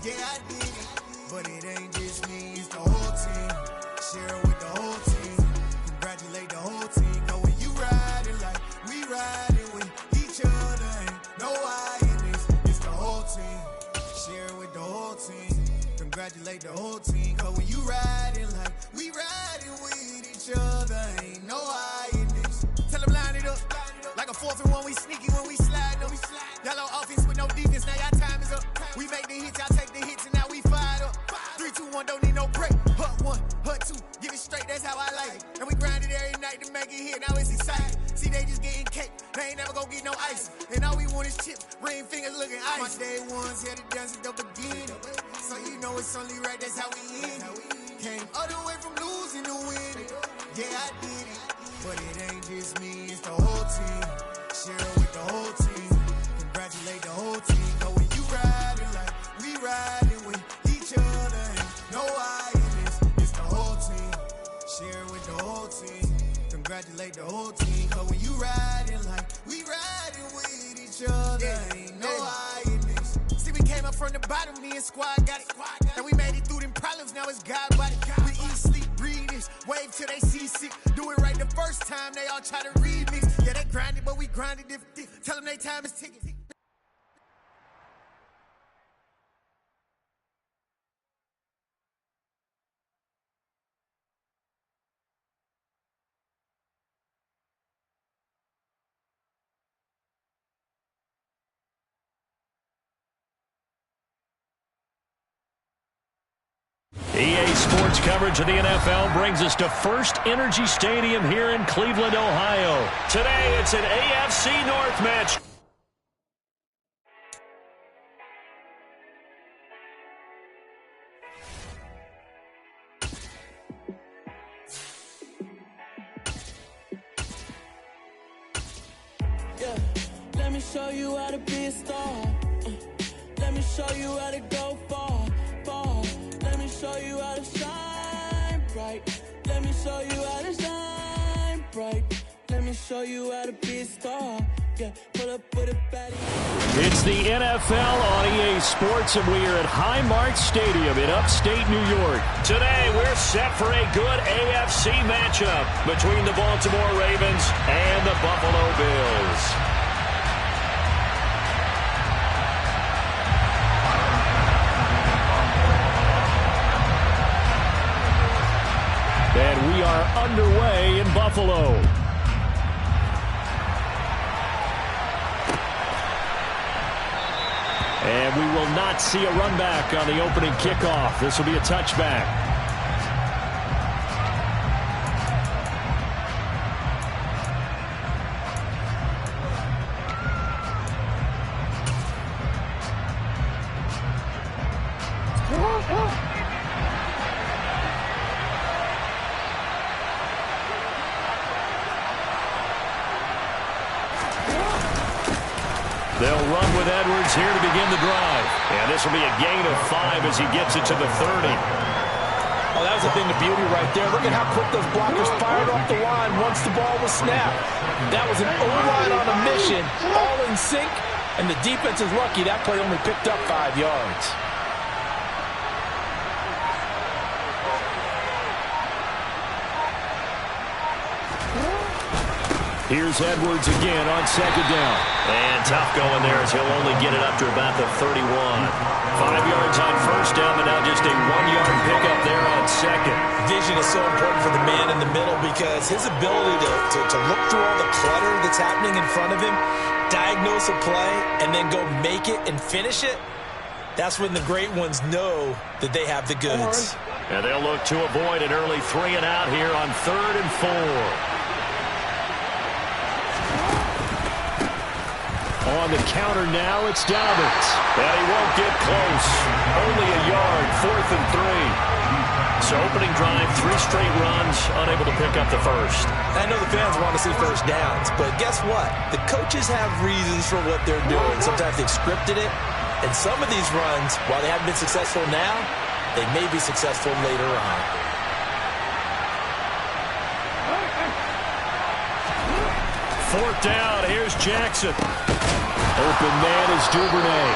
Yeah, I did it, but it ain't just me, it's the whole team. Share it with the whole team. Congratulate the whole team. Cause when you riding like we riding with each other, ain't no I in this. It's the whole team. Share it with the whole team. Congratulate the whole team. Cause when you riding like we riding with each other, ain't no I in this. Tell them line it up. Like a 4th and 1, we sneaky when we slide them. Y'all on offense with no defense, now y'all time is up. We make the hits, y'all take the hits, and now we fired up. 3, 2, 1, don't need no break. Hut 1, hut 2, give it straight, that's how I like it. And we grind it every night to make it hit, now it's exciting. See, they just getting cake, they ain't never gonna get no ice. And all we want is chips, ring fingers looking ice. My day ones here to dance at the beginning. So you know it's only right, that's how we end it. Came all the way from losing to winning. Yeah, I did it, but it ain't just me, it's the whole team. Share it with the whole team. Congratulate the whole team. Cause when you riding like we riding with each other, ain't no I in this. It's the whole team. Share it with the whole team. Congratulate the whole team. Cause when you riding like we riding with each other, ain't no I in this. See, we came up from the bottom, me and squad got it. And we made it through them problems, now it's God body. We eat, sleep, breathe this, wave till they see sick. Do it right the first time, they all try to remix. Yeah, they grinded, but we grinded different. Tell them they time is ticking. EA Sports coverage of the NFL brings us to First Energy Stadium here in Cleveland, Ohio. Today, it's an AFC North match. Yeah, let me show you how to be a star. Let me show you how to go far, far. Let me show you how to shine bright. Let me show you how to shine bright. Let me show you how to be a star. Yeah, pull up with a baddie. It's the NFL on EA Sports, and we are at Highmark Stadium in upstate New York. Today, we're set for a good AFC matchup between the Baltimore Ravens and the Buffalo Bills. And we are underway in Buffalo. And we will not see a run back on the opening kickoff. This will be a touchback. They'll run with Edwards here to begin the drive. And this will be a gain of 5 as he gets it to the 30. Oh, that was a thing of beauty right there. Look at how quick those blockers fired off the line once the ball was snapped. That was an O-line on a mission, all in sync, and the defense is lucky that play only picked up 5 yards. Here's Edwards again on second down. And tough going there as he'll only get it up to about the 31. 5 yards on first down, but now just a 1-yard pickup there on second. Vision is so important for the man in the middle because his ability to look through all the clutter that's happening in front of him, diagnose a play, and then go make it and finish it, that's when the great ones know that they have the goods. And they'll look to avoid an early 3 and out here on 3rd and 4. On the counter now, it's Dobbins. And he won't get close. Only a yard, 4th and 3. So opening drive, 3 straight runs, unable to pick up the first. I know the fans want to see first downs, but guess what? The coaches have reasons for what they're doing. Sometimes they've scripted it, and some of these runs, while they haven't been successful now, they may be successful later on. Fourth down, here's Jackson. Open man is Duvernay.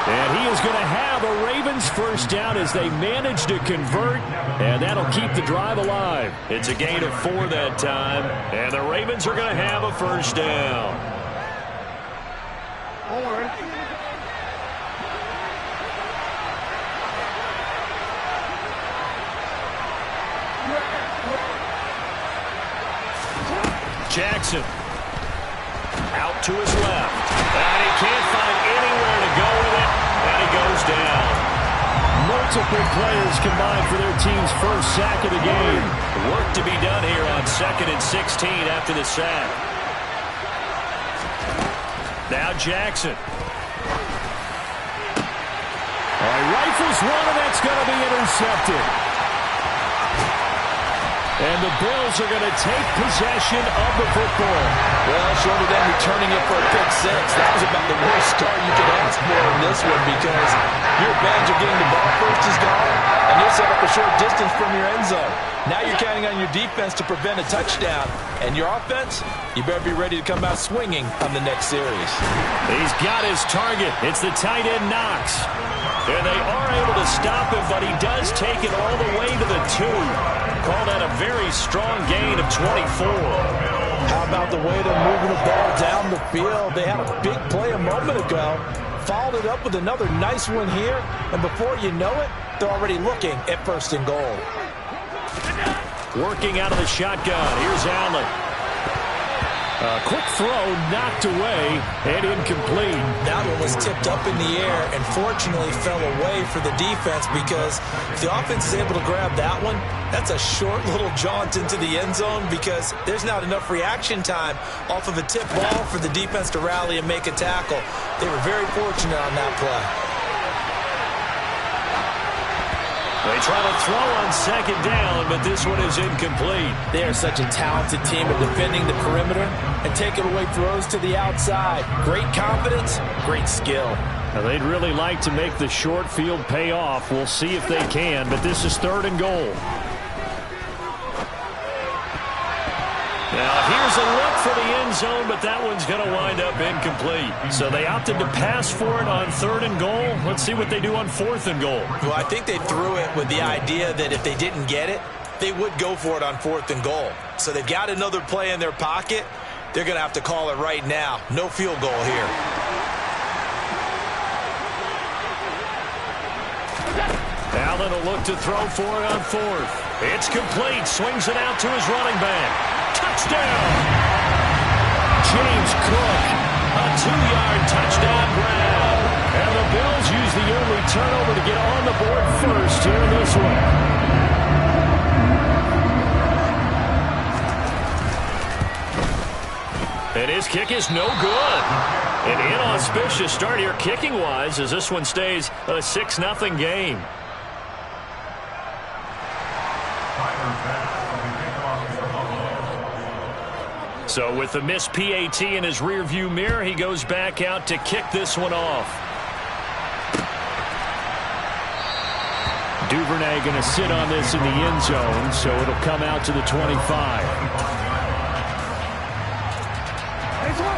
And he is going to have a Ravens first down as they manage to convert, and that'll keep the drive alive. It's a gain of 4 that time, and the Ravens are going to have a first down. Jackson out to his left, and he can't find anywhere to go with it, and he goes down. Multiple players combined for their team's first sack of the game. Work to be done here on 2nd and 16 after the sack. Now Jackson. Rifles one, and that's going to be intercepted. And the Bills are going to take possession of the football. Well, short of them returning it for a pick 6, that was about the worst start you could ask for in this one, because your advantage of getting the ball first is gone, and you'll set up a short distance from your end zone. Now you're counting on your defense to prevent a touchdown, and your offense, you better be ready to come out swinging on the next series. He's got his target. It's the tight end Knox. And they are able to stop him, but he does take it all the way to the 2. Call that a very strong gain of 24. How about the way they're moving the ball down the field? They had a big play a moment ago, followed it up with another nice one here, and before you know it, they're already looking at 1st and goal. Working out of the shotgun. Here's Allen. A quick throw knocked away and incomplete. That one was tipped up in the air and fortunately fell away for the defense, because if the offense is able to grab that one, that's a short little jaunt into the end zone, because there's not enough reaction time off of a tip ball for the defense to rally and make a tackle. They were very fortunate on that play. They try to throw on 2nd down, but this one is incomplete. They are such a talented team at defending the perimeter and taking away throws to the outside. Great confidence, great skill. Now, they'd really like to make the short field pay off. We'll see if they can, but this is 3rd and goal. Now, here's a look for the end zone, but that one's going to wind up incomplete. So they opted to pass for it on 3rd and goal. Let's see what they do on 4th and goal. Well, I think they threw it with the idea that if they didn't get it, they would go for it on 4th and goal. So they've got another play in their pocket. They're going to have to call it right now. No field goal here. Allen will look to throw for it on 4th. It's complete. Swings it out to his running back. Touchdown! James Cook, a 2-yard touchdown grab. And the Bills use the early turnover to get on the board first here in this one. And his kick is no good. An inauspicious start here kicking-wise as this one stays a 6-0 game. So with the missed PAT in his rearview mirror, he goes back out to kick this one off. Duvernay going to sit on this in the end zone, so it'll come out to the 25.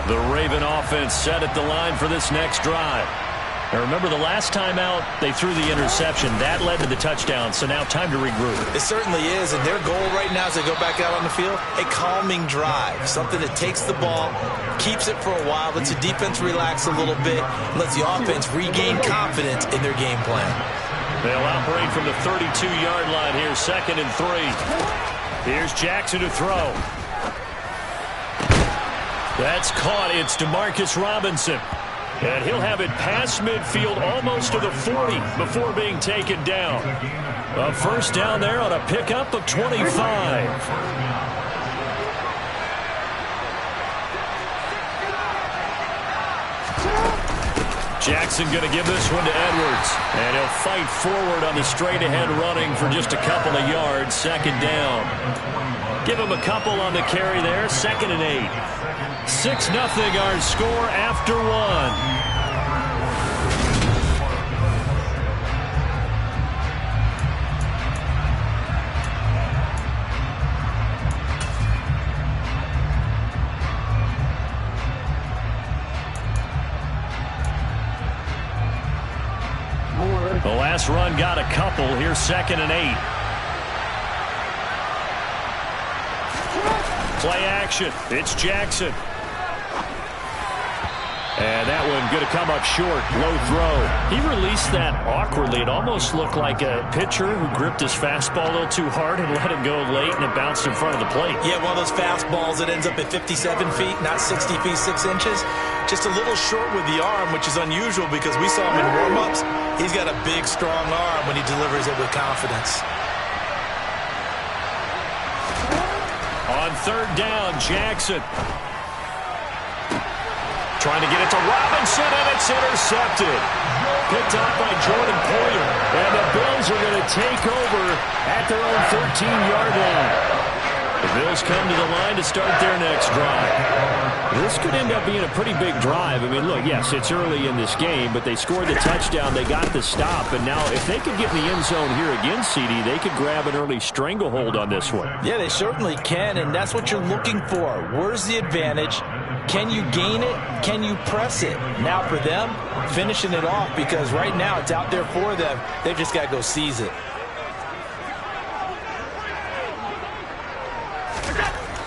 The Raven offense set at the line for this next drive. Now remember, the last time out, they threw the interception. That led to the touchdown, so now time to regroup. It certainly is, and their goal right now as they go back out on the field, a calming drive, something that takes the ball, keeps it for a while, lets the defense relax a little bit, and lets the offense regain confidence in their game plan. They'll operate from the 32-yard line here, 2nd and 3. Here's Jackson to throw. That's caught. It's Demarcus Robinson. And he'll have it past midfield almost to the 40 before being taken down. A first down there on a pickup of 25. Jackson going to give this one to Edwards. And he'll fight forward on the straight-ahead running for just a couple of yards. 2nd down. Give him a couple on the carry there. 2nd and 8. 6-0 our score after 1. pass run got a couple. Here's 2nd and 8. Play action. It's Jackson. And that one going to come up short. Low throw. He released that awkwardly. It almost looked like a pitcher who gripped his fastball a little too hard and let it go late, and it bounced in front of the plate. Yeah, one of those fastballs that ends up at 57 feet, not 60 feet, 6 inches. Just a little short with the arm, which is unusual because we saw him in warm-ups. He's got a big, strong arm when he delivers it with confidence. On 3rd down, Jackson. Trying to get it to Robinson, and it's intercepted. Picked up by Jordan Poyer. And the Bills are going to take over at their own 13-yard line. The Bills come to the line to start their next drive. This could end up being a pretty big drive. I mean, look, yes, it's early in this game, but they scored the touchdown. They got the stop. And now if they could get in the end zone here again, CD, they could grab an early stranglehold on this one. Yeah, they certainly can, and that's what you're looking for. Where's the advantage? Can you gain it? Can you press it? Now for them, finishing it off, because right now it's out there for them. They've just got to go seize it.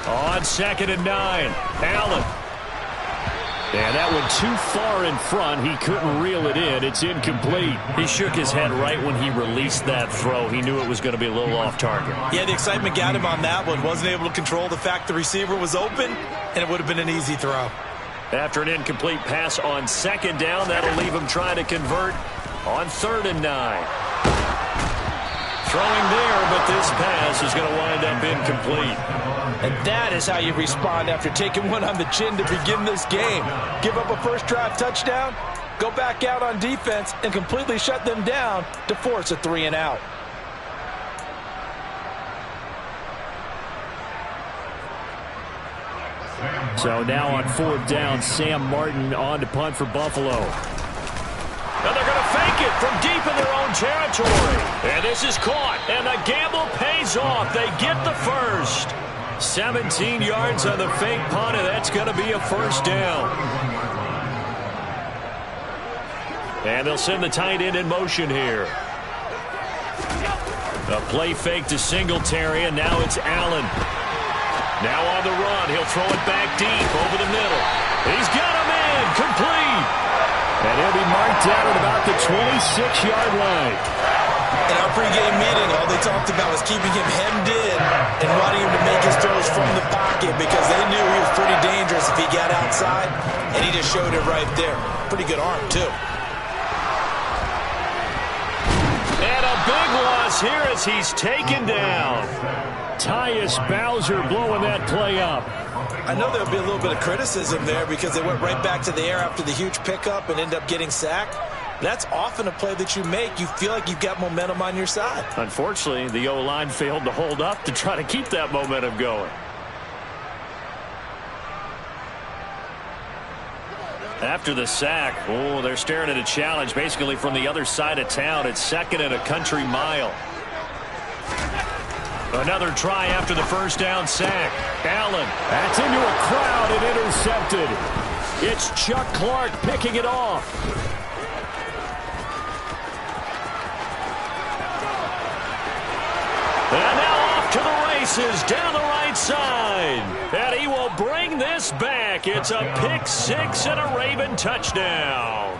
On 2nd and 9, Allen. And that one too far in front. He couldn't reel it in. It's incomplete. He shook his head right when he released that throw. He knew it was going to be a little off target. Yeah, the excitement got him on that one. Wasn't able to control the fact the receiver was open, and it would have been an easy throw. After an incomplete pass on 2nd down, that'll leave him trying to convert on 3rd and 9. Throwing there, but this pass is going to wind up incomplete. And that is how you respond after taking one on the chin to begin this game. Give up a first drive touchdown, go back out on defense, and completely shut them down to force a 3-and-out. So now on 4th down, Sam Martin on to punt for Buffalo. And they're going to fake it from deep in their own territory. And this is caught, and the gamble pays off. They get the first. 17 yards on the fake punt, and that's going to be a first down. And they'll send the tight end in motion here. A play fake to Singletary, and now it's Allen. Now on the run, he'll throw it back deep over the middle. He's got him in, complete. And he'll be marked out at about the 26-yard line. In our pregame meeting, all they talked about was keeping him hemmed in and wanting him to make his throws from the pocket because they knew he was pretty dangerous if he got outside, and he just showed it right there. Pretty good arm, too. And a big loss here as he's taken down. Tyus Bowser blowing that play up. I know there'll be a little bit of criticism there because they went right back to the air after the huge pickup and ended up getting sacked. That's often a play that you make. You feel like you've got momentum on your side. Unfortunately, the O-line failed to hold up to try to keep that momentum going. After the sack, oh, they're staring at a challenge basically from the other side of town. It's 2nd and a country mile. Another try after the first down sack. Allen, that's into a crowd and intercepted. It's Chuck Clark picking it off. And now off to the races down the right side. And he will bring this back. It's a pick six and a Raven touchdown.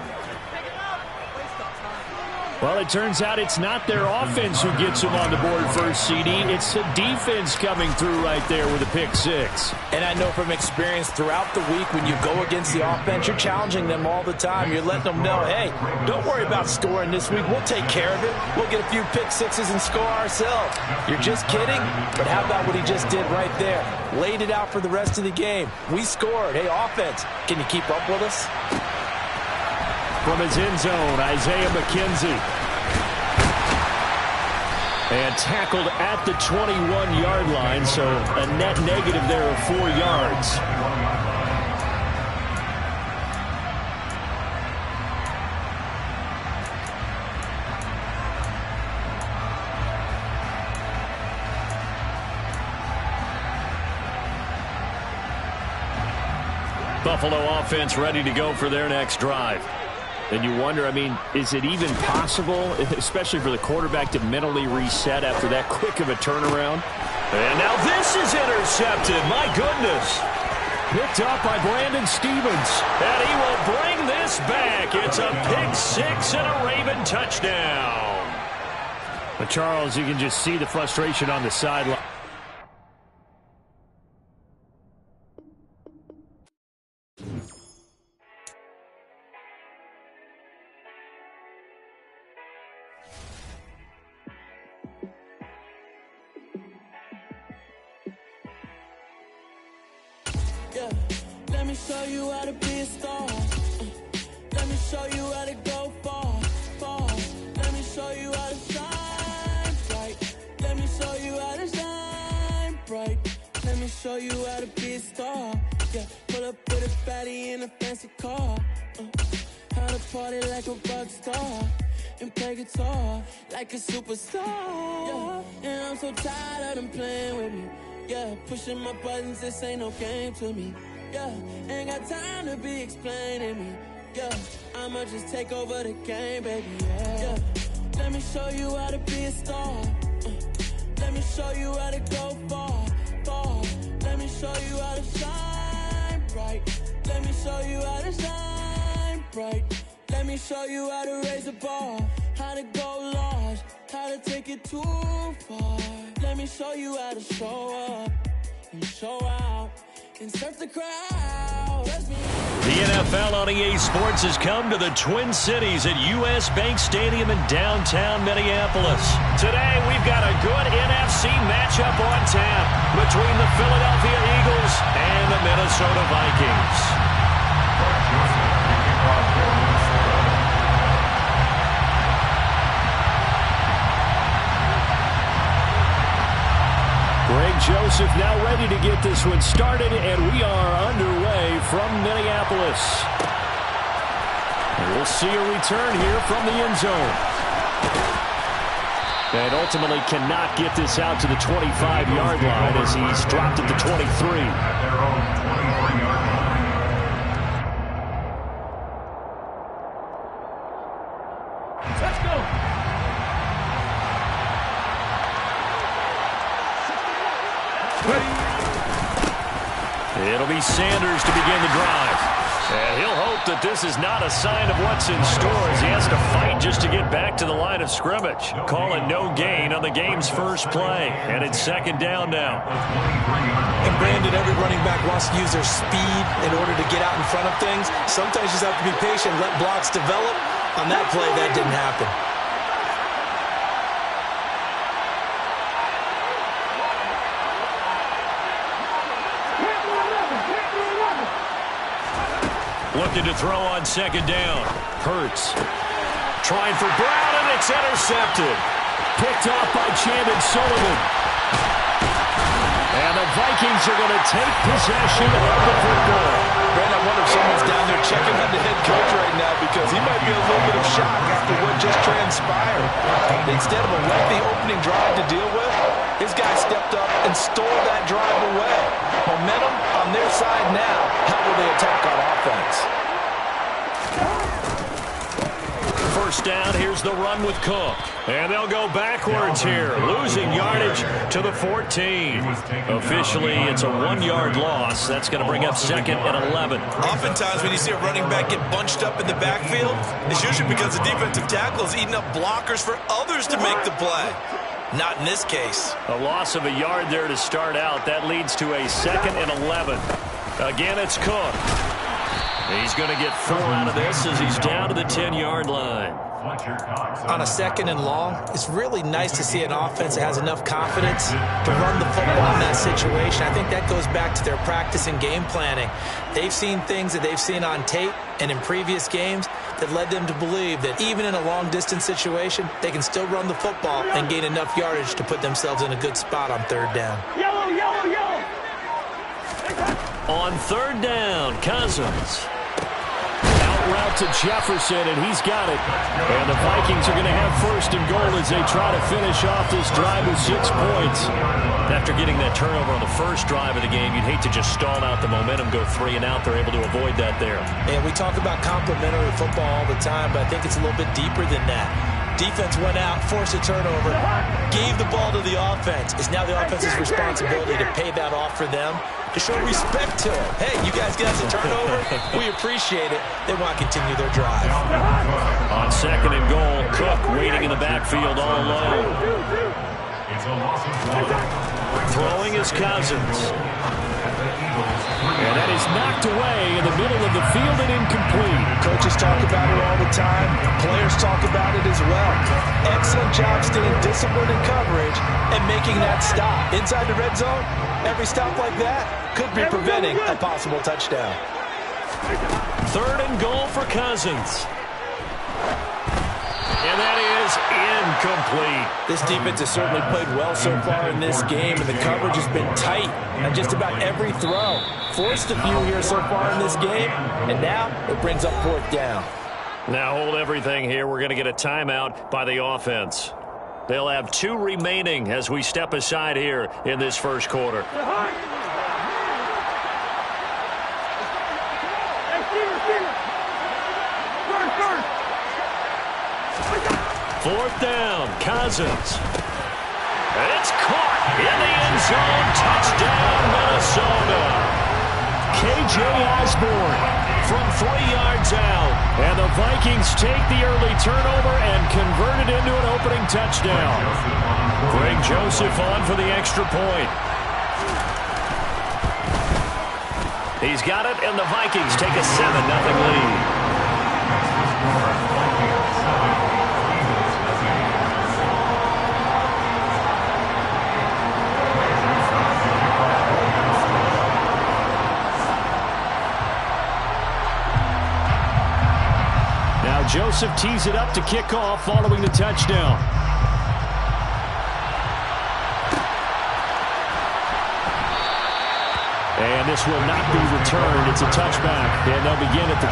Well, it turns out it's not their offense who gets them on the board first, CD. It's the defense coming through right there with a pick six. And I know from experience throughout the week when you go against the offense, you're challenging them all the time. You're letting them know, hey, don't worry about scoring this week. We'll take care of it. We'll get a few pick sixes and score ourselves. You're just kidding? But how about what he just did right there? Laid it out for the rest of the game. We scored. Hey, offense, can you keep up with us? From his end zone, Isaiah McKenzie. And tackled at the 21-yard line, so a net negative there of 4 yards. Buffalo offense ready to go for their next drive. And you wonder, I mean, is it even possible, especially for the quarterback, to mentally reset after that quick of a turnaround? And now this is intercepted. My goodness. Picked up by Brandon Stephens. And he will bring this back. It's a pick six and a Raven touchdown. But Charles, you can just see the frustration on the sideline. Yeah, let me show you how to be a star. Let me show you how to go far, far. Let me show you how to shine bright. Let me show you how to shine bright. Let me show you how to be a star. Yeah, pull up with a baddie in a fancy car. How to party like a rock star and play guitar like a superstar. Yeah, and I'm so tired of them playing with me. Yeah, pushing my buttons, this ain't no game to me. Yeah, ain't got time to be explaining me. Yeah, I'ma just take over the game, baby. Yeah, let me show you how to be a star. Let me show you how to go far, far. Let me show you how to shine bright. Let me show you how to shine bright. Let me show you how to raise the bar, how to go large, how to take it too far. Let me show you how to show up and show out and surf the crowd. The NFL on EA Sports has come to the Twin Cities at U.S. Bank Stadium in downtown Minneapolis. Today, we've got a good NFC matchup on tap between the Philadelphia Eagles and the Minnesota Vikings. Greg Joseph now ready to get this one started, and we are underway from Minneapolis. And we'll see a return here from the end zone. And ultimately cannot get this out to the 25-yard line as he's dropped at the 23. It'll be Sanders to begin the drive. And he'll hope that this is not a sign of what's in store as he has to fight just to get back to the line of scrimmage. Call it no gain on the game's first play. And it's second down now. And Brandon, every running back wants to use their speed in order to get out in front of things. Sometimes you just have to be patient, let blocks develop. On that play, that didn't happen. Looking to throw on second down. Hurts. Trying for Brown, and it's intercepted. Picked off by Chandon Sullivan. And the Vikings are going to take possession of the football. Brandon, I wonder if someone's down there checking on the head coach right now because he might be a little bit of shock after what just transpired. Instead of a lengthy opening drive to deal with, his guy stepped up and stole that drive away. Momentum on their side now. How will they attack on offense? First down, here's the run with Cook. And they'll go backwards here, losing yardage to the 14. Officially, it's a 1-yard loss. That's going to bring up second and 11. Oftentimes when you see a running back get bunched up in the backfield, it's usually because the defensive tackle is eating up blockers for others to make the play. Not in this case. A loss of a yard there to start out. That leads to a second and 11. Again, it's Cook. He's going to get 4 out of this as he's down to the 10-yard line. On a second and long, it's really nice to see an offense that has enough confidence to run the football in that situation. I think that goes back to their practice and game planning. They've seen things that they've seen on tape and in previous games that led them to believe that even in a long-distance situation, they can still run the football and gain enough yardage to put themselves in a good spot on third down. Yellow, yellow, yellow. On third down, Cousins. route to Jefferson, and he's got it. And the Vikings are going to have first and goal as they try to finish off this drive with 6 points. After getting that turnover on the first drive of the game, you'd hate to just stall out the momentum, go 3 and out. They're able to avoid that there. And we talk about complementary football all the time, but I think it's a little bit deeper than that. Defense went out, forced a turnover, gave the ball to the offense. It's now the offense's responsibility to pay that off for them, to show respect to it. Hey, you guys got us a turnover. We appreciate it. They want to continue their drive. On second and goal, Cook waiting in the backfield all alone. Throwing is Cousins. And that is knocked away in the middle of the field and incomplete. Coaches talk about it all the time. Players talk about it as well. Excellent job staying disciplined in coverage and making that stop. Inside the red zone, every stop like that could be preventing a possible touchdown. Third and goal for Cousins. And that is incomplete. This defense has certainly played well so far in this game, and the coverage has been tight on just about every throw. Forced a few here so far in this game, and now it brings up 4th down. Now hold everything here. We're going to get a timeout by the offense. They'll have 2 remaining as we step aside here in this first quarter. 4th down, Cousins. It's caught in the end zone. Touchdown, Minnesota. K.J. Osborne from 3 yards out. And the Vikings take the early turnover and convert it into an opening touchdown. Greg Joseph on for the extra point. He's got it, and the Vikings take a 7-0 lead. Joseph tees it up to kick off following the touchdown. And this will not be returned. It's a touchback, and they'll begin at the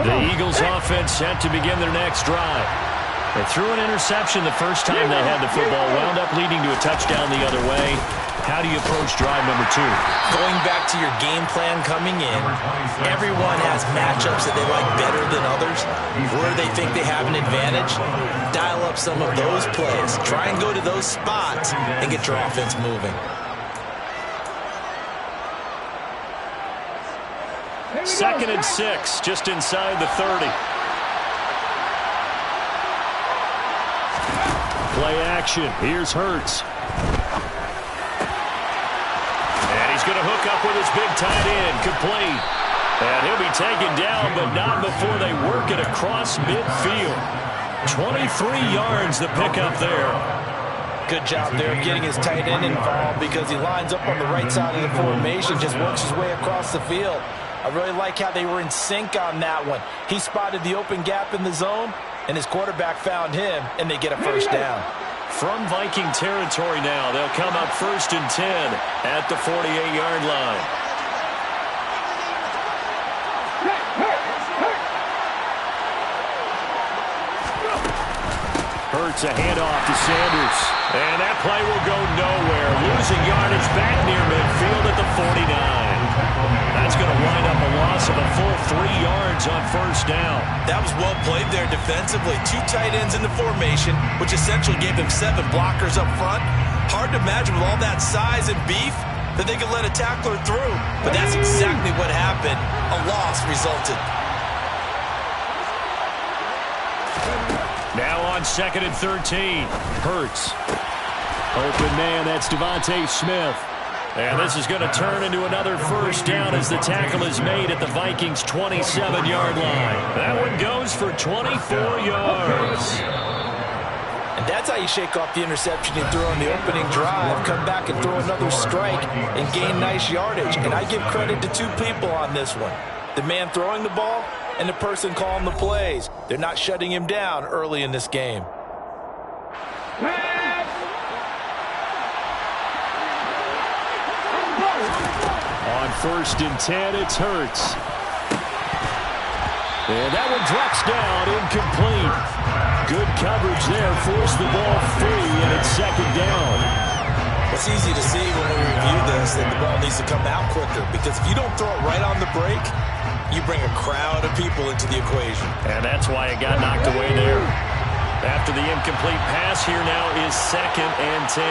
25. The Eagles offense set to begin their next drive. They threw an interception the first time they had the football, wound up leading to a touchdown the other way. How do you approach drive number 2? Going back to your game plan coming in, everyone has matchups that they like better than others, where they think they have an advantage. Dial up some of those plays. Try and go to those spots and get your offense moving. Second and 6, just inside the 30. Play action. Here's Hurts. And he's going to hook up with his big tight end. Complete. And he'll be taken down, but not before they work it across midfield. 23 yards the pickup there. Good job there of getting his tight end involved because he lines up on the right side of the formation, just works his way across the field. I really like how they were in sync on that one. He spotted the open gap in the zone, and his quarterback found him, and they get a first down. From Viking territory now, they'll come up 1st and 10 at the 48-yard line. Hurts a handoff to Sanders. And that play will go nowhere. Losing yardage back near midfield at the 49. That's going to wind up a loss of a full 3 yards on first down. That was well played there defensively. 2 tight ends in the formation, which essentially gave them 7 blockers up front. Hard to imagine with all that size and beef that they could let a tackler through. But that's exactly what happened. A loss resulted. Now on 2nd and 13. Hurts. Open man, that's Devontae Smith. And this is going to turn into another first down as the tackle is made at the Vikings' 27-yard line. That one goes for 24 yards. And that's how you shake off the interception he threw on the opening drive, come back and throw another strike and gain nice yardage. And I give credit to 2 people on this one. The man throwing the ball and the person calling the plays. They're not shutting him down early in this game. On 1st and 10, it's Hurts. And that one drops down, incomplete. Good coverage there, forced the ball free, and it's 2nd down. It's easy to see when we review this that the ball needs to come out quicker, because if you don't throw it right on the break, you bring a crowd of people into the equation. And that's why it got knocked away there. After the incomplete pass, here now is 2nd and 10.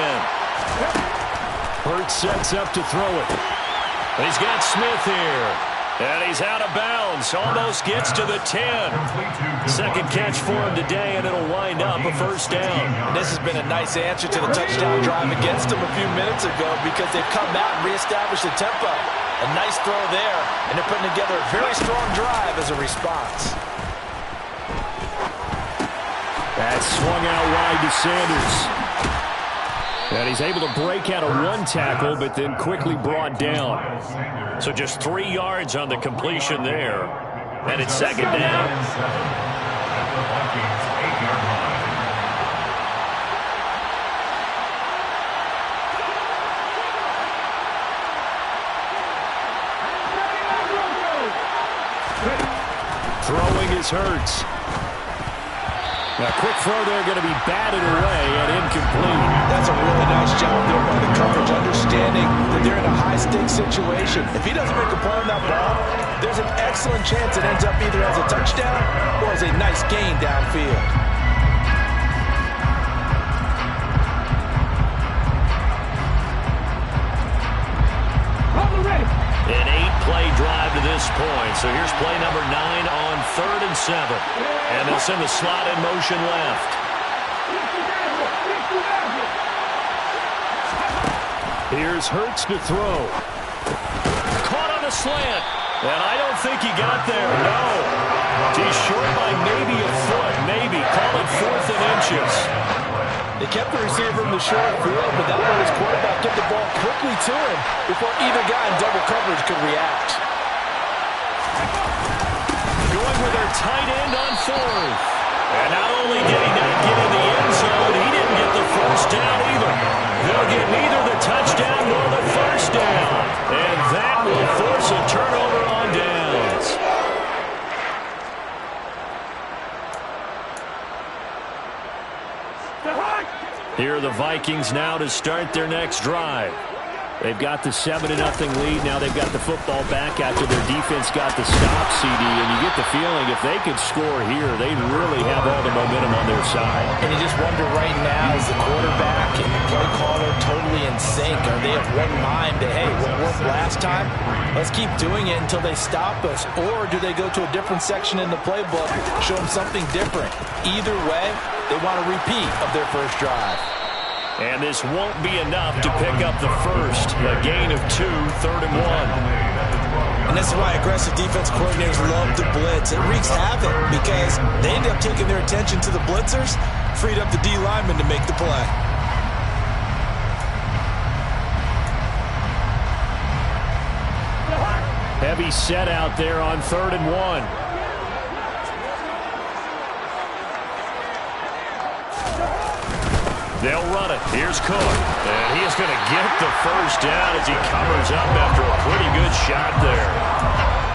Hurts sets up to throw it. He's got Smith here. And he's out of bounds. Almost gets to the 10. Second catch for him today, and it'll wind up a 1st down. And this has been a nice answer to the touchdown drive against them a few minutes ago, because they've come out and reestablished the tempo. A nice throw there, and they're putting together a very strong drive as a response. That's swung out wide to Sanders. And he's able to break out of 1 tackle, but then quickly brought down. So just 3 yards on the completion there. And it's 2nd down. Throwing is Hurts. Now, quick throw there, going to be batted away and incomplete. That's a really nice job there by the coverage, understanding that they're in a high-stakes situation. If he doesn't make a play on that ball, there's an excellent chance it ends up either as a touchdown or as a nice gain downfield. An 8-play drive to this point. So here's play number 9 on 3rd and 7. And they'll send the slot in motion left. Here's Hurts to throw. Caught on the slant. And I don't think he got there. No. He's short by maybe a foot. Maybe. Call it 4th and inches. They kept the receiver in the short field, but that let his quarterback get the ball quickly to him before either guy in double coverage could react. Going with their tight end on 4th. And not only did he not get in the end zone, he didn't get the 1st down either. They'll get neither the touchdown nor the 1st down. And that will force a turnover on downs. Here are the Vikings now to start their next drive. They've got the 7-0 lead. Now they've got the football back after their defense got the stop, CD. And you get the feeling if they could score here, they'd really have all the momentum on their side. And you just wonder right now, is the quarterback and the play caller totally in sync? Are they of one mind that, hey, what worked last time, let's keep doing it until they stop us? Or do they go to a different section in the playbook, show them something different? Either way, they want a repeat of their first drive. And this won't be enough to pick up the first. A gain of 2, 3rd and 1. And this is why aggressive defense coordinators love to blitz. It wreaks havoc because they end up taking their attention to the blitzers, freed up the D lineman to make the play. Heavy set out there on 3rd and 1. They'll run it. Here's Cook. And he is going to get the 1st down as he covers up after a pretty good shot there.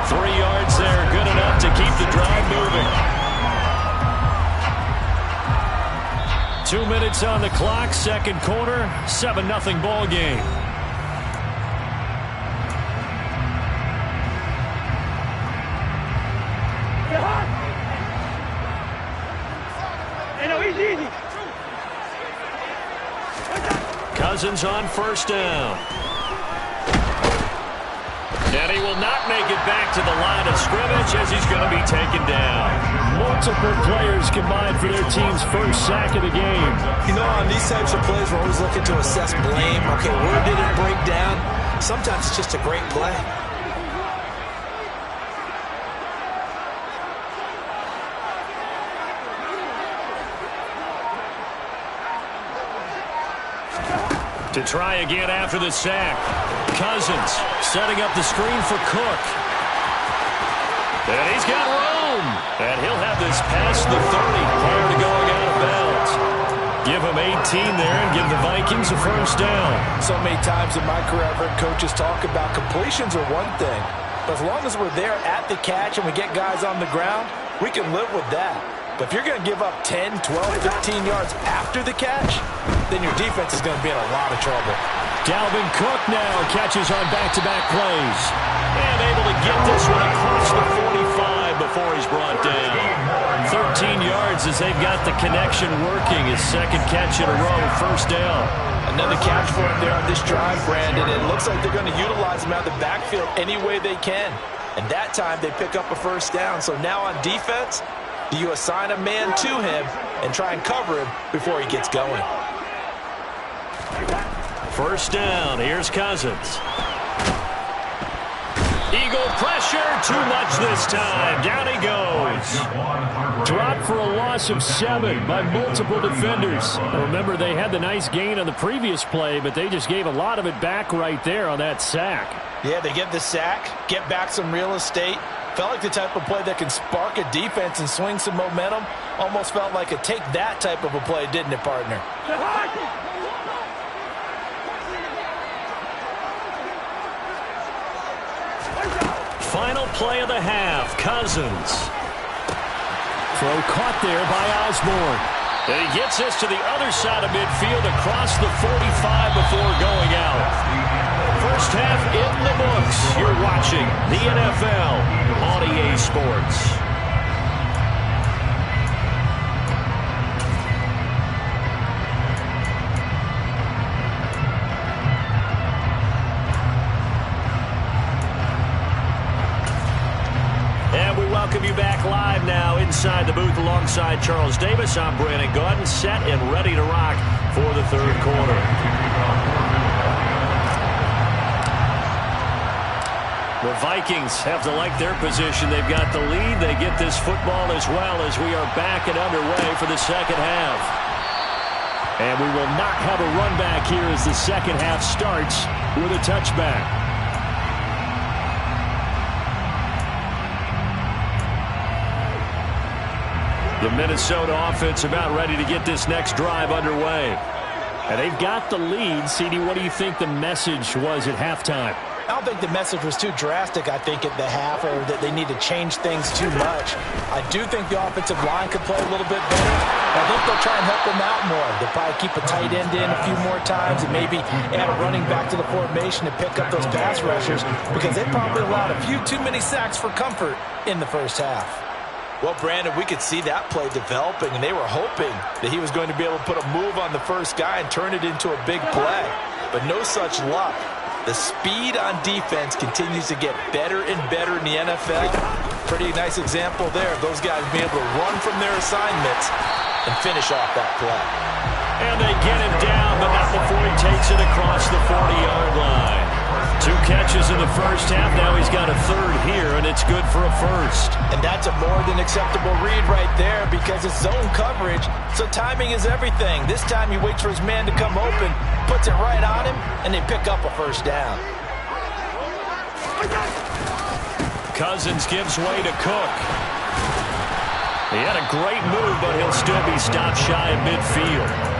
3 yards there, good enough to keep the drive moving. 2 minutes on the clock, 2nd quarter, 7-0 ball game. Cousins on 1st down. And he will not make it back to the line of scrimmage as he's going to be taken down. Multiple players combined for their team's 1st sack of the game. You know, on these types of plays, we're always looking to assess blame. Okay, where did it break down? Sometimes it's just a great play. To try again after the sack. Cousins setting up the screen for Cook. And he's got room. And he'll have this past the 30 prior to going out of bounds. Give them 18 there and give the Vikings a first down. So many times in my career, I've heard coaches talk about completions are one thing. But as long as we're there at the catch and we get guys on the ground, we can live with that. But if you're going to give up 10, 12, 15 yards after the catch, then your defense is going to be in a lot of trouble. Dalvin Cook now catches on back-to-back plays. And able to get this one across the 45 before he's brought down. 13 yards as they've got the connection working. His second catch in a row, first down. Another catch for him there on this drive, Brandon. It looks like they're going to utilize him out of the backfield any way they can. And that time they pick up a first down. So now on defense, do you assign a man to him and try and cover him before he gets going? First down, here's Cousins. Eagle pressure, too much this time. Down he goes. Dropped for a loss of 7 by multiple defenders. Remember, they had the nice gain on the previous play, but they just gave a lot of it back right there on that sack. Yeah, they get the sack, get back some real estate. Felt like the type of play that can spark a defense and swing some momentum. Almost felt like a take that type of a play, didn't it, partner? Final play of the half, Cousins. Throw caught there by Osborne. And he gets this to the other side of midfield across the 45 before going out. First half in the books. You're watching the NFL on EA Sports. Welcome you back live now inside the booth alongside Charles Davis. I'm Brandon Gaudin, set and ready to rock for the third quarter. The Vikings have to like their position. They've got the lead. They get this football as well as we are back and underway for the second half. And we will not have a run back here as the second half starts with a touchback. The Minnesota offense about ready to get this next drive underway. And they've got the lead. CD, what do you think the message was at halftime? I don't think the message was too drastic, I think, at the half, or that they need to change things too much. I do think the offensive line could play a little bit better. I think they'll try and help them out more. They'll probably keep a tight end in a few more times and maybe add a running back to the formation to pick up those pass rushers, because they probably allowed a few too many sacks for comfort in the first half. Well, Brandon, we could see that play developing, and they were hoping that he was going to be able to put a move on the first guy and turn it into a big play. But no such luck. The speed on defense continues to get better and better in the NFL. Pretty nice example there of those guys being able to run from their assignments and finish off that play. And they get him down, but not before he takes it across the 40-yard line. 2 catches in the first half. Now he's got a third here, and it's good for a first. And that's a more than acceptable read right there, because it's zone coverage, so timing is everything. This time he waits for his man to come open, puts it right on him, and they pick up a first down. Cousins gives way to Cook. He had a great move, but he'll still be stopped shy of midfield.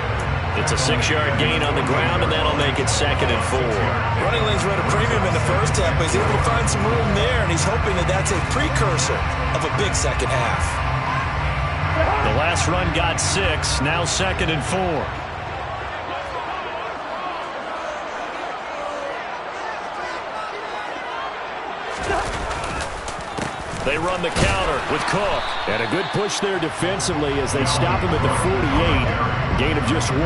It's a 6-yard gain on the ground, and that'll make it 2nd and 4. Running lanes were at a premium in the first half, but he's able to find some room there, and he's hoping that that's a precursor of a big second half. The last run got 6, now 2nd and 4. They run the counter with Cook. And a good push there defensively as they stop him at the 48. A gain of just 1.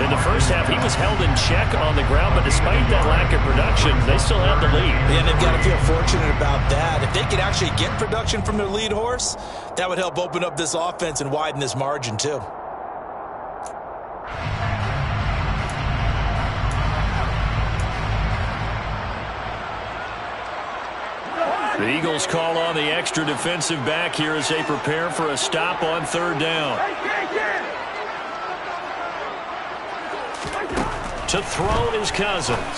In the first half, he was held in check on the ground, but despite that lack of production, they still have the lead. Yeah, they've got to feel fortunate about that. If they could actually get production from their lead horse, that would help open up this offense and widen this margin too. The Eagles call on the extra defensive back here as they prepare for a stop on 3rd down. To throw is Cousins.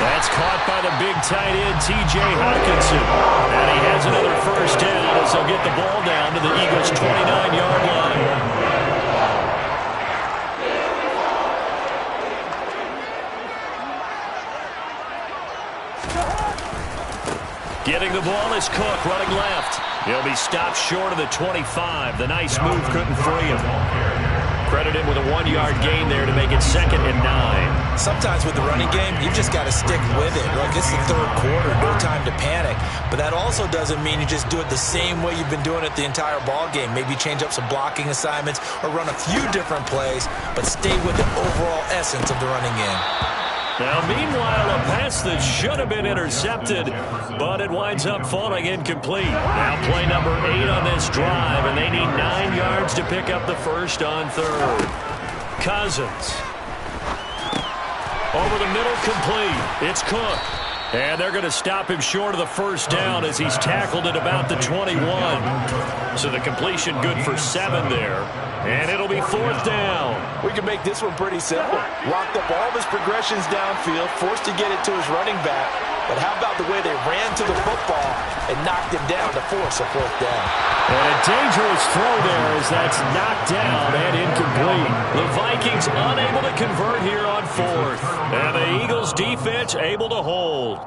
That's caught by the big tight end, T.J. Hockenson. And he has another first down as they'll get the ball down to the Eagles' 29-yard line. Getting the ball is Cook running left. He'll be stopped short of the 25. The nice move couldn't free him. Credit him with a 1-yard gain there to make it 2nd and 9. Sometimes with the running game, you've just got to stick with it. Look, it's the third quarter, no time to panic. But that also doesn't mean you just do it the same way you've been doing it the entire ball game. Maybe change up some blocking assignments or run a few different plays, but stay with the overall essence of the running game. Now, meanwhile, a pass that should have been intercepted, but it winds up falling incomplete. Now play number 8 on this drive, and they need 9 yards to pick up the first on 3rd. Cousins. Over the middle, complete. It's Cook. And they're going to stop him short of the first down as he's tackled at about the 21. So the completion good for 7 there. And it'll be 4th down. We can make this one pretty simple. Locked up all of his progressions downfield, forced to get it to his running back. But how about the way they ran to the football and knocked him down to force a 4th down? And a dangerous throw there as that's knocked down and incomplete. The Vikings unable to convert here on 4th. And the Eagles defense able to hold.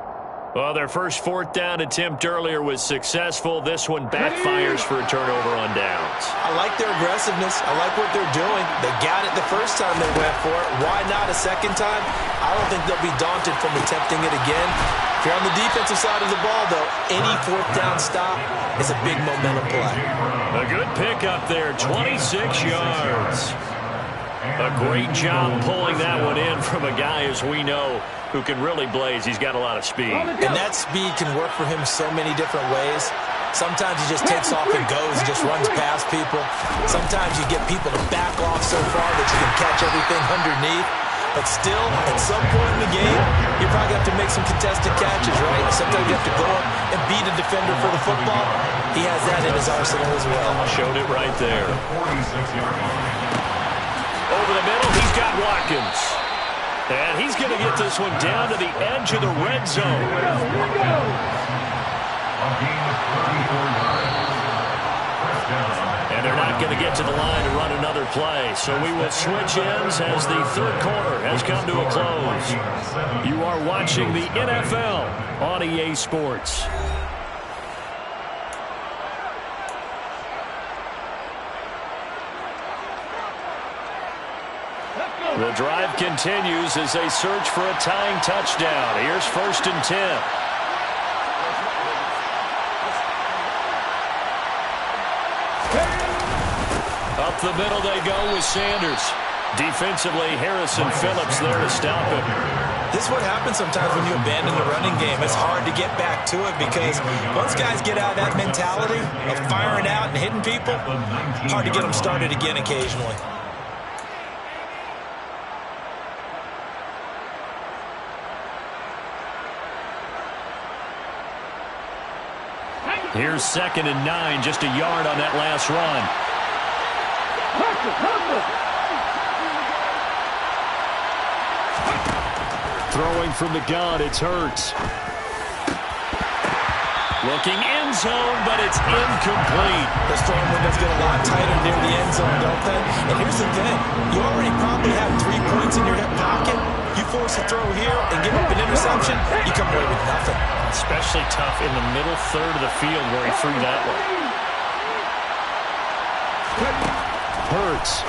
Well, their first 4th down attempt earlier was successful. This one backfires for a turnover on downs. I like their aggressiveness. I like what they're doing. They got it the first time they went for it. Why not a second time? I don't think they'll be daunted from attempting it again. If you're on the defensive side of the ball, though, any 4th down stop is a big momentum play. A good pickup there, 26 yards. A great job pulling that one in from a guy, as we know, who can really blaze. He's got a lot of speed. And that speed can work for him so many different ways. Sometimes he just takes off and goes and just runs past people. Sometimes you get people to back off so far that you can catch everything underneath. But still, at some point in the game, you probably have to make some contested catches, right? Sometimes you have to go up and beat a defender for the football. He has that in his arsenal as well. Showed it right there. Over the middle, he's got Watkins. And he's going to get this one down to the edge of the red zone. And they're not going to get to the line to run another play. So we will switch ends as the 3rd quarter has come to a close. You are watching the NFL on EA Sports. The drive continues as they search for a tying touchdown. Here's 1st and 10. Up the middle they go with Sanders. Defensively, Harrison Phillips there to stop him. This is what happens sometimes when you abandon the running game. It's hard to get back to it because once guys get out of that mentality of firing out and hitting people, hard to get them started again occasionally. Here's 2nd and 9, just a yard on that last run. Throwing from the gun, it's Hurts. Looking end zone, but it's incomplete. Those throwing windows get a lot tighter near the end zone, don't they? And here's the thing. You already probably have 3 points in your hip pocket. You force a throw here and give up an interception, you come away with nothing. Especially tough in the middle third of the field where he threw that one. Hurts.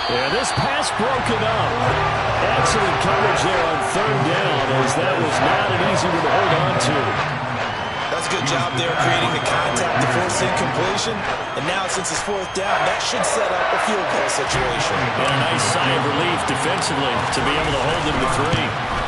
Yeah, this pass broken up. Excellent coverage there on 3rd down as that was not an easy one to hold on to. That's a good job there creating the contact to force incompletion. And now since it's 4th down, that should set up a field goal situation. And a nice sigh of relief defensively to be able to hold them to 3.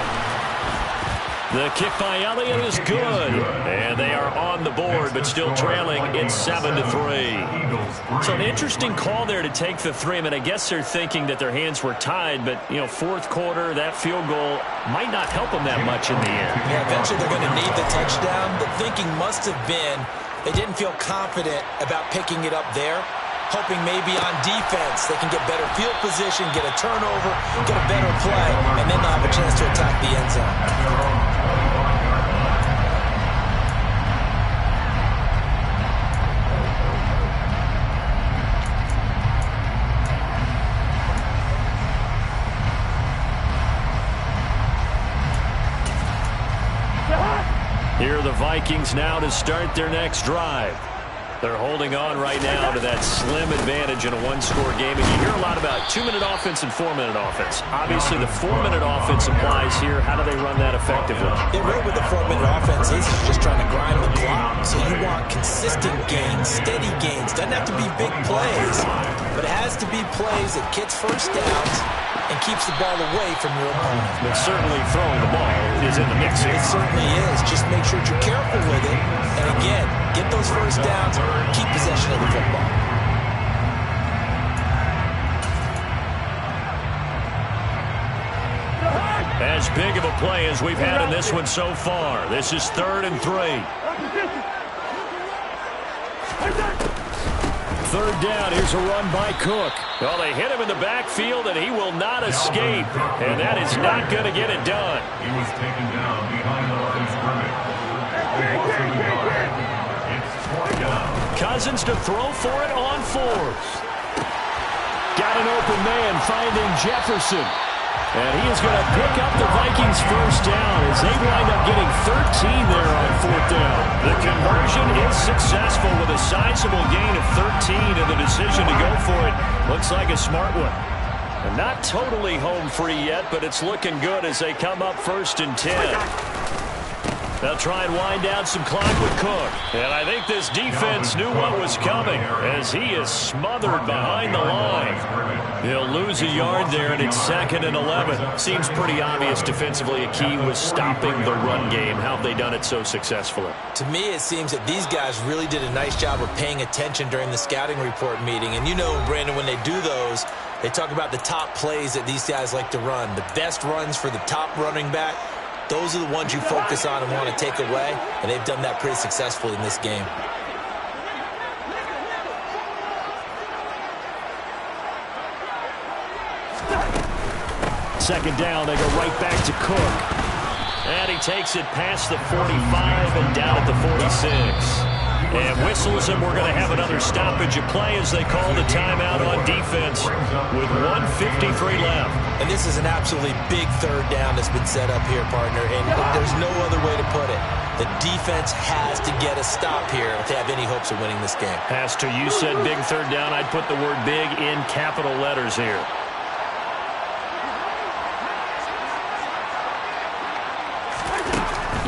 The kick by Elliott is good. And they are on the board, but still trailing. It's 7-3. So an interesting call there to take the 3. I mean, I guess they're thinking that their hands were tied, but, you know, 4th quarter, that field goal might not help them that much in the end. Yeah, eventually they're going to need the touchdown. The thinking must have been they didn't feel confident about picking it up there, hoping maybe on defense they can get better field position, get a turnover, get a better play, and then they'll have a chance to attack the end zone. Here are the Vikings now to start their next drive. They're holding on right now to that slim advantage in a one-score game. And you hear a lot about 2-minute offense and 4-minute offense. Obviously, the 4-minute offense applies here. How do they run that effectively? Yeah, really with the 4-minute offense is just trying to grind the clock. So you want consistent gains, steady gains. Doesn't have to be big plays, but it has to be plays that gets first downs and keeps the ball away from your opponent. But certainly throwing the ball is in the mix here. It certainly is. Just make sure that you're careful with it. And again, get those first downs, keep possession of the football. As big of a play as we've had in this one so far. This is 3rd and 3. 3rd down, here's a run by Cook. Well, they hit him in the backfield, and he will not escape. And that is not going to get it done. He was taken down behind the line of scrimmage. It's 4th down. Cousins to throw for it on 4th. Got an open man finding Jefferson. And he is going to pick up the Vikings' first down as they wind up getting 13 there on 4th down. The conversion is successful with a sizable gain of 13, and the decision to go for it looks like a smart one. And not totally home free yet, but it's looking good as they come up 1st and 10. They'll try and wind down some clock with Cook. And I think this defense knew what was coming as he is smothered behind the line. He'll lose a yard there, and it's 2nd and 11. Seems pretty obvious defensively a key was stopping the run game. How have they done it so successfully? To me, it seems that these guys really did a nice job of paying attention during the scouting report meeting. And you know, Brandon, when they do those, they talk about the top plays that these guys like to run. The best runs for the top running back. Those are the ones you focus on and want to take away, and they've done that pretty successfully in this game. Second down, they go right back to Cook. And he takes it past the 45 and down at the 46. And whistles, and we're going to have another stoppage of play as they call the timeout on defense with 1:53 left. And this is an absolutely big 3rd down that's been set up here, partner, and there's no other way to put it. The defense has to get a stop here if they have any hopes of winning this game. Has to. You said big 3rd down. I'd put the word big in capital letters here.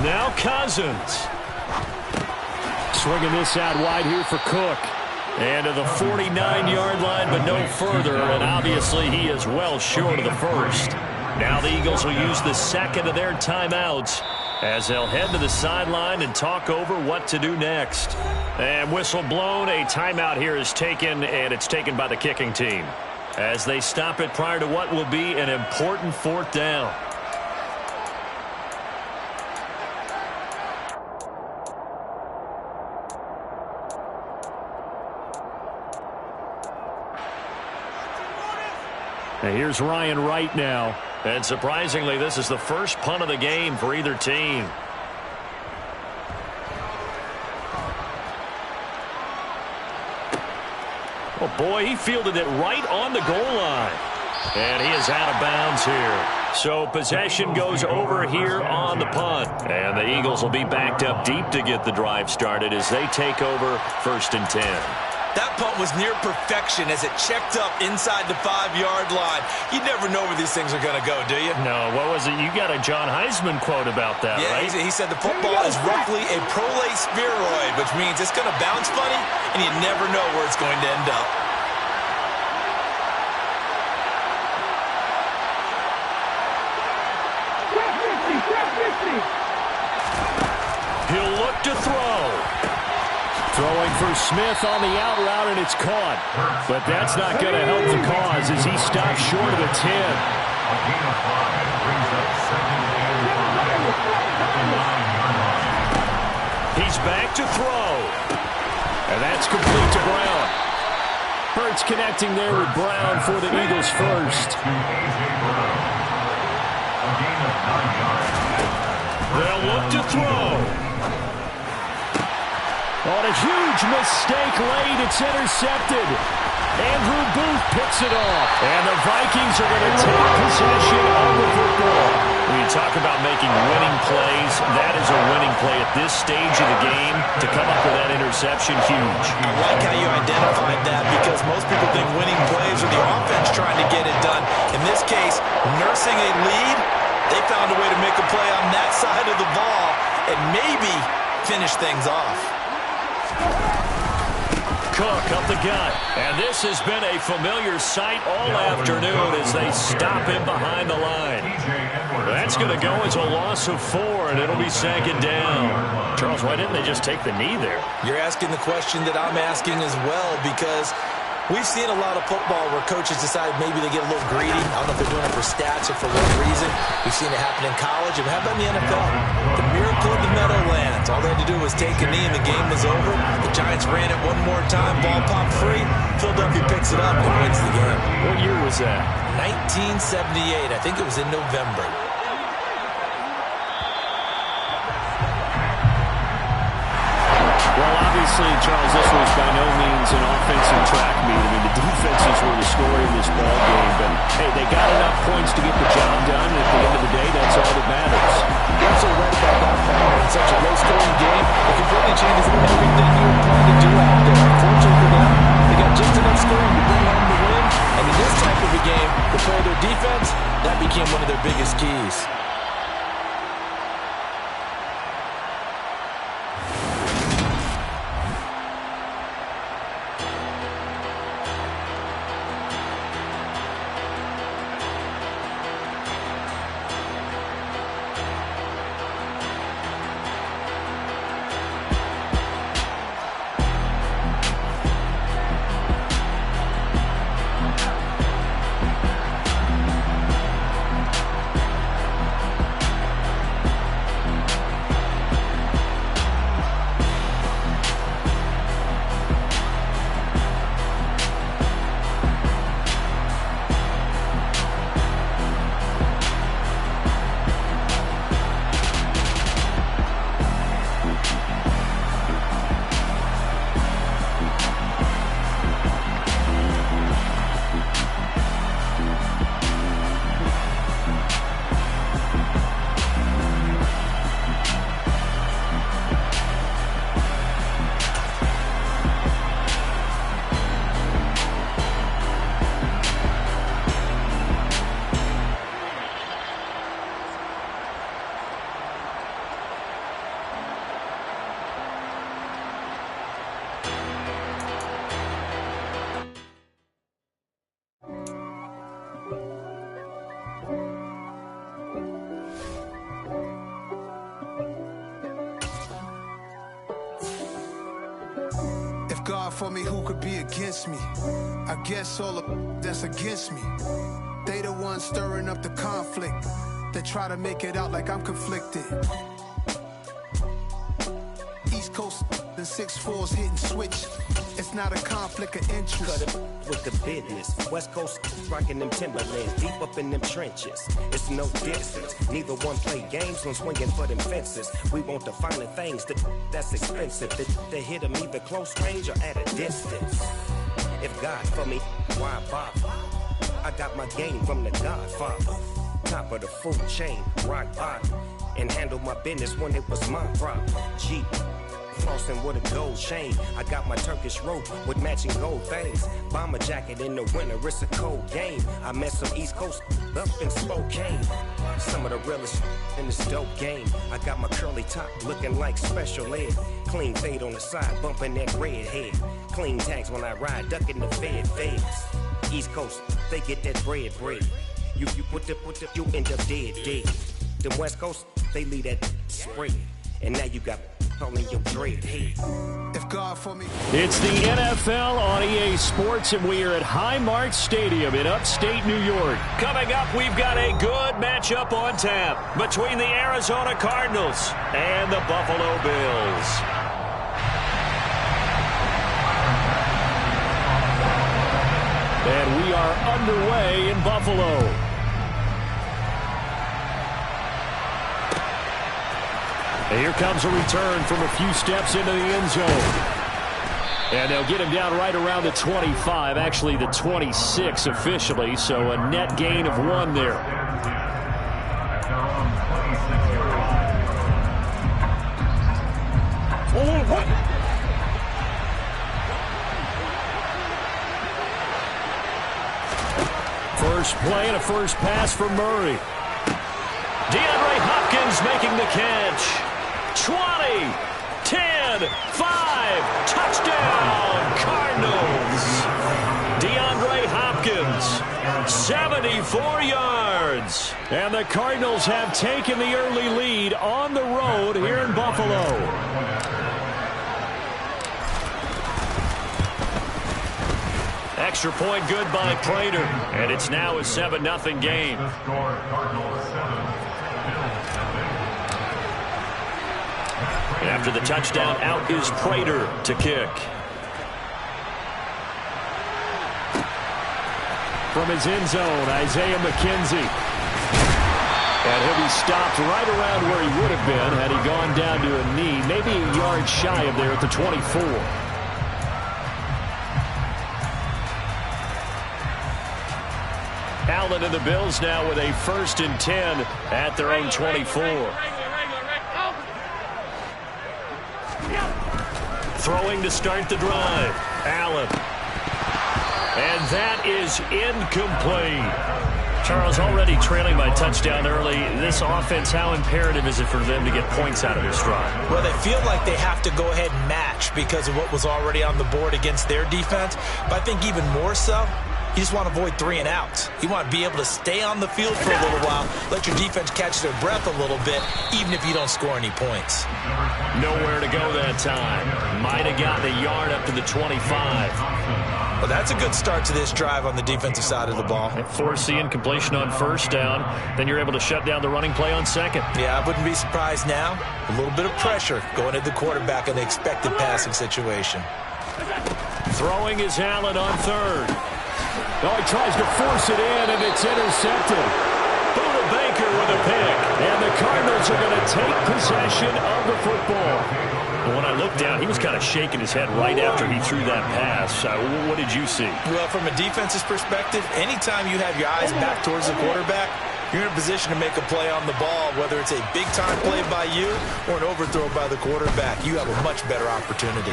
Now Cousins. Swinging this out wide here for Cook. And to the 49-yard line, but no further. And obviously he is well short of the first. Now the Eagles will use the 2nd of their timeouts as they'll head to the sideline and talk over what to do next. And whistle blown. A timeout here is taken, and it's taken by the kicking team as they stop it prior to what will be an important 4th down. And here's Ryan Wright now. And surprisingly, this is the first punt of the game for either team. Oh, boy, he fielded it right on the goal line. And he is out of bounds here. So possession goes over here on the punt. And the Eagles will be backed up deep to get the drive started as they take over 1st and 10. That punt was near perfection as it checked up inside the 5-yard line. You never know where these things are going to go, do you? No, what was it? You got a John Heisman quote about that, yeah, right? He said the football is roughly a prolate spheroid, which means it's going to bounce funny, and you never know where it's going to end up. He'll look to throw. Throwing for Smith on the out route, and it's caught. But that's not going to help the cause as he stops short of the 10. He's back to throw. And that's complete to Brown. Hurts connecting there with Brown for the Eagles first. They'll look to throw. On a huge mistake late, it's intercepted. Andrew Booth picks it off. And the Vikings are going to take possession of the football. When you talk about making winning plays, that is a winning play at this stage of the game to come up with that interception, huge. I like how you identified that because most people think winning plays are the offense trying to get it done. In this case, nursing a lead, they found a way to make a play on that side of the ball and maybe finish things off. Cook up the gut. And this has been a familiar sight all afternoon as they stop him behind the line. That's going to go as a loss of 4, and it'll be second down. Charles, why didn't they just take the knee there? You're asking the question that I'm asking as well, because we've seen a lot of football where coaches decide maybe they get a little greedy. I don't know if they're doing it for stats or for what reason. We've seen it happen in college. And how about in the NFL? The miracle of the Meadowlands. All they had to do was take a knee and the game was over. The Giants ran it one more time. Ball popped free. Philadelphia picks it up and wins the game. What year was that? 1978. I think it was in November. Well, obviously, Charles, this was by no means an offensive track meet. I mean, the defenses were the story of this ball game. But, hey, they got enough points to get the job done. And at the end of the day, that's all that matters. You're absolutely right about that, Palmer. In such a low-scoring game, it completely changes everything you were trying to do out there. Fortunately for them, they got just enough scoring to bring home the win. And in this type of a game, to play their defense, that became one of their biggest keys. God for me, who could be against me? I guess all of that's against me. They the ones stirring up the conflict. They try to make it out like I'm conflicted. East Coast and 6'4's hitting switch. It's not a conflict of interest. Cut it with the business. West Coast rocking them Timberlands, deep up in them trenches. It's no distance. Neither one play games when swinging for them fences. We want the finer things that's expensive. They hit them either close range or at a distance. If God for me, why bother? I got my game from the Godfather. Top of the food chain, rock bottom. And handle my business when it was my problem. Jeep. Flossing with a gold chain. I got my Turkish rope with matching gold things. Bomber jacket in the winter, it's a cold game. I met some East Coast up in Spokane. Some of the realest in this dope game. I got my curly top looking like special ed. Clean fade on the side, bumping that red head. Clean tags when I ride, ducking the feds. East Coast, they get that bread. You put the, you end up dead. The West Coast, they leave that spread. And now you got calling your dread head. If God for me. It's the NFL on EA Sports, and we are at Highmark Stadium in upstate New York. Coming up, we've got a good matchup on tap between the Arizona Cardinals and the Buffalo Bills. And we are underway in Buffalo. And here comes a return from a few steps into the end zone. And they'll get him down right around the 25, actually the 26 officially, so a net gain of 1 there. play and a first pass for Murray. DeAndre Hopkins making the catch. 20, 10, 5, touchdown, Cardinals. DeAndre Hopkins, 74 yards. And the Cardinals have taken the early lead on the road here in Buffalo. Extra point good by Prater. And it's now a 7-0 game. After the touchdown, out is Prater to kick. From his end zone, Isaiah McKenzie. And he'll be stopped right around where he would have been had he gone down to a knee, maybe a yard shy of there at the 24. Allen and the Bills now with a 1st and 10 at their own 24. Throwing to start the drive. Allen. And that is incomplete. Charles, already trailing by touchdown early. This offense, how imperative is it for them to get points out of this drive? Well, they feel like they have to go ahead and match because of what was already on the board against their defense. But I think even more so, you just want to avoid 3 and outs. You want to be able to stay on the field for a little while, let your defense catch their breath a little bit, even if you don't score any points. Nowhere to go that time. Might have gotten a yard up to the 25. Well, that's a good start to this drive on the defensive side of the ball. Force the incompletion on 1st down. Then you're able to shut down the running play on 2nd. Yeah, I wouldn't be surprised now. A little bit of pressure going at the quarterback in the expected passing situation. Throwing is Allen on 3rd. Oh, he tries to force it in, and it's intercepted. Buda Baker with a pick. And the Cardinals are going to take possession of the football. When I looked down, he was kind of shaking his head right after he threw that pass. What did you see? Well, from a defense's perspective, anytime you have your eyes back towards the quarterback, you're in a position to make a play on the ball, whether it's a big-time play by you or an overthrow by the quarterback. You have a much better opportunity.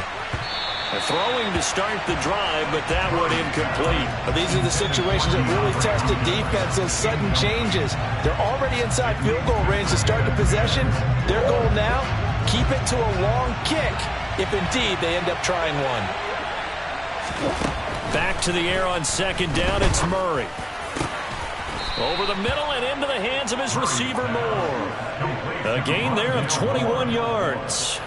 Throwing to start the drive, but that one incomplete. Well, these are the situations that really test the defense, those sudden changes. They're already inside field goal range to start the possession. Their goal now, keep it to a long kick, if indeed they end up trying one. Back to the air on 2nd down, it's Murray. Over the middle and into the hands of his receiver, Moore. A gain there of 21 yards.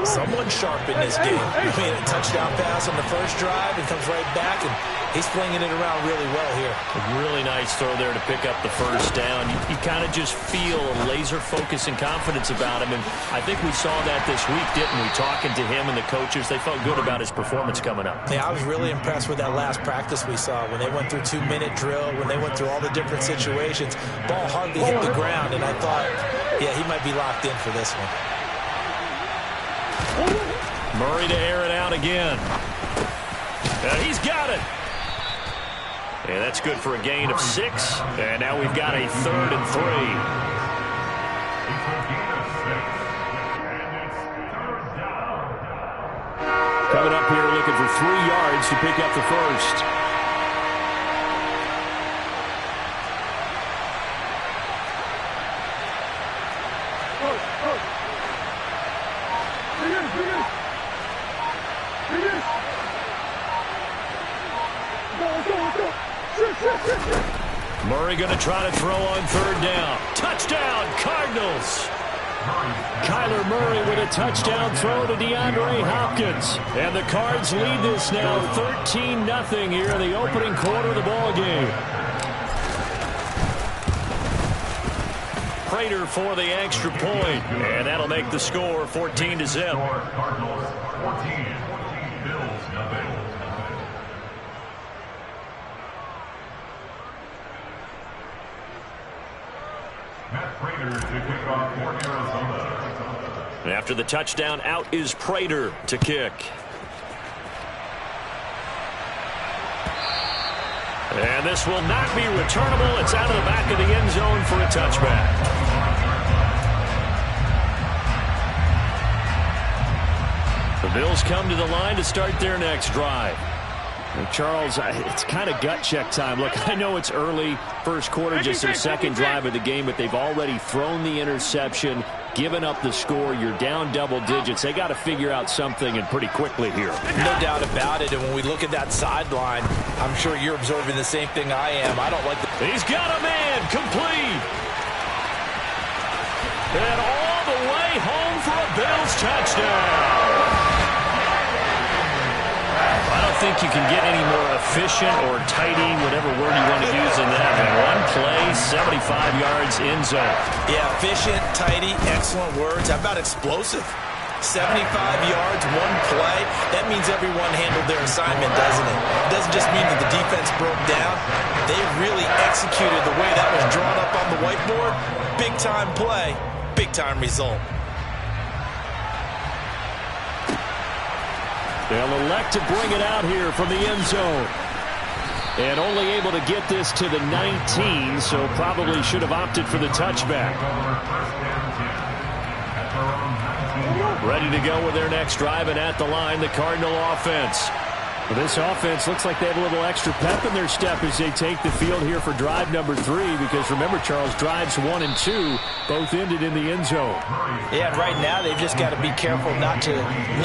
Someone sharp in this game. I mean, a touchdown pass on the first drive and comes right back, and he's flinging it around really well here. A really nice throw there to pick up the 1st down. You kind of just feel a laser focus and confidence about him, and I think we saw that this week, didn't we? Talking to him and the coaches, they felt good about his performance coming up. Yeah, I was really impressed with that last practice we saw when they went through 2-minute drill, when they went through all the different situations. Ball hardly hit the ground, and I thought, yeah, he might be locked in for this one. Murray to air it out again. He's got it. And that's good for a gain of 6. And now we've got a 3rd and 3. Coming up here looking for 3 yards to pick up the 1st. Murray going to try to throw on 3rd down. Touchdown, Cardinals. Kyler Murray with a touchdown throw to DeAndre Hopkins. And the Cards lead this now 13-0 here in the opening quarter of the ball game. Prater for the extra point. And that'll make the score 14-0. Cardinals 14, Bills nothing. Matt Prater to kick off for Arizona. After the touchdown, out is Prater to kick. And this will not be returnable. It's out of the back of the end zone for a touchback. The Bills come to the line to start their next drive. Charles, it's kind of gut check time. Look, I know it's early, first quarter, just their second drive of the game, but they've already thrown the interception, given up the score. You're down double digits. They got to figure out something, and pretty quickly here. No doubt about it, and when we look at that sideline, I'm sure you're observing the same thing I am. I don't like the... He's got a man, complete. And all the way home for a Bills touchdown. I don't think you can get any more efficient or tidy, whatever word you want to use in that. One play, 75 yards in zone. Yeah, efficient, tidy, excellent words. How about explosive? 75 yards, one play. That means everyone handled their assignment, doesn't it? It doesn't just mean that the defense broke down. They really executed the way that was drawn up on the whiteboard. Big-time play, big-time result. They'll elect to bring it out here from the end zone. And only able to get this to the 19, so probably should have opted for the touchback. Ready to go with their next drive, and at the line, the Cardinal offense. Well, this offense looks like they have a little extra pep in their step as they take the field here for drive number 3, because remember, Charles, drives 1 and 2 both ended in the end zone. Yeah, right now they've just got to be careful not to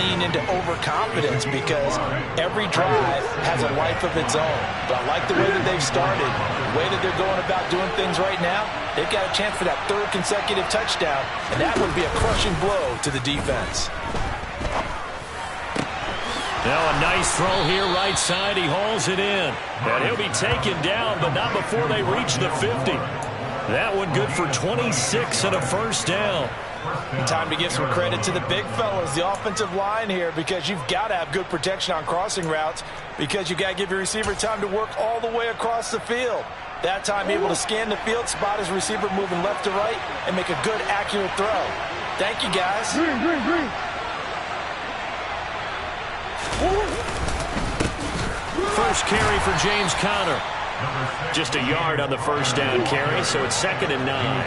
lean into overconfidence, because every drive has a life of its own. But I like the way that they've started, the way that they're going about doing things right now. They've got a chance for that 3rd consecutive touchdown, and that would be a crushing blow to the defense. Now a nice throw here right side. He hauls it in. And he'll be taken down, but not before they reach the 50. That one good for 26 and a first down. Time to give some credit to the big fellas, the offensive line here, because you've got to have good protection on crossing routes, because you've got to give your receiver time to work all the way across the field. That time able to scan the field, spot his receiver moving left to right, and make a good, accurate throw. Thank you, guys. Green. First carry for James Conner. Just a yard on the first down carry, so it's 2nd and 9.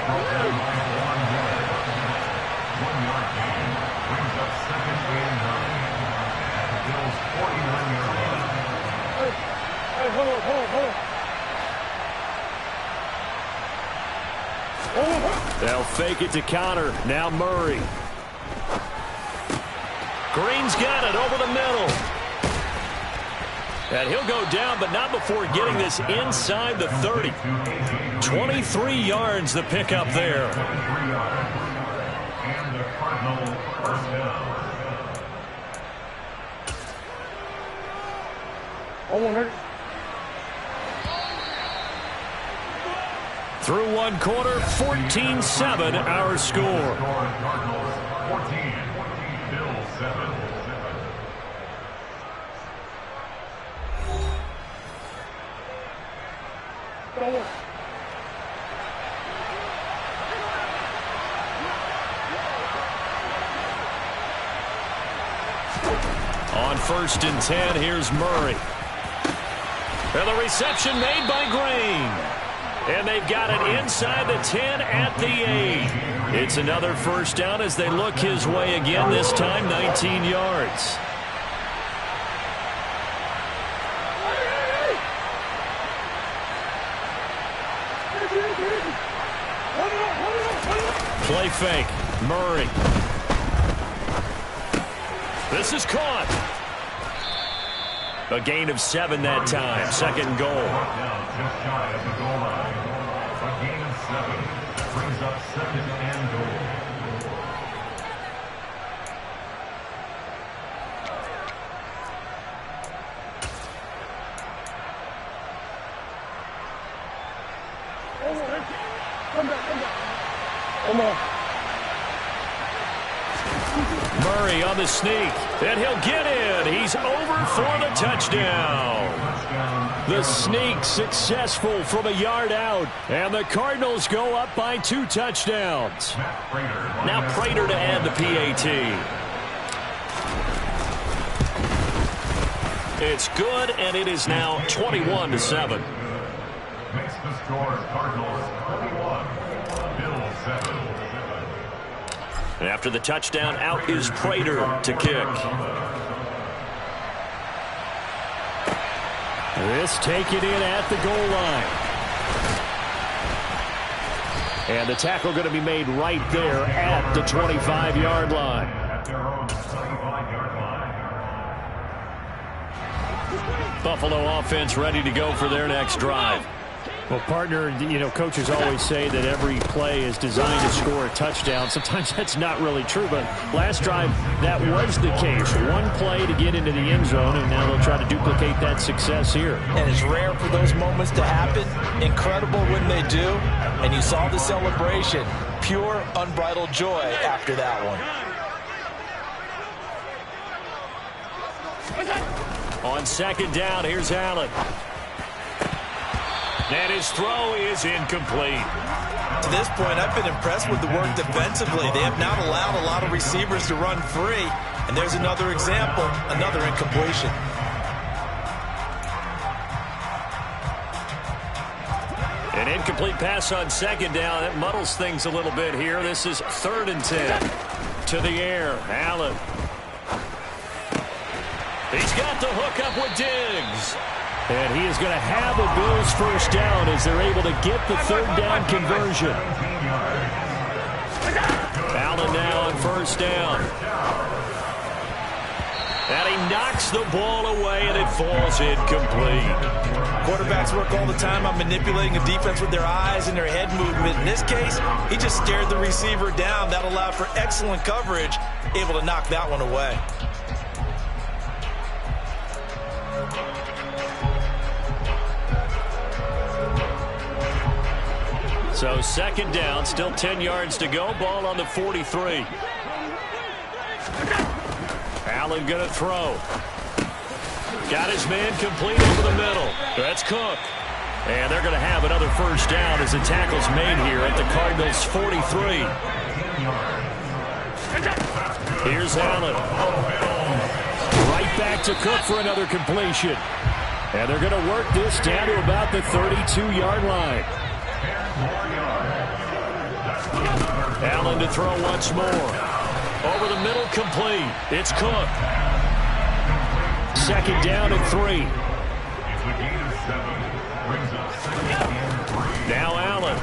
They'll fake it to Conner. Now Murray. Green's got it over the middle. And he'll go down, but not before getting this inside the 30. 23 yards the pickup there. And the Cardinal first down. Through one quarter, 14-7 our score. Cardinals 14, Bills 7. On 1st and 10, here's Murray. And the reception made by Green. And they've got it inside the 10 at the 8. It's another first down as they look his way again, this time 19 yards. Play fake. Murray. This is caught. A gain of 7 that time. 2nd goal. Now just shy of the goal line. A gain of 7 brings up 2nd and goal. Murray on the sneak, and he'll get in. He's over for the touchdown. The sneak successful from a yard out, and the Cardinals go up by 2 touchdowns. Now Prater to add the PAT. It's good, and it is now 21-7. Makes the score Cardinals 21, Bills 7. And after the touchdown, out is Prater to kick. This taken in at the goal line. And the tackle going to be made right there at the 25-yard line. At their own 25-yard line. Buffalo offense ready to go for their next drive. Well, partner, coaches always say that every play is designed to score a touchdown. Sometimes that's not really true, but last drive, that was the case. One play to get into the end zone, and now they'll try to duplicate that success here. And it's rare for those moments to happen. Incredible when they do. And you saw the celebration. Pure, unbridled joy after that one. On second down, here's Allen. And his throw is incomplete. To this point, I've been impressed with the work defensively. They have not allowed a lot of receivers to run free. And there's another example, another incompletion. An incomplete pass on second down. That muddles things a little bit here. This is 3rd and 10. To the air, Allen. He's got the hook up with Diggs. And he is going to have a Bills first down as they're able to get the 3rd down conversion. Allen now on first down. And he knocks the ball away, and it falls incomplete. Quarterbacks work all the time on manipulating a defense with their eyes and their head movement. In this case, he just stared the receiver down. That allowed for excellent coverage, able to knock that one away. So second down, still 10 yards to go. Ball on the 43. Allen going to throw. Got his man complete over the middle. That's Cook. And they're going to have another first down as the tackle's made here at the Cardinals' 43. Here's Allen. Right back to Cook for another completion. And they're going to work this down to about the 32-yard line. Allen to throw once more. Over the middle, complete. It's Cook. Second down and 3. Now Allen.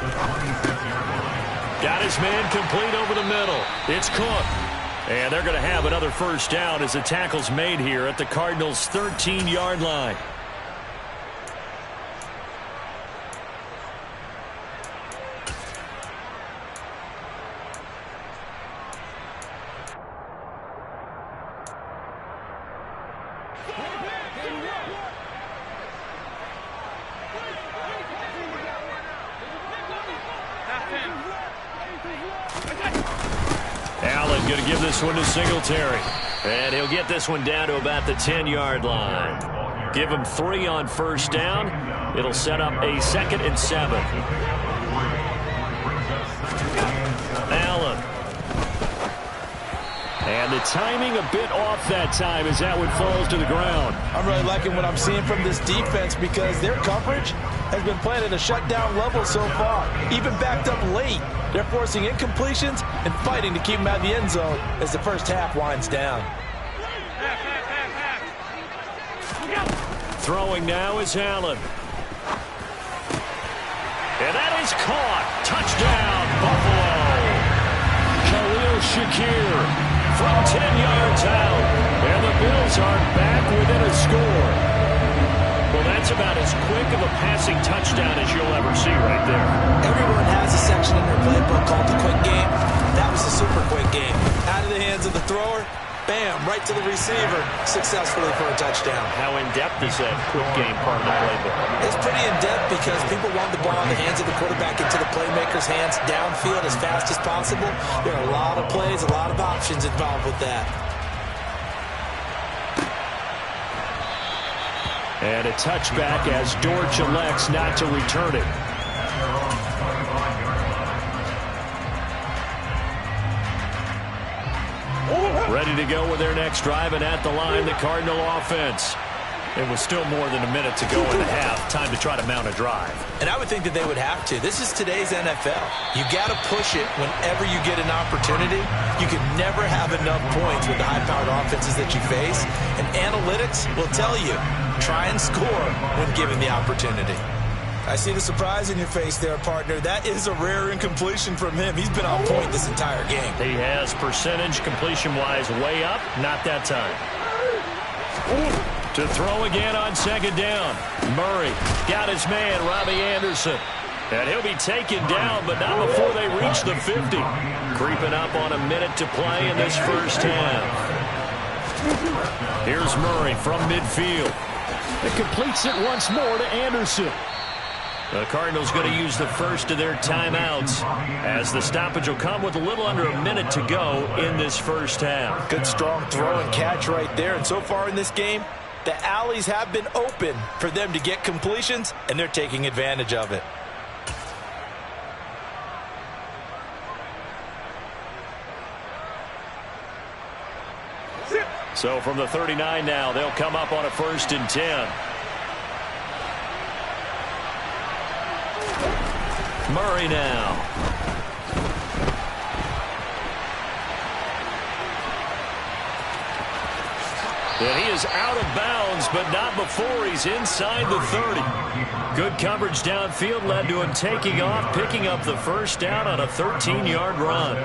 Got his man complete over the middle. It's Cook. And they're going to have another first down as the tackle's made here at the Cardinals' 13-yard line. Allen going to give this one to Singletary. And he'll get this one down to about the 10-yard line. Give him 3 on first down. It'll set up a 2nd and 7. Allen. And the timing a bit off that time as that one falls to the ground. I'm really liking what I'm seeing from this defense because their coverage has been playing at a shutdown level so far. Even backed up late, they're forcing incompletions and fighting to keep them out of the end zone as the first half winds down. Throwing now is Allen. And that is caught. Touchdown, Buffalo. Khalil Shakir from 10 yards out. And the Bills are back within a score. Well, that's about as quick of a passing touchdown as you'll ever see right there. Everyone has a section in their playbook called the quick game. That was a super quick game. Out of the hands of the thrower, bam, right to the receiver, successfully for a touchdown. How in-depth is that quick game part of the playbook? It's pretty in-depth because people want the ball in the hands of the quarterback into the playmaker's hands downfield as fast as possible. There are a lot of plays, a lot of options involved with that. And a touchback as Dortch elects not to return it. Ready to go with their next drive, and at the line, the Cardinal offense. It was still more than a minute to go in the half. Time to try to mount a drive. And I would think that they would have to. This is today's NFL. You got to push it whenever you get an opportunity. You can never have enough points with the high-powered offenses that you face. And analytics will tell you, try and score when given the opportunity. I see the surprise in your face there, partner. That is a rare incompletion from him. He's been on point this entire game. He has percentage completion-wise way up. Not that time. To throw again on second down. Murray got his man, Robbie Anderson. And he'll be taken down, but not before they reach the 50. Creeping up on a minute to play in this first half. Here's Murray from midfield. It completes it once more to Anderson. The Cardinals going to use the first of their timeouts as the stoppage will come with a little under a minute to go in this first half. Good strong throw and catch right there. And so far in this game, the alleys have been open for them to get completions, and they're taking advantage of it. So from the 39 now, they'll come up on a 1st and 10. Murray now. And he is out of bounds, but not before he's inside the 30. Good coverage downfield led to him taking off, picking up the first down on a 13-yard run.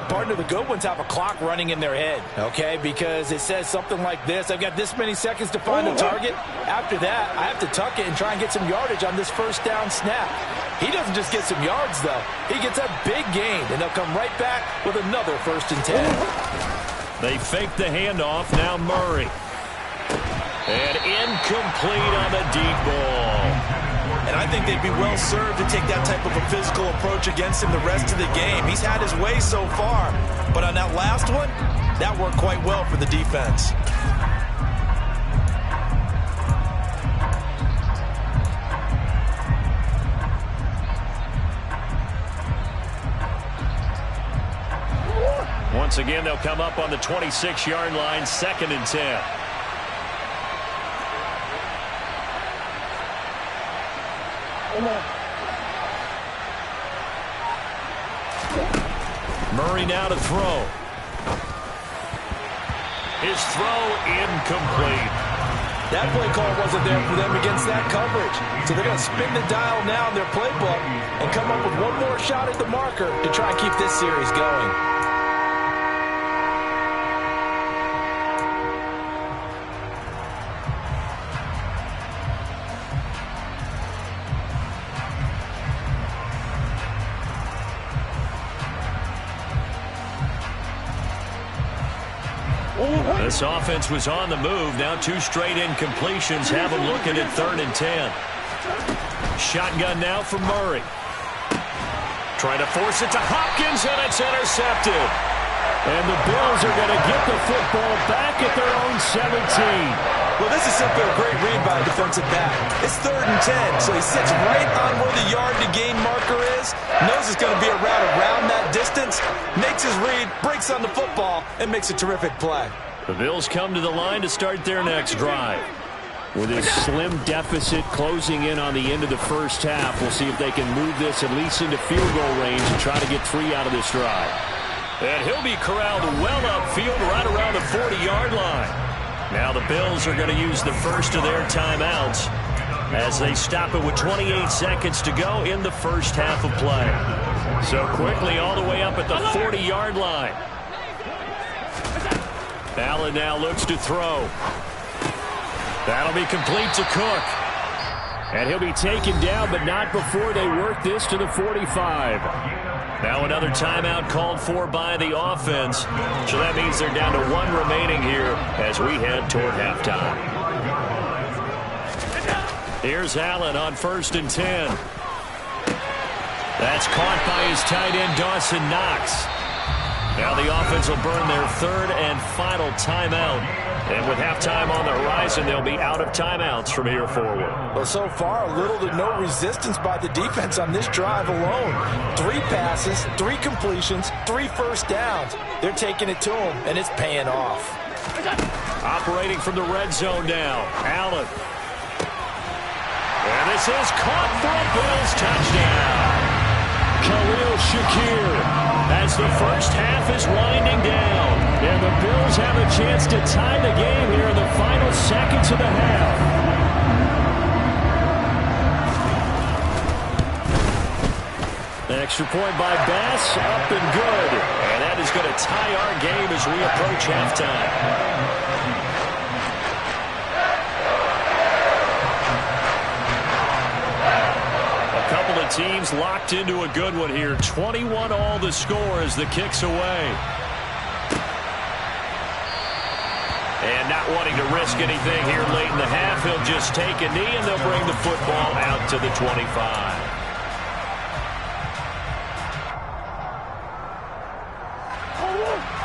Partner, the good ones have a clock running in their head, okay? Because it says something like this. I've got this many seconds to find the target. After that, I have to tuck it and try and get some yardage on this first down snap. He doesn't just get some yards, though. He gets a big gain, and they'll come right back with another 1st and 10. They fake the handoff. Now Murray. And incomplete on the deep ball. And I think they'd be well served to take that type of a physical approach against him the rest of the game. He's had his way so far. But on that last one, that worked quite well for the defense. Once again, they'll come up on the 26-yard line, 2nd and 10. Murray now to throw. His throw incomplete. That play call wasn't there for them against that coverage. So they're going to spin the dial now in their playbook and come up with one more shot at the marker to try and keep this series going. This offense was on the move. Now 2 straight incompletions have them looking at 3rd and 10. Shotgun now from Murray. Trying to force it to Hopkins, and it's intercepted. And the Bills are going to get the football back at their own 17. Well, this is simply a great read by a defensive back. It's 3rd and 10, so he sits right on where the yard-to-gain marker is, knows it's going to be a route around that distance, makes his read, breaks on the football, and makes a terrific play. The Bills come to the line to start their next drive. With his slim deficit closing in on the end of the first half, we'll see if they can move this at least into field goal range and try to get 3 out of this drive. And he'll be corralled well upfield right around the 40-yard line. Now the Bills are going to use the first of their timeouts as they stop it with 28 seconds to go in the first half of play. So quickly all the way up at the 40-yard line. Allen now looks to throw. That'll be complete to Cook. And he'll be taken down, but not before they work this to the 45. Now another timeout called for by the offense. So that means they're down to 1 remaining here as we head toward halftime. Here's Allen on 1st and 10. That's caught by his tight end, Dawson Knox. Now the offense will burn their 3rd and final timeout. And with halftime on the horizon, they'll be out of timeouts from here forward. Well, so far, little to no resistance by the defense on this drive alone. 3 passes, 3 completions, 3 first downs. They're taking it to them, and it's paying off. Operating from the red zone now. Allen. And this is caught for a Bills touchdown. Khalil Shakir as the first half is winding down. And the Bills have a chance to tie the game here in the final seconds of the half. Extra point by Bass, up and good. And that is going to tie our game as we approach halftime. A couple of teams locked into a good one here. 21 all the score as the kick's away. And not wanting to risk anything here late in the half, he'll just take a knee and they'll bring the football out to the 25.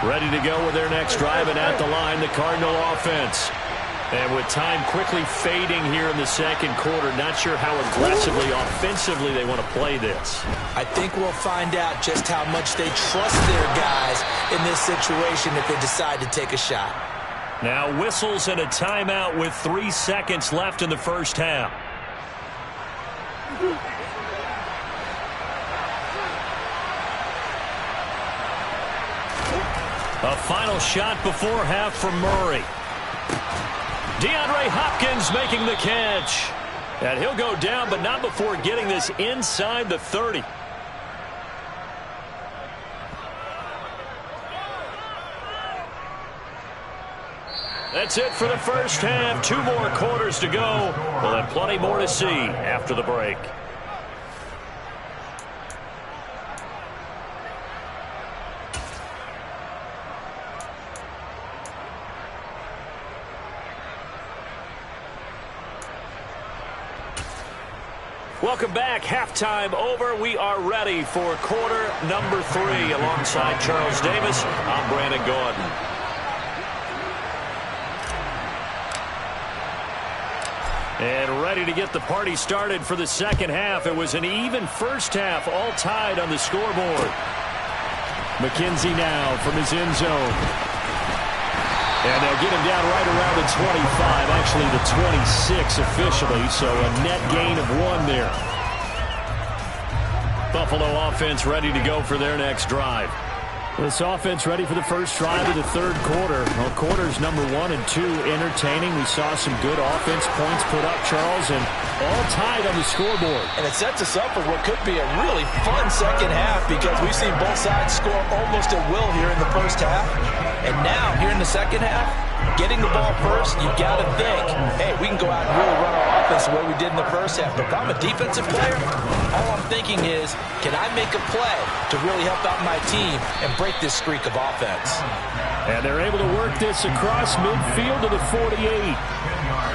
Ready to go with their next drive, and at the line, the Cardinal offense. And with time quickly fading here in the second quarter, not sure how aggressively, offensively they want to play this. I think we'll find out just how much they trust their guys in this situation if they decide to take a shot. Now whistles and a timeout with 3 seconds left in the first half. A final shot before half from Murray. DeAndre Hopkins making the catch. And he'll go down, but not before getting this inside the 30. That's it for the first half. 2 more quarters to go. We'll have plenty more to see after the break. Welcome back. Halftime over. We are ready for quarter number 3. Alongside Charles Davis, I'm Brandon Gaudin. And ready to get the party started for the second half. It was an even first half, all tied on the scoreboard. McKenzie now from his end zone. And they'll get him down right around the 25, actually the 26 officially, so a net gain of 1 there. Buffalo offense ready to go for their next drive. This offense ready for the first drive of the third quarter. Well, quarters number 1 and 2 entertaining. We saw some good offense points put up, Charles, and all tied on the scoreboard. And it sets us up for what could be a really fun second half because we've seen both sides score almost at will here in the first half. And now, here in the second half, getting the ball first, you've got to think, hey, we can go out and really run our offense the way we did in the first half. But if I'm a defensive player, all I'm thinking is, can I make a play to really help out my team and break this streak of offense? And they're able to work this across midfield to the 48.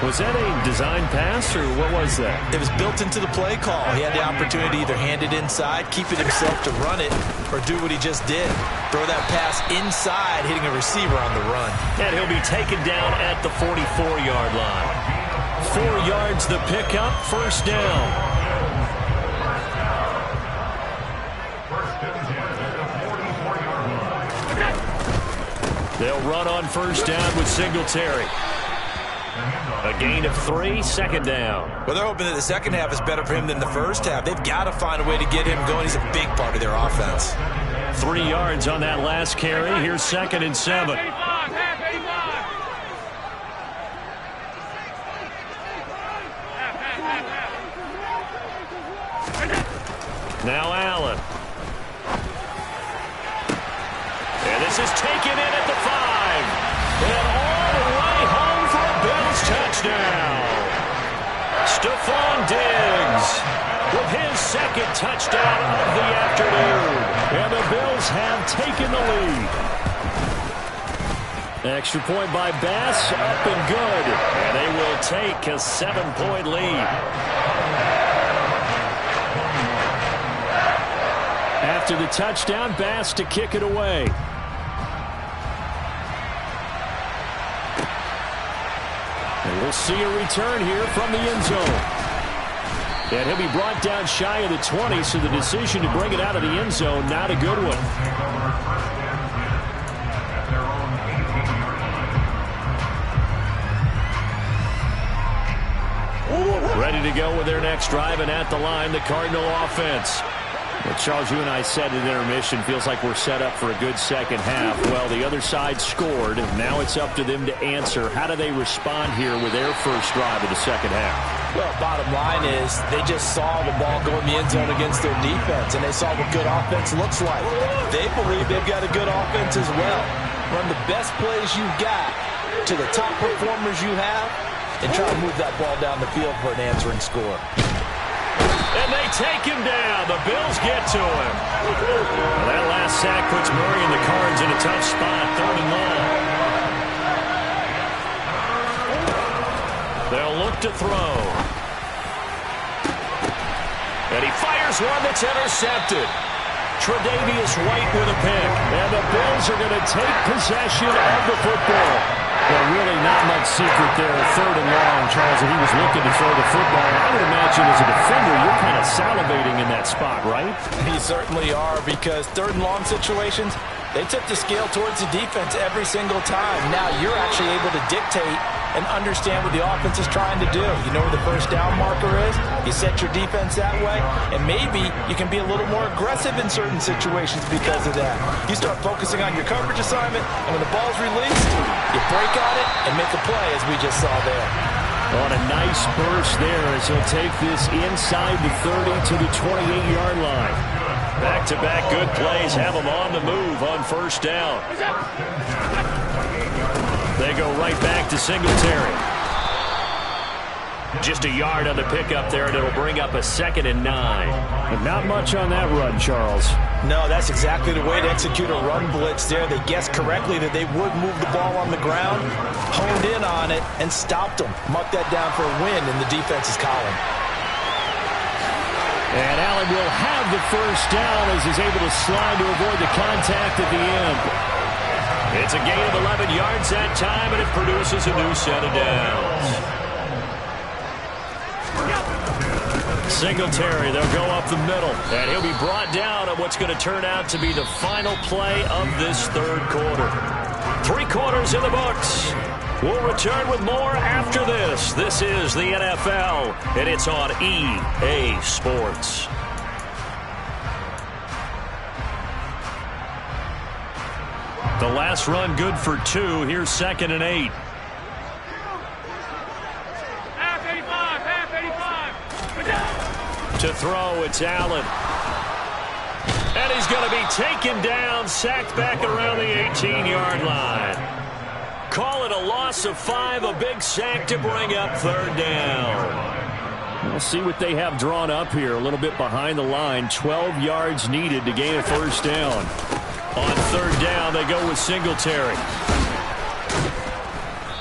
Was that a design pass, or what was that? It was built into the play call. He had the opportunity to either hand it inside, keep it himself to run it, or do what he just did. Throw that pass inside, hitting a receiver on the run. And he'll be taken down at the 44-yard line. 4 yards the pickup, first down. They'll run on first down with Singletary. A gain of 3, second down. Well, they're hoping that the second half is better for him than the first half. They've got to find a way to get him going. He's a big part of their offense. 3 yards on that last carry. Here's 2nd and 7. Now Allen. And this is taken in at the 5. And all the way home for a Bills touchdown. Stephon Diggs with his 2nd touchdown of the afternoon. And the Bills have taken the lead. Extra point by Bass, up and good. And they will take a 7-point lead. After the touchdown, Bass to kick it away. And we'll see a return here from the end zone. And he'll be brought down shy of the 20, so the decision to bring it out of the end zone, not a good one. Ready to go with their next drive, and at the line, the Cardinal offense. Well, Charles, you and I said at intermission, feels like we're set up for a good second half. Well, the other side scored. Now it's up to them to answer. How do they respond here with their first drive of the second half? Well, bottom line is they just saw the ball go in the end zone against their defense, and they saw what good offense looks like. They believe they've got a good offense as well. Run the best plays you've got to the top performers you have, and try to move that ball down the field for an answering score. And they take him down. The Bills get to him. Well, that last sack puts Murray and the Cards in a tough spot, 3rd and long. They'll look to throw. And he fires one that's intercepted. Tre'Davious White with a pick. And the Bills are going to take possession of the football. Well, really not much secret there. 3rd and long, Charles, and he was looking to throw the football. I would imagine as a defender, you're kind of salivating in that spot, right? You certainly are, because 3rd and long situations, they tip the scale towards the defense every single time. Now you're actually able to dictate and understand what the offense is trying to do. You know where the first down marker is. You set your defense that way, and maybe you can be a little more aggressive in certain situations because of that. You start focusing on your coverage assignment, and when the ball's released, you break on it and make a play, as we just saw there. On a nice burst there as he'll take this inside the 30 to the 28-yard line. Back-to-back good plays have them on the move on first down. They go right back to Singletary. Just a yard on the pickup there, and it'll bring up a 2nd and 9. But not much on that run, Charles. No, that's exactly the way to execute a run blitz there. They guessed correctly that they would move the ball on the ground, honed in on it, and stopped them. Mucked that down for a win in the defense's column. And Allen will have the first down as he's able to slide to avoid the contact at the end. It's a gain of 11 yards that time, and it produces a new set of downs. Singletary, they'll go up the middle, and he'll be brought down at what's going to turn out to be the final play of this 3rd quarter. 3 quarters in the books. We'll return with more after this. This is the NFL, and it's on EA Sports. The last run good for 2. Here's 2nd and 8. To throw, it's Allen. And he's going to be taken down, sacked back around the 18-yard line. Call it a loss of 5, a big sack to bring up 3rd down. We'll see what they have drawn up here, a little bit behind the line. 12 yards needed to gain a first down. On 3rd down, they go with Singletary.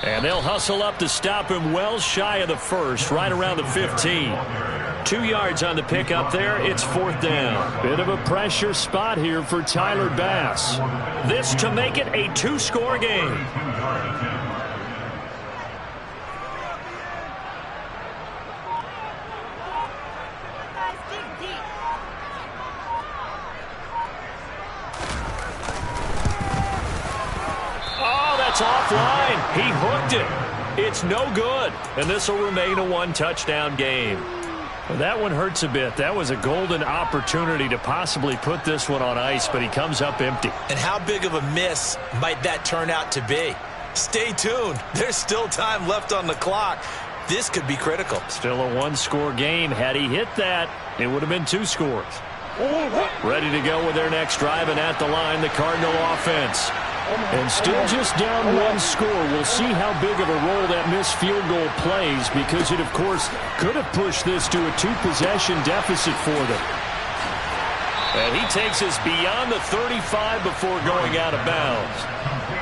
And they'll hustle up to stop him well shy of the 1st, right around the 15. 2 yards on the pickup there. It's 4th down. Bit of a pressure spot here for Tyler Bass. This to make it a 2-score game. Offline. He hooked it. It's no good. And this will remain a 1-touchdown game. Well, that one hurts a bit. That was a golden opportunity to possibly put this one on ice, but he comes up empty. And how big of a miss might that turn out to be? Stay tuned. There's still time left on the clock. This could be critical. Still a 1-score game. Had he hit that, it would have been 2 scores. Ready to go with their next drive, and at the line, the Cardinal offense. And still just down 1 score. We'll see how big of a role that missed field goal plays, because it, of course, could have pushed this to a 2-possession deficit for them. And he takes us beyond the 35 before going out of bounds.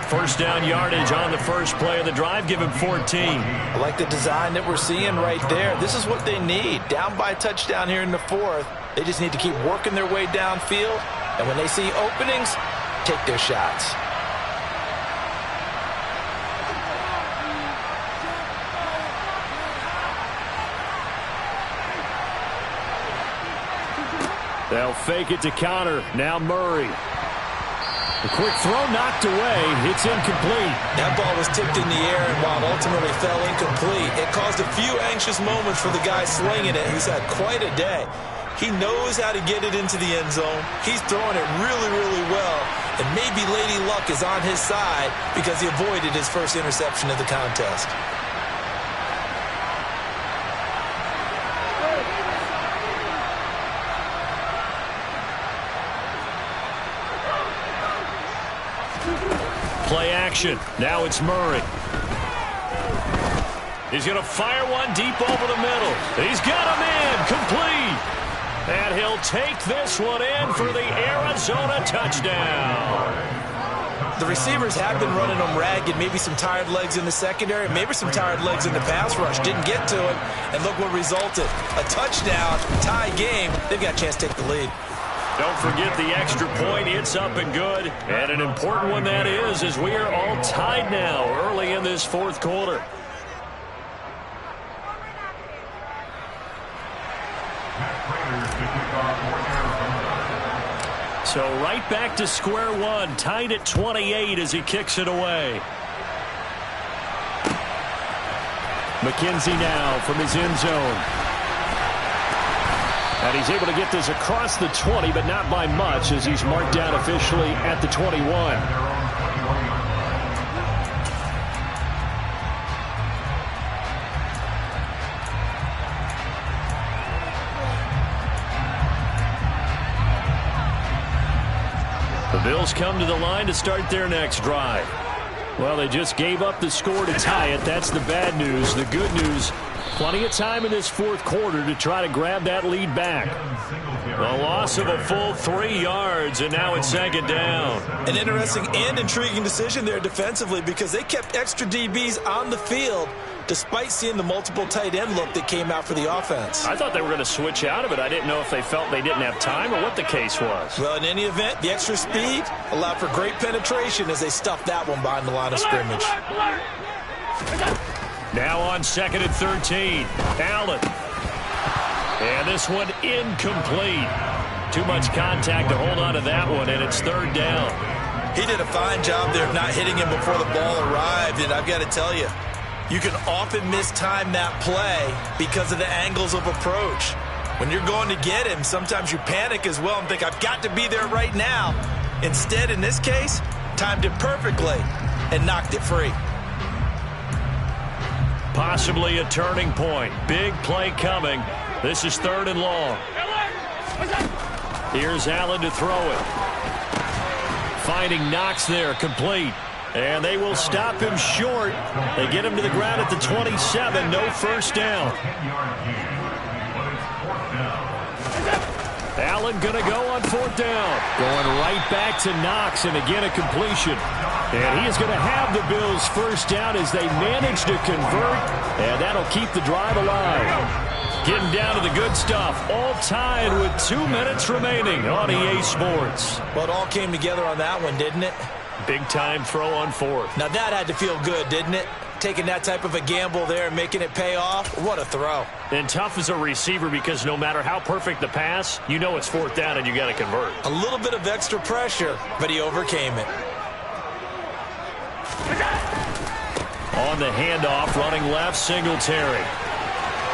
First down yardage on the first play of the drive. Give him 14. I like the design that we're seeing right there. This is what they need. Down by a touchdown here in the 4th. They just need to keep working their way downfield. And when they see openings, take their shots. They'll fake it to counter. Now Murray. The quick throw knocked away. It's incomplete. That ball was tipped in the air, and while it ultimately fell incomplete, it caused a few anxious moments for the guy slinging it. He's had quite a day. He knows how to get it into the end zone. He's throwing it really, really well. And maybe Lady Luck is on his side because he avoided his first interception of the contest. Play action. Now it's Murray. He's going to fire one deep over the middle. He's got him in. Complete. And he'll take this one in for the Arizona touchdown. The receivers have been running them ragged. Maybe some tired legs in the secondary, maybe some tired legs in the pass rush. Didn't get to it, and look what resulted. A touchdown, tie game. They've got a chance to take the lead. Don't forget the extra point. It's up and good. And an important one that is, as we are all tied now early in this fourth quarter. So right back to square one, tied at 28 as he kicks it away. McKenzie now from his end zone. And he's able to get this across the 20, but not by much, as he's marked down officially at the 21. The Bills come to the line to start their next drive. Well, they just gave up the score to tie it. That's the bad news. The good news, plenty of time in this fourth quarter to try to grab that lead back. The loss of a full 3 yards, and now it's second down. An interesting and intriguing decision there defensively because they kept extra DBs on the field despite seeing the multiple tight end look that came out for the offense. I thought they were going to switch out of it. I didn't know if they felt they didn't have time or what the case was. Well, in any event, the extra speed allowed for great penetration as they stuffed that one behind the line of scrimmage. Now on 2nd and 13, Allen. And this one incomplete. Too much contact to hold on to that one, and it's 3rd down. He did a fine job there of not hitting him before the ball arrived, and I've got to tell you, you can often mistime that play because of the angles of approach. When you're going to get him, sometimes you panic as well and think, I've got to be there right now. Instead, in this case, timed it perfectly and knocked it free. Possibly a turning point. Big play coming. This is 3rd and long. Here's Allen to throw it. Finding Knox there, complete. And they will stop him short. They get him to the ground at the 27. No first down. Allen going to go on 4th down. Going right back to Knox, and again a completion. And he is going to have the Bills' first down as they manage to convert, and that'll keep the drive alive. Getting down to the good stuff, all tied with 2 minutes remaining on EA Sports. Well, it all came together on that one, didn't it? Big-time throw on 4th. Now that had to feel good, didn't it? Taking that type of a gamble there and making it pay off. What a throw. And tough as a receiver because no matter how perfect the pass, you know it's 4th down and you got to convert. A little bit of extra pressure, but he overcame it. On the handoff, running left, Singletary.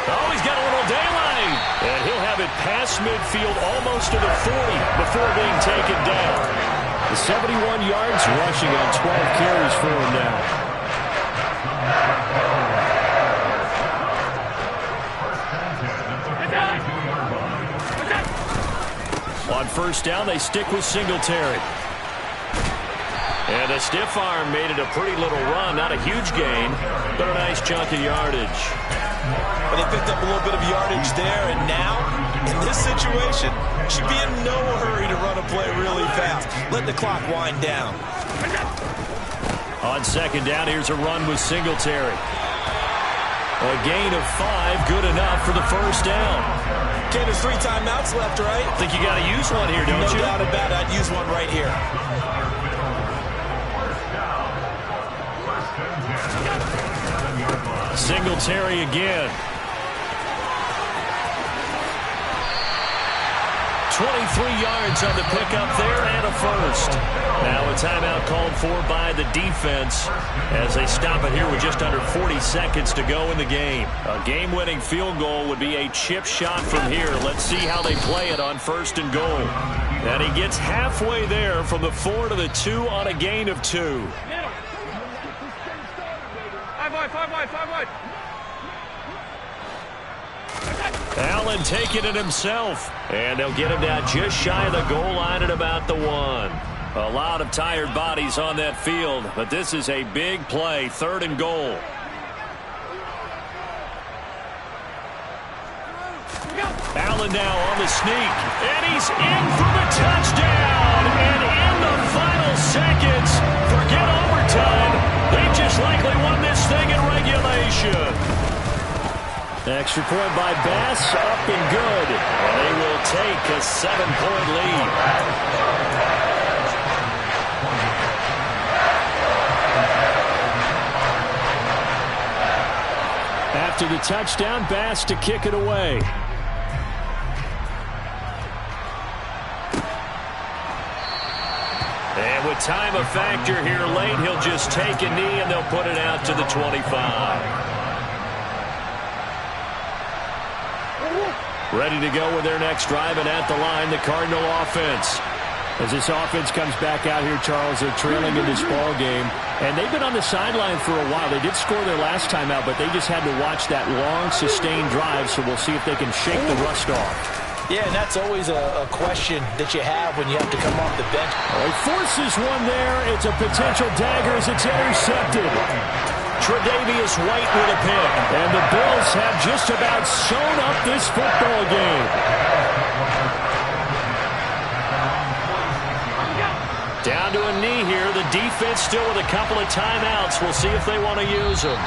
Oh, he's got a little daylight. And he'll have it past midfield almost to the 40 before being taken down. The 71 yards rushing on 12 carries for him now. On 1st down, they stick with Singletary. And a stiff arm made it a pretty little run. Not a huge gain, but a nice chunk of yardage. But they picked up a little bit of yardage there, and now, in this situation, should be in no hurry to run a play really fast. Let the clock wind down. On 2nd down, here's a run with Singletary. A gain of 5, good enough for the first down. Okay, there's 3 timeouts left, right? I think you got to use one here, don't you? No doubt about it. I'd use one right here. Singletary again. 23 yards on the pickup there and a first. Now timeout called for by the defense as they stop it here with just under 40 seconds to go in the game. A game-winning field goal would be a chip shot from here. Let's see how they play it on 1st and goal. And he gets halfway there from the 4 to the 2 on a gain of 2. 5 wide. Allen taking it himself. And they'll get him down just shy of the goal line at about the 1. A lot of tired bodies on that field, but this is a big play, 3rd and goal. Allen now on the sneak, and he's in for the touchdown. And in the final seconds, forget overtime, they just likely won this thing in regulation. Extra point by Bass, up and good. And they will take a 7-point lead. After the touchdown, Bass to kick it away. And with time a factor here late, he'll just take a knee and they'll put it out to the 25. Ready to go with their next drive, and at the line, the Cardinal offense. As this offense comes back out here, Charles, they're trailing in this ball game, and they've been on the sideline for a while. They did score their last time out, but they just had to watch that long, sustained drive, so we'll see if they can shake the rust off. Yeah, and that's always a question that you have when you have to come off the bench. He forces one there. It's a potential dagger as it's intercepted. Tre'Davious White with a pick. And the Bills have just about sewn up this football game. Down to a knee here. The defense still with a couple of timeouts. We'll see if they want to use them.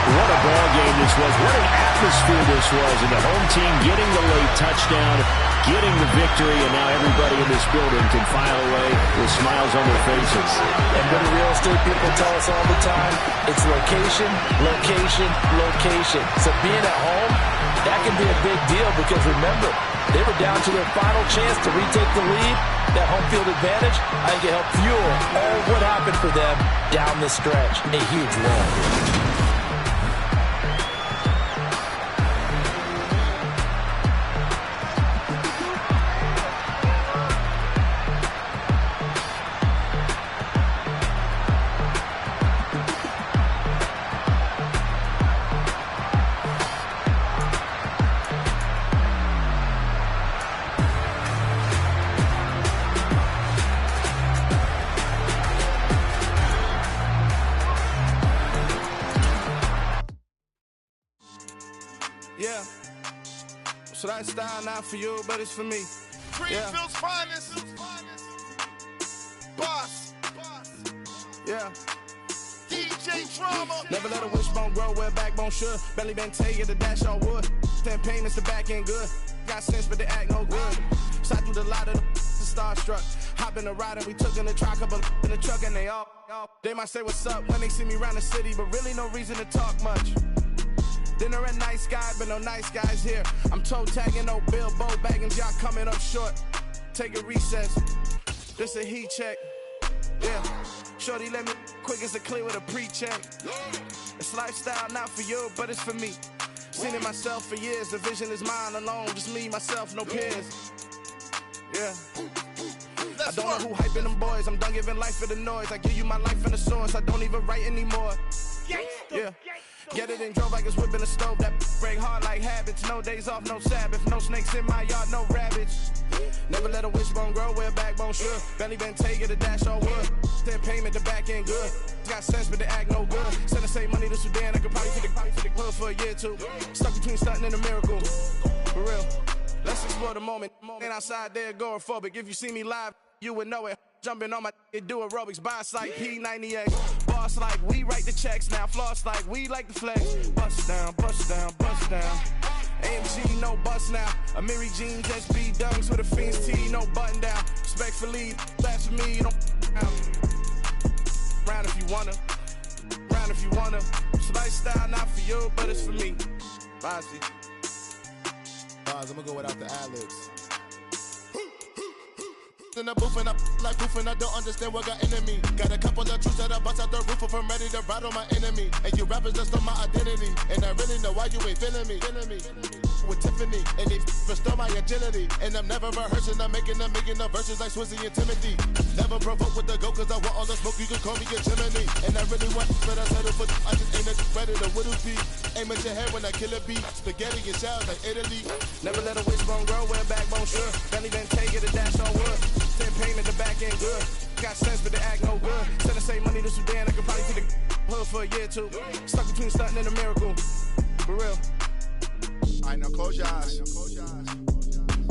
What a ball game this was. What an atmosphere this was. And the home team getting the late touchdown, getting the victory, and now everybody in this building can file away with smiles on their faces. And what the real estate people tell us all the time, it's location, location, location. So being at home, that can be a big deal because remember, they were down to their final chance to retake the lead. That home field advantage, I think it helped fuel all what happened for them down the stretch. A huge win. Yeah. So that style not for you, but it's for me. Greenfield's finest. Boss. Yeah. DJ Drama. Never let a wishbone grow where a backbone should. Belly been tell you the dash on wood. Then payments the back end good. Got sense, but they act no good. Shot through the lot of the starstruck. Hop in the ride and we took in the truck, couple in the truck and they all. They might say what's up when they see me around the city, but really no reason to talk much. Dinner at nice guy, but no nice guys here. I'm toe tagging, no Bilbo bagging, y'all coming up short. Take a recess. This a heat check. Yeah. Shorty let me quick as a clear with a pre-check. It's lifestyle not for you, but it's for me. Seen it myself for years. The vision is mine alone. Just me, myself, no peers. Yeah. I don't know who hyping them boys. I'm done giving life for the noise. I give you my life in the source. I don't even write anymore. Yeah. Get it and drove like it's whipping a stove. That break hard like habits. No days off, no Sabbath. No snakes in my yard, no rabbits. Never let a wishbone grow where a backbone should. Belly been taking the dash on wood. Then payment, the back end good. Got sense, but they act no good. Send the same money to Sudan. I could probably take the hood for a year or two. Stuck between stunting and a miracle. For real. Let's explore the moment. Ain't outside there agoraphobic. If you see me live, you would know it. Jumping on my do aerobics, boss like P90X. Boss like we write the checks now. Floss like we like the flex. Bust down, bust down, bust down. AMG, no bust now. Amiri jeans, SB dunks with a Fiends T, no button down. Respectfully, that's for me, you don't round if you wanna. Round if you wanna. It's lifestyle not for you, but it's for me. Bossy. I'm gonna go without the ad-libs. in the booth and I like proof and I don't understand what got into me. Got a couple of truths that I bust out the roof if I'm ready to battle my enemy. And you rappers just stole my identity, and I really know why you ain't feeling me. With Tiffany, and they restore my agility. And I'm never rehearsing, I'm making the verses like Swizzy and Timothy. Never provoke with the go, cause I want all the smoke, you can call me a chimney. And I really want, but I settle for, I just ain't nothing better than Whittle P. Aim at your head when I kill a beat. Spaghetti and shells like Italy. Never let a wishbone grow, wear backbone sure. Belly been take it, a dash on wood. 10 pain at the back end good. Got sense, but they act no good. Send the same money to Sudan, I could probably see the hood for a year or two. Stuck between stunting and a miracle. For real. All right, now close your eyes.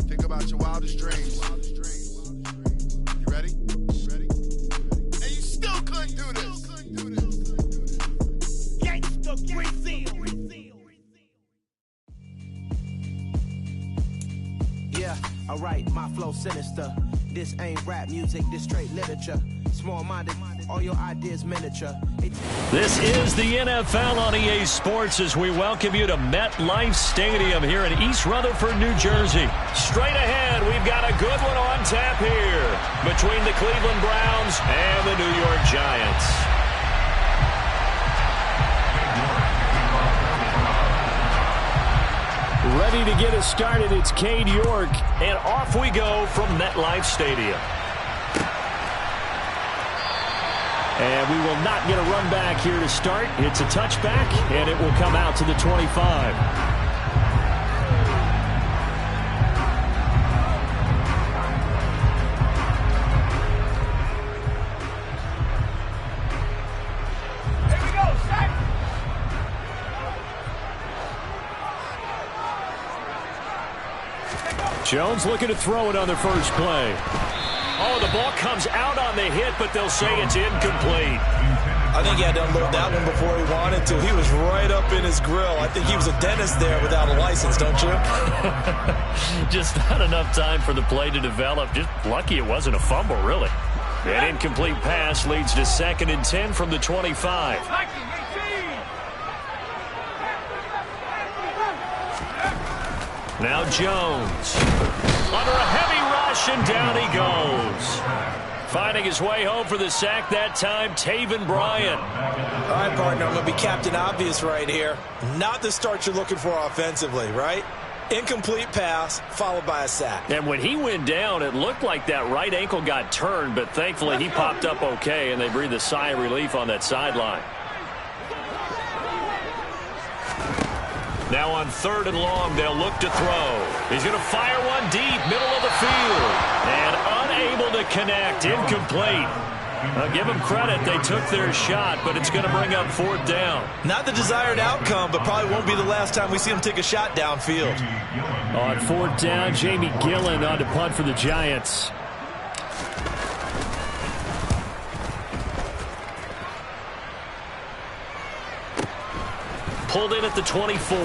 Think about your wildest dreams. You ready? And you still couldn't do this. Gangsta Brazil. Yeah, alright, my flow sinister. This ain't rap music, this straight literature. Small-minded, all your ideas miniature. This is the NFL on EA Sports as we welcome you to MetLife Stadium here in East Rutherford, New Jersey. Straight ahead, we've got a good one on tap here between the Cleveland Browns and the New York Giants. Ready to get us started, it's Cade York, and off we go from MetLife Stadium. And we will not get a run back here to start. It's a touchback, and it will come out to the 25. Jones looking to throw it on the first play. Oh, the ball comes out on the hit, but they'll say it's incomplete. I think he had to unload that one before he wanted to. He was right up in his grill. I think he was a dentist there without a license, don't you? Just not enough time for the play to develop. Just lucky it wasn't a fumble, really. An incomplete pass leads to 2nd and 10 from the 25. Now Jones. Under a heavy rush, and down he goes. Finding his way home for the sack that time, Taven Bryan. All right, partner, I'm going to be Captain Obvious right here. Not the start you're looking for offensively, right? Incomplete pass, followed by a sack. And when he went down, it looked like that right ankle got turned, but thankfully he popped up okay, and they breathed a sigh of relief on that sideline. Now on 3rd and long, they'll look to throw. He's going to fire one deep, middle of the field. And unable to connect, incomplete. I'll give them credit, they took their shot, but it's going to bring up 4th down. Not the desired outcome, but probably won't be the last time we see him take a shot downfield. On 4th down, Jamie Gillen on to punt for the Giants. Pulled in at the 24.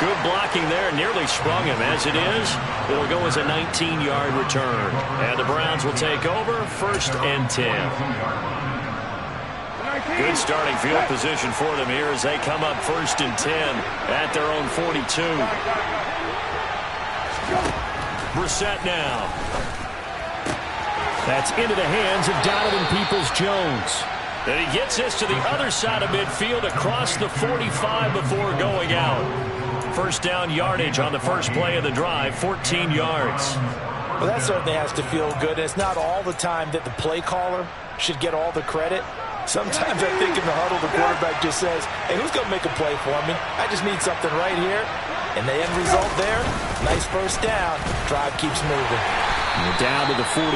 Good blocking there, nearly sprung him. As it is, it'll go as a 19-yard return. And the Browns will take over, 1st and 10. Good starting field position for them here as they come up 1st and 10 at their own 42. Brissett now. That's into the hands of Donovan Peoples-Jones. And he gets this to the other side of midfield across the 45 before going out. 1st down yardage on the first play of the drive, 14 yards. Well, that certainly has to feel good. It's not all the time that the play caller should get all the credit. Sometimes I think in the huddle, the quarterback just says, hey, who's going to make a play for me? I just need something right here. And the end result there, nice 1st down. Drive keeps moving. We're down to the 41.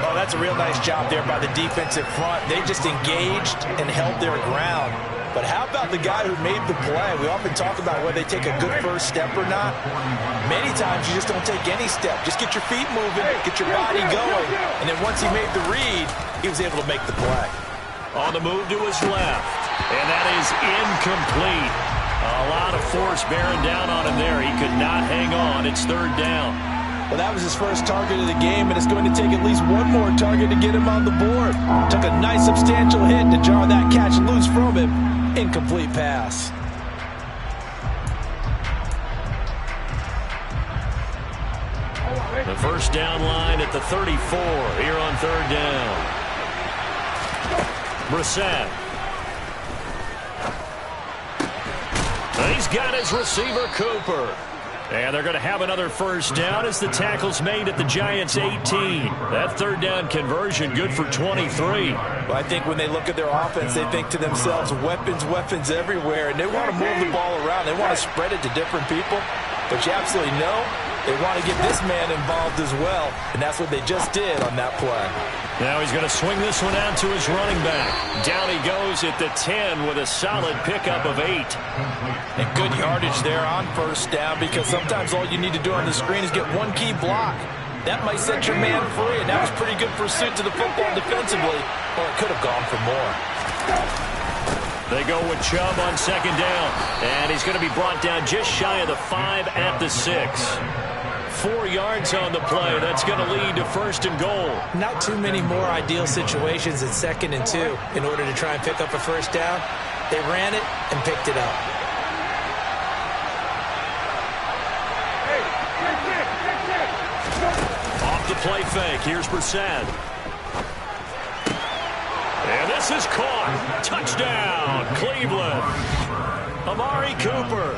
Oh, that's a real nice job there by the defensive front. They just engaged and held their ground. But how about the guy who made the play? We often talk about whether they take a good first step or not. Many times you just don't take any step. Just get your feet moving, get your body going. And then once he made the read, he was able to make the play. On the move to his left. And that is incomplete. A lot of force bearing down on him there. He could not hang on. It's 3rd down. Well, that was his first target of the game, and it's going to take at least one more target to get him on the board. Took a nice substantial hit to jar that catch loose from him. Incomplete pass. The first down line at the 34 here on third down. Brissett. He's got his receiver, Cooper. And they're going to have another first down as the tackle's made at the Giants' 18. That third down conversion good for 23. Well, I think when they look at their offense, they think to themselves, weapons everywhere, and they want to move the ball around. They want to spread it to different people. But you absolutely know they want to get this man involved as well, and that's what they just did on that play. Now he's going to swing this one out to his running back. Down he goes at the 10 with a solid pickup of 8. And good yardage there on first down, because sometimes all you need to do on the screen is get one key block. That might set your man free, and that was pretty good pursuit to the football defensively. Or it could have gone for more. They go with Chubb on second down, and he's going to be brought down just shy of the 5 at the 6. 4 yards on the play. That's going to lead to first and goal. Not too many more ideal situations at 2nd and 2 in order to try and pick up a first down. They ran it and picked it up. Off the play fake. Here's Brissett. And this is caught. Touchdown, Cleveland. Amari Cooper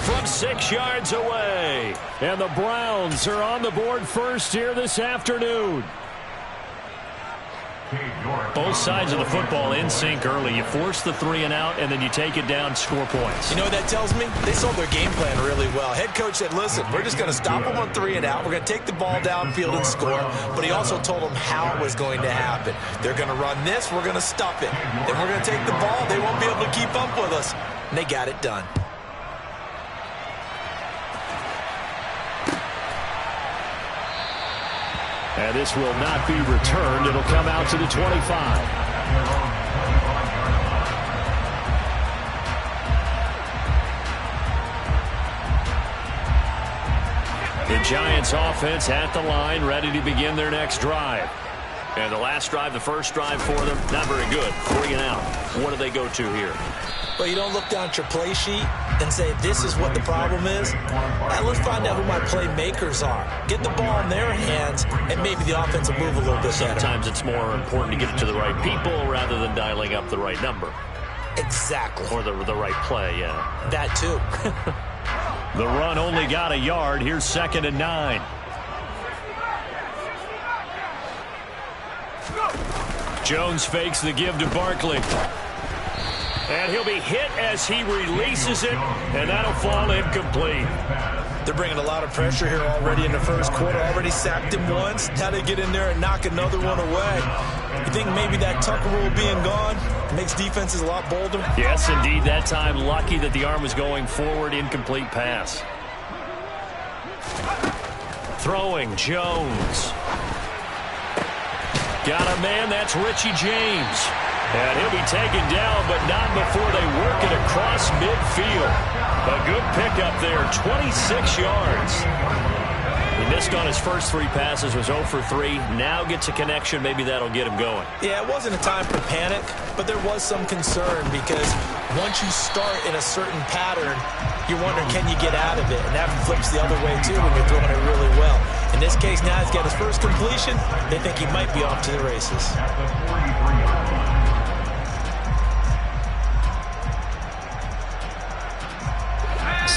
from 6 yards away. And the Browns are on the board first here this afternoon. Both sides of the football in sync early. You force the 3 and out, and then you take it down, score points. You know what that tells me? They sold their game plan really well. Head coach said, listen, we're just going to stop them on 3 and out. We're going to take the ball downfield and score. But he also told them how it was going to happen. They're going to run this. We're going to stop it. Then we're going to take the ball. They won't be able to keep up with us. And they got it done. And this will not be returned. It'll come out to the 25. The Giants offense at the line, ready to begin their next drive. And the last drive, the first drive for them, not very good. 3 and out. What do they go to here? Well, you don't look down at your play sheet and say, this is what the problem is. Now, let's find out who my playmakers are. Get the ball in their hands, and maybe the offense will move a little bit better. Sometimes it's more important to get it to the right people rather than dialing up the right number. Exactly. Or the right play, yeah. That, too. The run only got a yard. Here's 2nd and 9. Jones fakes the give to Barkley. And he'll be hit as he releases it, and that'll fall incomplete. They're bringing a lot of pressure here already in the first quarter. Already sacked him once. Now they get in there and knock another one away. You think maybe that Tucker rule being gone makes defenses a lot bolder? Yes, indeed. That time, lucky that the arm was going forward. Incomplete pass. Throwing, Jones. Got a man, that's Richie James. And he'll be taken down, but not before they work it across midfield. A good pickup there, 26 yards. He missed on his first 3 passes, was 0 for 3. Now gets a connection, maybe that'll get him going. Yeah, it wasn't a time for panic, but there was some concern because once you start in a certain pattern, you're wondering, can you get out of it? And that flips the other way, too, when you're throwing it really well. In this case, now he's got his first completion. They think he might be off to the races.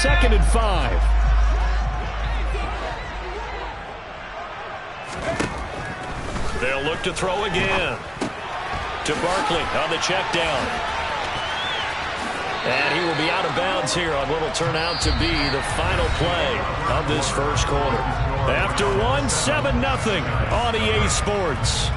Second and 5. They'll look to throw again. To Barkley on the check down. And he will be out of bounds here on what will turn out to be the final play of this first quarter. After 1, 7-0 on EA Sports.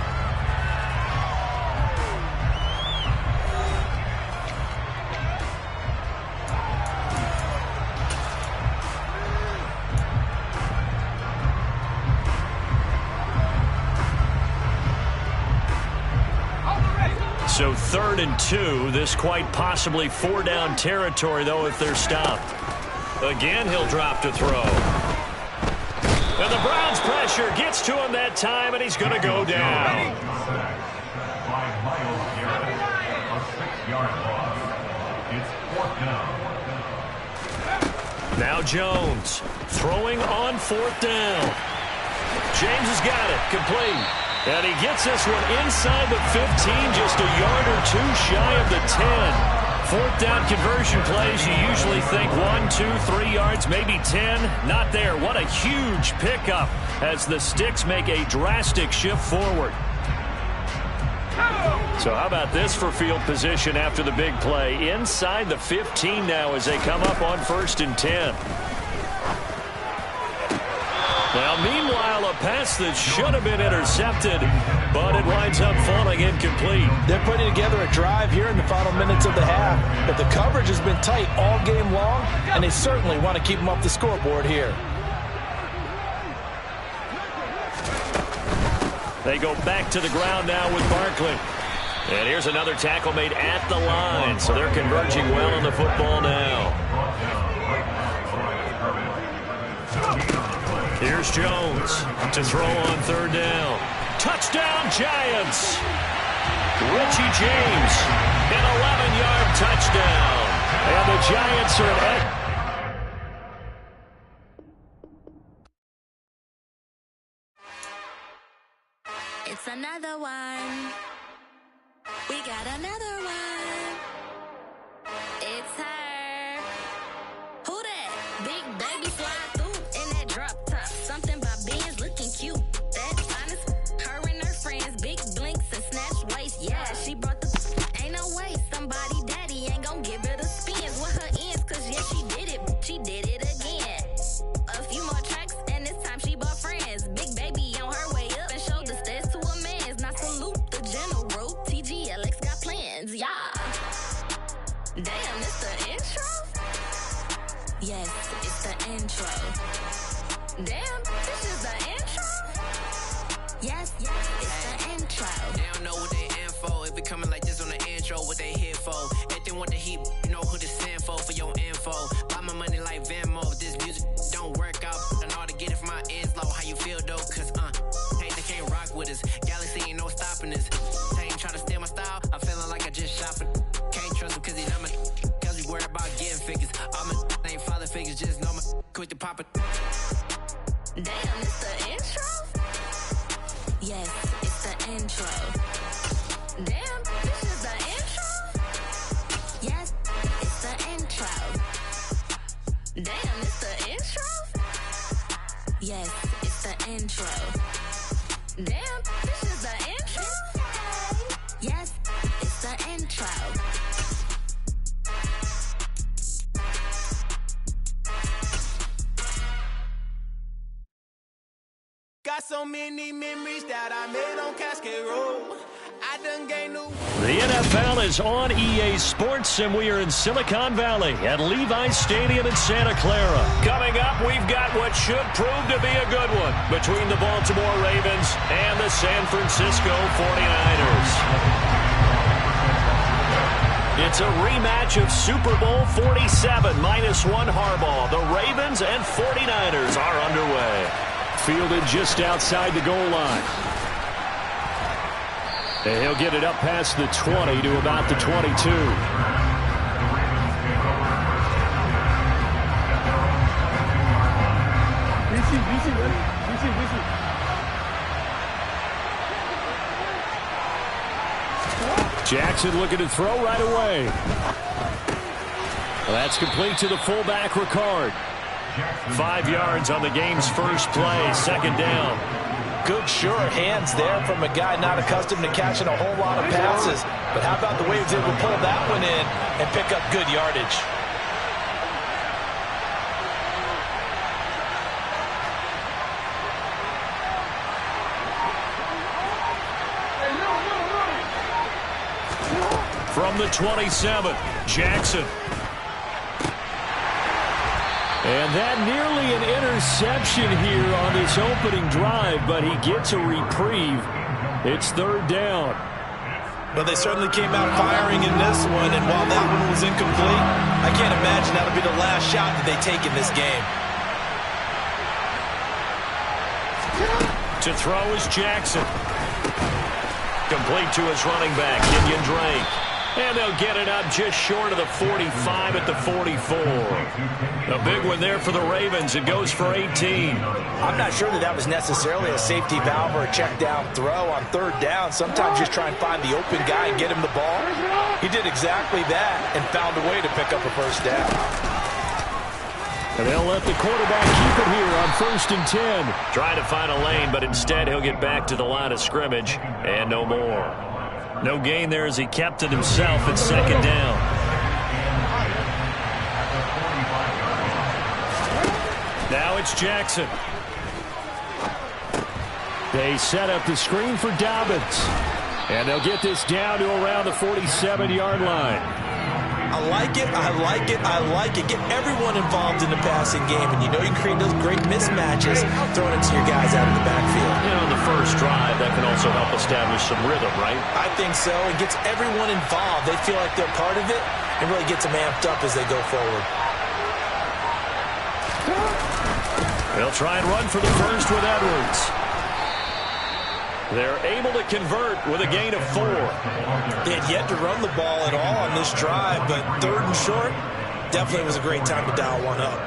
So 3rd and 2. This quite possibly 4-down territory, though, if they're stopped. Again, he'll drop to throw. And the Browns' pressure gets to him that time, and he's going to go down. By Myles Garrett, a 6-yard loss. It's 4th down. Now Jones throwing on 4th down. James has got it. Complete. And he gets this one inside the 15, just a yard or two shy of the 10. Fourth down conversion plays, you usually think 1, 2, 3 yards, maybe 10. Not there. What a huge pickup as the Sticks make a drastic shift forward. So how about this for field position after the big play? Inside the 15 now as they come up on 1st and 10. Now, meanwhile, a pass that should have been intercepted, but it winds up falling incomplete. They're putting together a drive here in the final minutes of the half, but the coverage has been tight all game long, and they certainly want to keep them off the scoreboard here. They go back to the ground now with Barkley. And here's another tackle made at the line, so they're converging well on the football now. Here's Jones to throw on 3rd down. Touchdown, Giants! Richie James, an 11-yard touchdown. And the Giants are at... It's another one. We got another one. It's her. Who that? Big baby fly through in that drop top. Something by Benz looking cute. That's honest. Her and her friends, big blinks and snatch waist. Yeah, she brought the... Ain't no way somebody daddy ain't gon' give her the spins with her ends. Cause yeah, she did it. She did it again. A few more tracks and this time she bought friends. Big baby on her way up and showed the stats to a man's. Now salute the general. TGLX got plans, yeah. Damn, it's the intro? Yes, it's the intro. Damn, this is the intro? Yes, it's the intro. They don't know what they in for. If we coming like this on the intro, what they here for? If they want the heat, you know who to send for your info. Buy my money like Venmo. If this music don't work out, I know how to get it from my ends low. How you feel though? Cause hey, they can't rock with us. Galaxy ain't no stopping us. Try to steal my style, I'm feeling like I just shot for. Can't trust him cause he's not my. Cause we worried about getting figures. All my ain't father figures, just know my quick to pop it. Damn, it's the intro? Yes, it's the intro. Damn, this is the intro? Yes, it's the intro. Damn, it's the intro? Yes, it's the intro. Damn, this is the intro? Yes, it's the intro. Got so many memories that I made on Cascade Road. I done gained new. The NFL is on EA Sports, and we are in Silicon Valley at Levi's Stadium in Santa Clara. Coming up, we've got what should prove to be a good one between the Baltimore Ravens and the San Francisco 49ers. It's a rematch of Super Bowl 47 -1 Harbaugh. The Ravens and 49ers are underway. Fielded just outside the goal line. And he'll get it up past the 20 to about the 22. Jackson looking to throw right away. Well, that's complete to the fullback, Ricard. 5 yards on the game's first play, 2nd down. Good, sure hands there from a guy not accustomed to catching a whole lot of passes. But how about the way he was able to pull that one in and pick up good yardage? From the 27, Jackson. And that nearly an interception here on this opening drive, but he gets a reprieve. It's 3rd down. But they certainly came out firing in this one, and while that one was incomplete, I can't imagine that'll be the last shot that they take in this game. To throw is Jackson. Complete to his running back, Kenyon Drake. And they'll get it up just short of the 45 at the 44. A big one there for the Ravens. It goes for 18. I'm not sure that was necessarily a safety valve or a check down throw on third down. Sometimes just try and find the open guy and get him the ball. He did exactly that and found a way to pick up a first down. And they'll let the quarterback keep it here on 1st and 10. Trying to find a lane, but instead he'll get back to the line of scrimmage and no more. No gain there as he kept it himself at 2nd down. Now it's Jackson. They set up the screen for Dobbins. And they'll get this down to around the 47-yard line. I like it, I like it, I like it. Get everyone involved in the passing game, and you know you can create those great mismatches throwing it to your guys out of the backfield. You know, on the first drive, that can also help establish some rhythm, right? I think so. It gets everyone involved. They feel like they're part of it and really gets them amped up as they go forward. They'll try and run for the first with Edwards. They're able to convert with a gain of 4. They had yet to run the ball at all on this drive, but 3rd and short definitely was a great time to dial one up.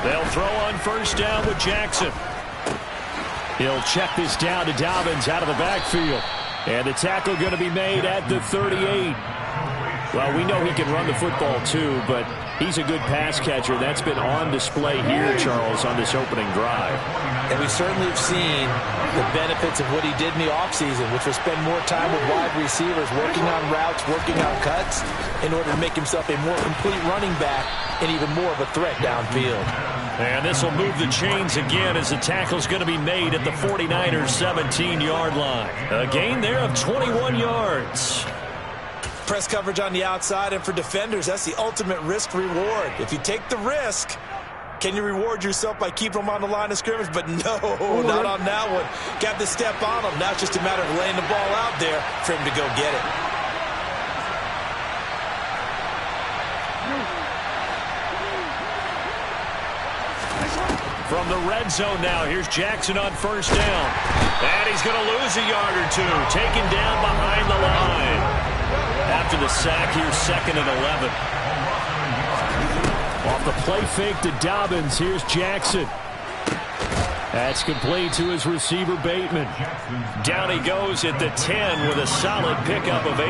They'll throw on 1st down with Jackson. He'll check this down to Dobbins out of the backfield. And the tackle going to be made at the 38. Well, we know he can run the football too, but he's a good pass catcher. That's been on display here, Charles, on this opening drive. And we certainly have seen the benefits of what he did in the offseason, which was spend more time with wide receivers, working on routes, working on cuts, in order to make himself a more complete running back and even more of a threat downfield. And this will move the chains again as the tackle's going to be made at the 49ers' 17-yard line. A gain there of 21 yards. Press coverage on the outside, and for defenders, that's the ultimate risk-reward. If you take the risk, can you reward yourself by keeping them on the line of scrimmage? But no, not on that one. Got to step on them. Now it's just a matter of laying the ball out there for him to go get it. From the red zone now, here's Jackson on 1st down. And he's going to lose a yard or two, taken down behind the line. After the sack, here's 2nd and 11. Off the play fake to Dobbins, here's Jackson. That's complete to his receiver, Bateman. Down he goes at the 10 with a solid pickup of 8.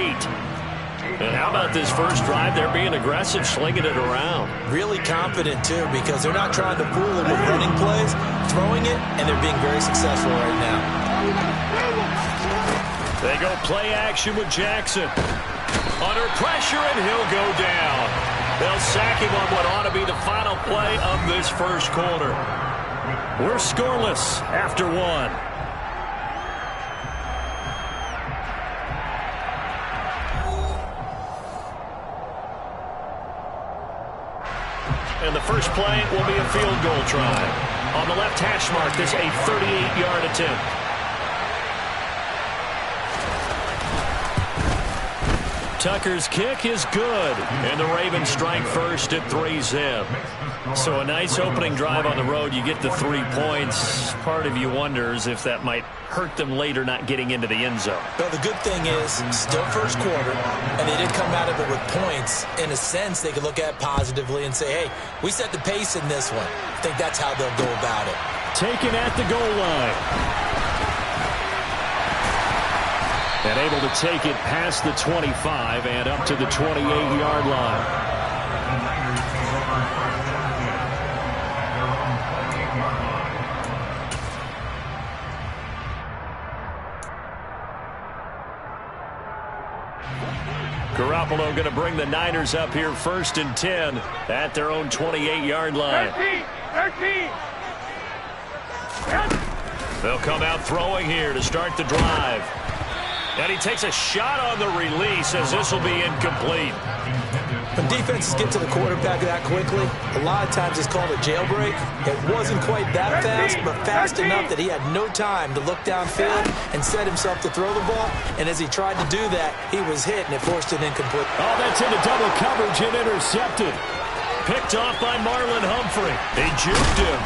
And how about this first drive? They're being aggressive, slinging it around. Really confident, too, because they're not trying to fool them with running plays, throwing it, and they're being very successful right now. They go play action with Jackson. Under pressure, and he'll go down. They'll sack him on what ought to be the final play of this first quarter. We're scoreless after 1. And the first play will be a field goal try. On the left hash mark, this a 38-yard attempt. Tucker's kick is good, and the Ravens strike first at 3-zip. So a nice opening drive on the road. You get the 3 points. Part of you wonders if that might hurt them later not getting into the end zone. Well, the good thing is, still first quarter, and they did come out of it with points. In a sense, they could look at it positively and say, hey, we set the pace in this one. I think that's how they'll go about it. Taken at the goal line. And able to take it past the 25 and up to the 28-yard line. Garoppolo going to bring the Niners up here 1st and 10 at their own 28-yard line. 13. They'll come out throwing here to start the drive. And he takes a shot on the release as this will be incomplete. When defenses get to the quarterback that quickly, a lot of times it's called a jailbreak. It wasn't quite that fast, but fast enough that he had no time to look downfield and set himself to throw the ball. And as he tried to do that, he was hit, and it forced an incomplete. Oh, that's into double coverage and intercepted. Picked off by Marlon Humphrey. They juked him.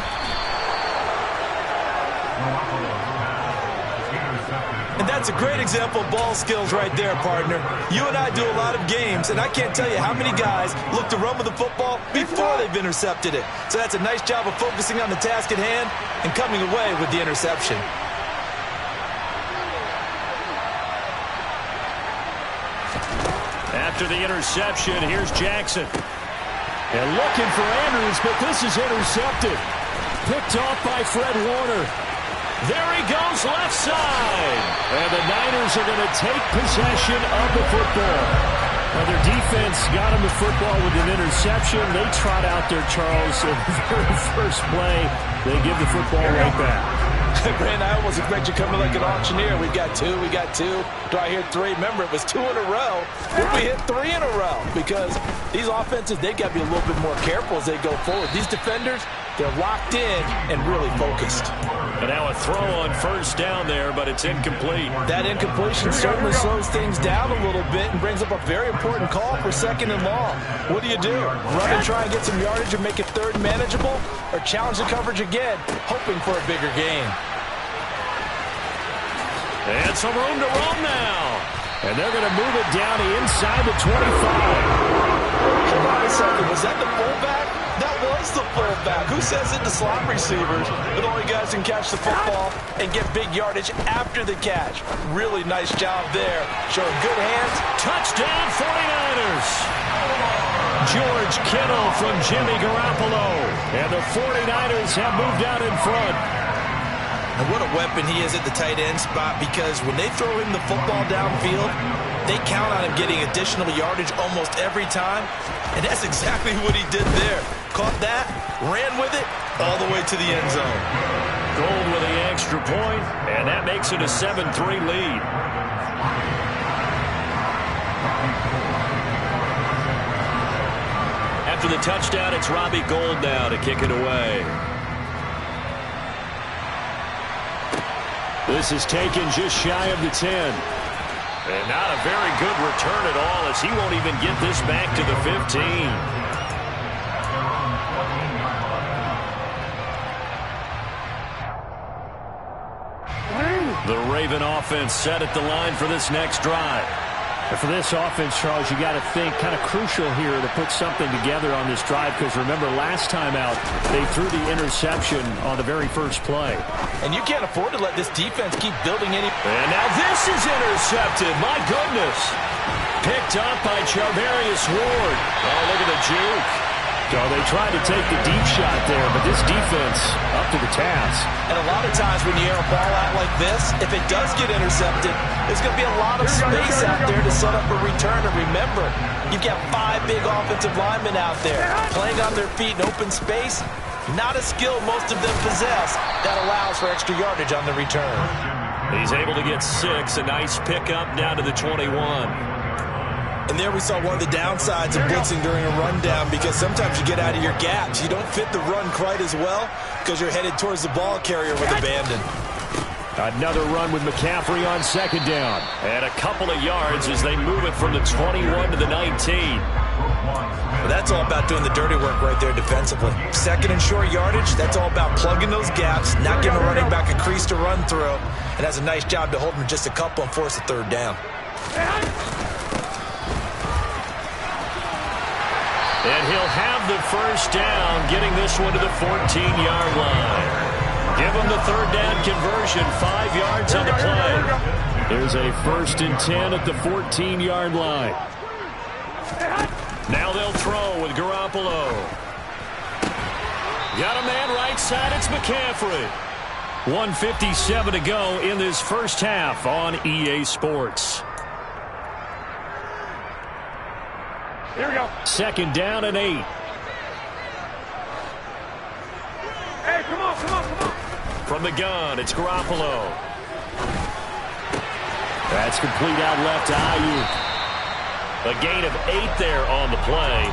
That's a great example of ball skills right there, partner. You and I do a lot of games, and I can't tell you how many guys look to run with the football before they've intercepted it. So that's a nice job of focusing on the task at hand and coming away with the interception. After the interception, here's Jackson. And looking for Andrews, but this is intercepted. Picked off by Fred Warner. There he goes, left side. And the Niners are going to take possession of the football. Well, their defense got him the football with an interception. They trot out there, Charles, in the very first play. They give the football right back. Brandon, I almost expect you coming like an auctioneer. We got two. Do I hear three? Remember, it was 2 in a row. Did we hit 3 in a row? Because these offenses, they've got to be a little bit more careful as they go forward. These defenders, they're locked in and really focused. And now a throw on first down there, but it's incomplete. That incompletion certainly slows things down a little bit and brings up a very important call for 2nd and long. What do? Run and try and get some yardage and make it 3rd manageable, or challenge the coverage again, hoping for a bigger gain? And some room to run now. And they're going to move it down inside the 25. Hold on a second. Was that the fullback? That was the fullback. Who says it to slot receivers? The only guys can catch the football and get big yardage after the catch. Really nice job there. Showing good hands. Touchdown 49ers. George Kittle from Jimmy Garoppolo. And the 49ers have moved out in front. And what a weapon he is at the tight end spot, because when they throw him the football downfield, they count on him getting additional yardage almost every time. And that's exactly what he did there. Caught that, ran with it, all the way to the end zone. Gold with the extra point, and that makes it a 7-3 lead. After the touchdown, it's Robbie Gould now to kick it away. This is taken just shy of the 10. And not a very good return at all, as he won't even get this back to the 15. The Raven offense set at the line for this next drive. And for this offense, Charles, you got to think kind of crucial here to put something together on this drive, because remember, last time out, they threw the interception on the very first play. And you can't afford to let this defense keep building any. And now this is intercepted. My goodness. Picked up by Charvarius Ward. Oh, look at the juke. So they tried to take the deep shot there, but this defense up to the task. And a lot of times when you air a ball out like this, if it does get intercepted, there's going to be a lot of space out there to set up a return. And remember, you've got 5 big offensive linemen out there playing on their feet in open space. Not a skill most of them possess that allows for extra yardage on the return. He's able to get 6. A nice pickup down to the 21. And there we saw one of the downsides of blitzing during a rundown, because sometimes you get out of your gaps. You don't fit the run quite as well because you're headed towards the ball carrier with abandon. Another run with McCaffrey on 2nd down. And a couple of yards as they move it from the 21 to the 19. Well, that's all about doing the dirty work right there defensively. 2nd and short yardage, that's all about plugging those gaps, not giving a running back a crease to run through, and has a nice job to hold him just a couple and force a 3rd down. And he'll have the first down, getting this one to the 14-yard line. Give him the 3rd down conversion, 5 yards on the play. There's a 1st and 10 at the 14-yard line. Now they'll throw with Garoppolo. Got a man right side, it's McCaffrey. 1:57 to go in this first half on EA Sports. Here we go. 2nd down and 8. Hey, come on. From the gun, it's Garoppolo. That's complete out left to Ayuk. A gain of 8 there on the play.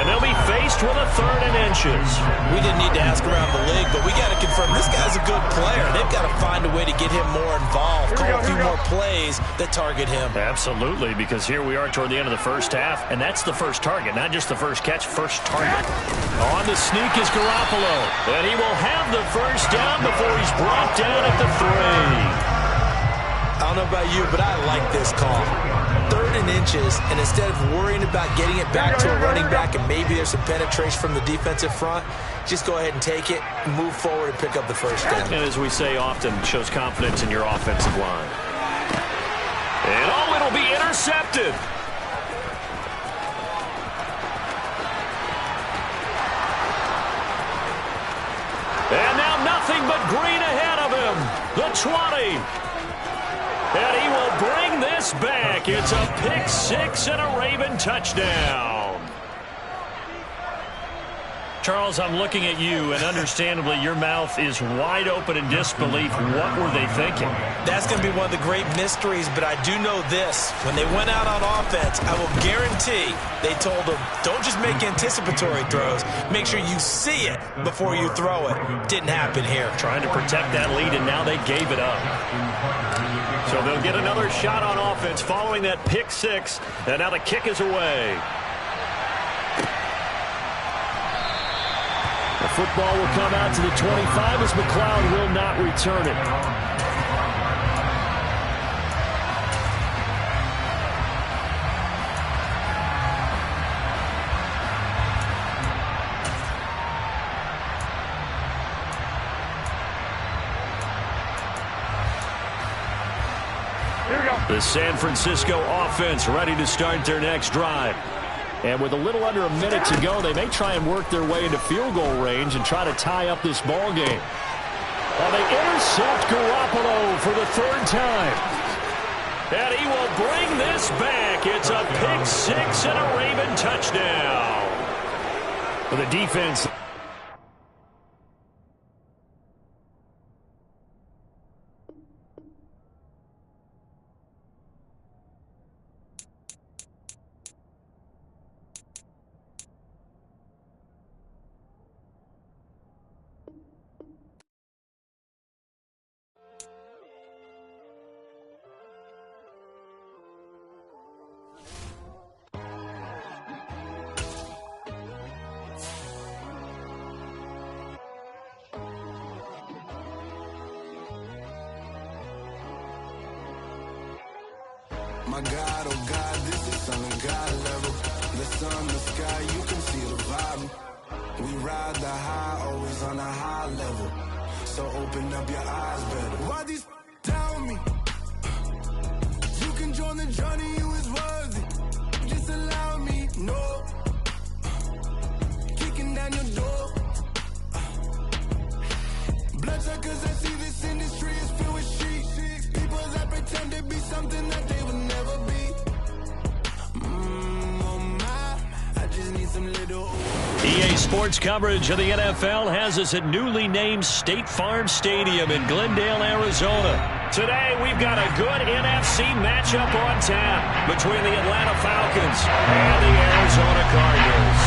And they'll be faced with a 3rd and inches. We didn't need to ask around the league, but we got to confirm this guy's a good player. They've got to find a way to get him more involved, call a few more plays that target him. Absolutely, because here we are toward the end of the first half, and that's the first target, not just the first catch, first target. On the sneak is Garoppolo, and he will have the first down before he's brought down at the 3. I'll don't know about you, but I like this call. 3rd and inches, and instead of worrying about getting it back to a running back and maybe there's some penetration from the defensive front, just go ahead and take it, move forward, and pick up the first down. And as we say often, shows confidence in your offensive line. And oh, it'll be intercepted. And now nothing but green ahead of him. The 20. And he will bring this back. It's a pick 6 and a Raven touchdown. Charles, I'm looking at you, and understandably, your mouth is wide open in disbelief. What were they thinking? That's going to be one of the great mysteries, but I do know this. When they went out on offense, I will guarantee they told them, don't just make anticipatory throws. Make sure you see it before you throw it. Didn't happen here. Trying to protect that lead, and now they gave it up. So they'll get another shot on offense following that pick 6, and now the kick is away. The football will come out to the 25 as McLeod will not return it. The San Francisco offense ready to start their next drive. And with a little under a minute to go, they may try and work their way into field goal range and try to tie up this ball game. Well, they intercept Garoppolo for the 3rd time. And he will bring this back. It's a pick 6 and a Raven touchdown. For the defense. My God, oh God, this is on a God level. The sun, the sky, you can see the vibe. We ride the high, always on a high level. So open up your eyes better. Why these tell me? You can join the journey, you is worthy. Just allow me, no. Kicking down your door. Bloodsuckers, I see this industry is filled with sheep. People that pretend to be something that they would never be. Oh my, I just need some little. EA Sports coverage of the NFL has us at newly named State Farm Stadium in Glendale, Arizona. Today, we've got a good NFC matchup on tap between the Atlanta Falcons and the Arizona Cardinals.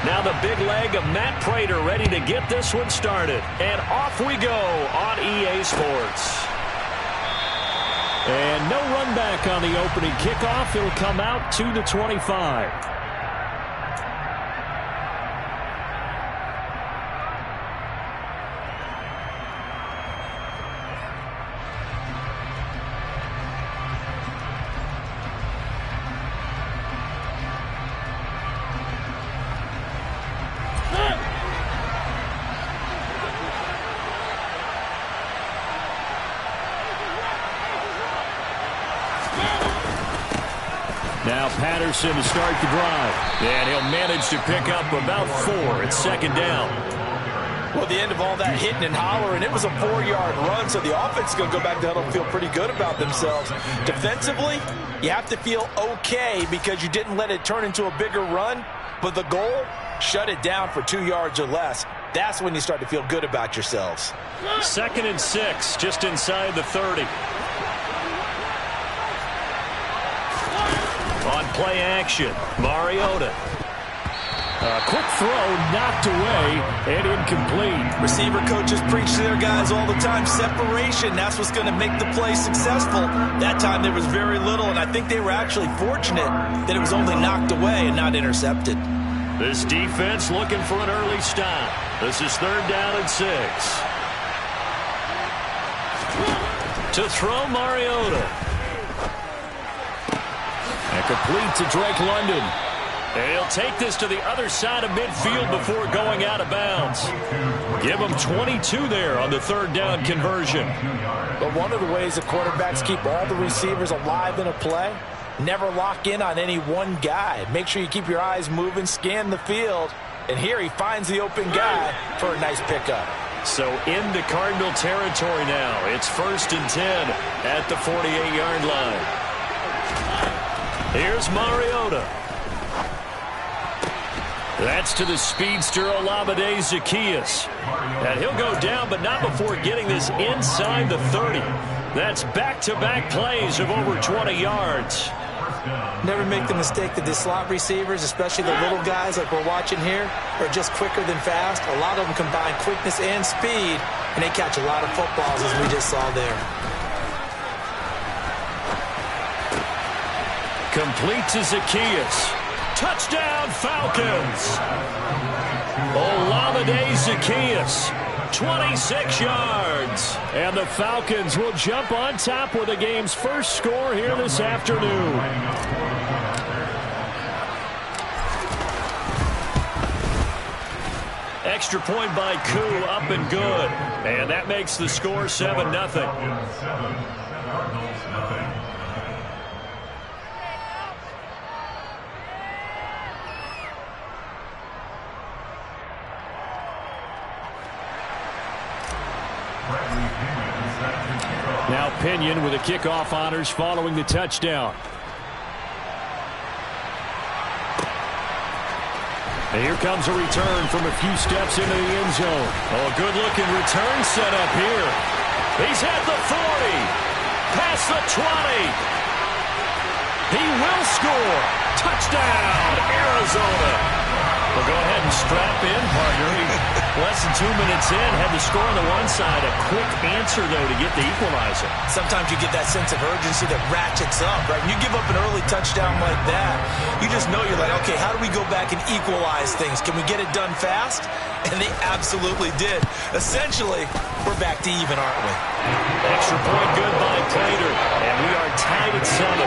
Now the big leg of Matt Prater ready to get this one started. And off we go on EA Sports. And no run back on the opening kickoff. It'll come out to the 25. Now Patterson to start the drive. And he'll manage to pick up about 4. It's 2nd down. Well, the end of all that hitting and hollering, it was a 4-yard run, so the offense is going to go back to huddle and feel pretty good about themselves. Defensively, you have to feel okay because you didn't let it turn into a bigger run, but the goal, shut it down for 2 yards or less. That's when you start to feel good about yourselves. 2nd and 6, just inside the 30. On play action, Mariota. A quick throw, knocked away, and incomplete. Receiver coaches preach to their guys all the time. Separation, that's what's going to make the play successful. That time there was very little, and I think they were actually fortunate that it was only knocked away and not intercepted. This defense looking for an early stop. This is 3rd down and 6. To throw, Mariota. And complete to Drake London. And he'll take this to the other side of midfield before going out of bounds. Give him 22 there on the 3rd down conversion. But one of the ways the quarterbacks keep all the receivers alive in a play, never lock in on any one guy. Make sure you keep your eyes moving, scan the field. And here he finds the open guy for a nice pickup. So into Cardinal territory now. It's 1st and 10 at the 48-yard line. Here's Mariota. That's to the speedster Olamide Zaccheaus. And he'll go down, but not before getting this inside the 30. That's back-to-back plays of over 20 yards. Never make the mistake that the slot receivers, especially the little guys like we're watching here, are just quicker than fast. A lot of them combine quickness and speed, and they catch a lot of footballs, as we just saw there. Complete to Zaccheaus. Touchdown, Falcons. Olamide Zaccheaus, 26 yards. And the Falcons will jump on top with the game's first score here this afternoon. Extra point by Koo, up and good. And that makes the score 7-0. Now Pinion with the kickoff honors following the touchdown. And here comes a return from a few steps into the end zone. Oh, a good-looking return set up here. He's at the 40. Past the 20. He will score. Touchdown, Arizona. Well, go ahead and strap in, partner. Less than 2 minutes in, had the score on the one side. A quick answer, though, to get the equalizer. Sometimes you get that sense of urgency that ratchets up, right? When you give up an early touchdown like that, you just know you're like, okay, how do we go back and equalize things? Can we get it done fast? And they absolutely did. Essentially, we're back to even, aren't we? Extra point good by Prater, and we are tied at 7.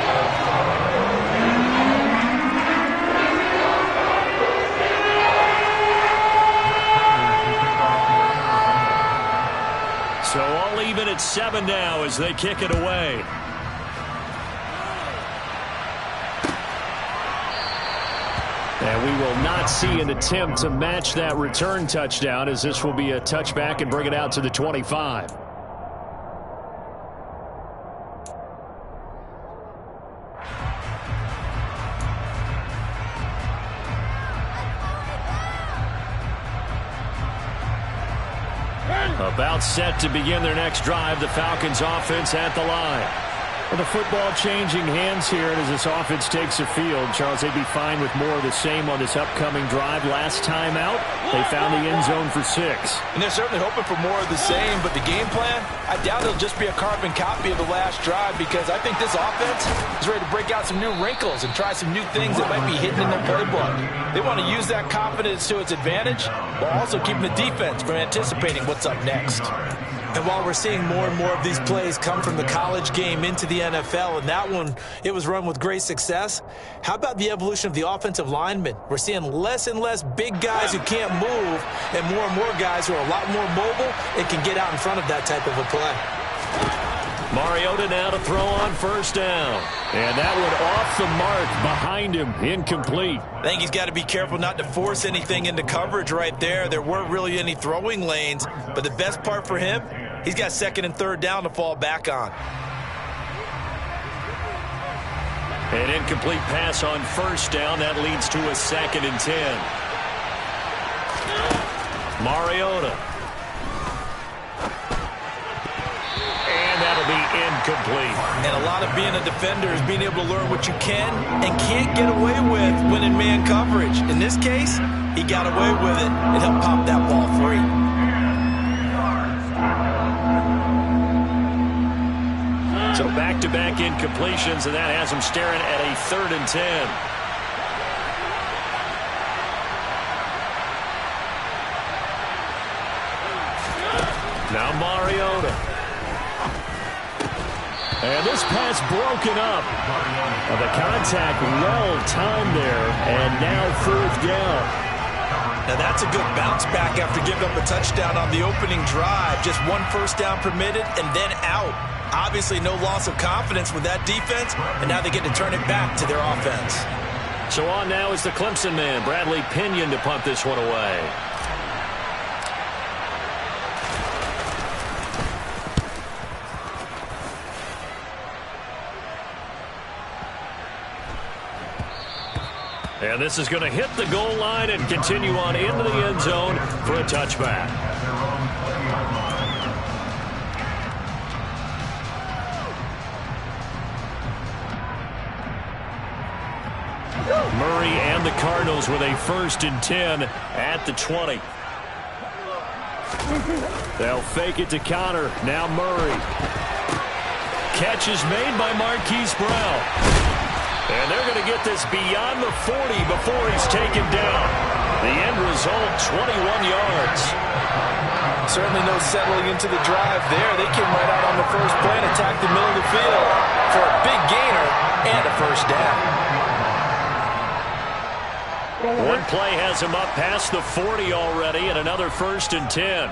So all even at 7 now as they kick it away. And we will not see an attempt to match that return touchdown, as this will be a touchback and bring it out to the 25. About set to begin their next drive, the Falcons offense at the line. Well, the football changing hands here as this offense takes the field. Charles, they'd be fine with more of the same on this upcoming drive. Last time out, they found the end zone for 6. And they're certainly hoping for more of the same, but the game plan, I doubt it'll just be a carbon copy of the last drive, because I think this offense is ready to break out some new wrinkles and try some new things that might be hidden in their playbook. They want to use that confidence to its advantage while also keeping the defense from anticipating what's up next. And while we're seeing more and more of these plays come from the college game into the NFL, and that one, it was run with great success, how about the evolution of the offensive linemen? We're seeing less and less big guys who can't move and more guys who are a lot more mobile and can get out in front of that type of a play. Mariota now to throw on first down. And that one off the mark behind him, incomplete. I think he's got to be careful not to force anything into coverage right there. There weren't really any throwing lanes, but the best part for him, he's got 2nd and 3rd down to fall back on. An incomplete pass on first down. That leads to a 2nd and 10. Mariota. And that'll be incomplete. And a lot of being a defender is being able to learn what you can and can't get away with when in man coverage. In this case, he got away with it and helped pop that ball free. So back-to-back incompletions, and that has him staring at a 3rd and 10. Mariota. And this pass broken up. The contact well timed there, and now 4th down. Now that's a good bounce back after giving up a touchdown on the opening drive. Just 1 first down permitted and then out. Obviously no loss of confidence with that defense, and now they get to turn it back to their offense. So on now is the Clemson man, Bradley Pinion, to punt this one away. And this is going to hit the goal line and continue on into the end zone for a touchback. Murray and the Cardinals with a 1st and 10 at the 20. They'll fake it to Connor. Now Murray. Catch is made by Marquise Brown. And they're going to get this beyond the 40 before he's taken down. The end result, 21 yards. Certainly no settling into the drive there. They came right out on the first play and attacked the middle of the field for a big gainer and a 1st down. One play has him up past the 40 already, and another 1st and 10.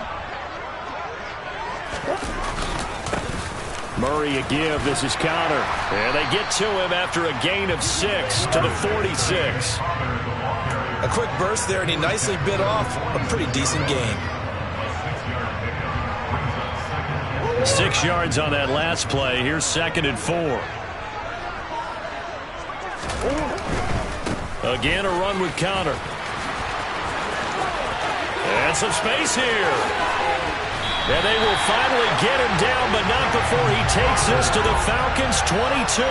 Murray a give. This is Connor. And they get to him after a gain of 6 to the 46. A quick burst there, and he nicely bit off a pretty decent gain. 6 yards on that last play. Here's 2nd and 4. Again, a run with Connor. And some space here. And they will finally get him down, but not before he takes this to the Falcons' 22.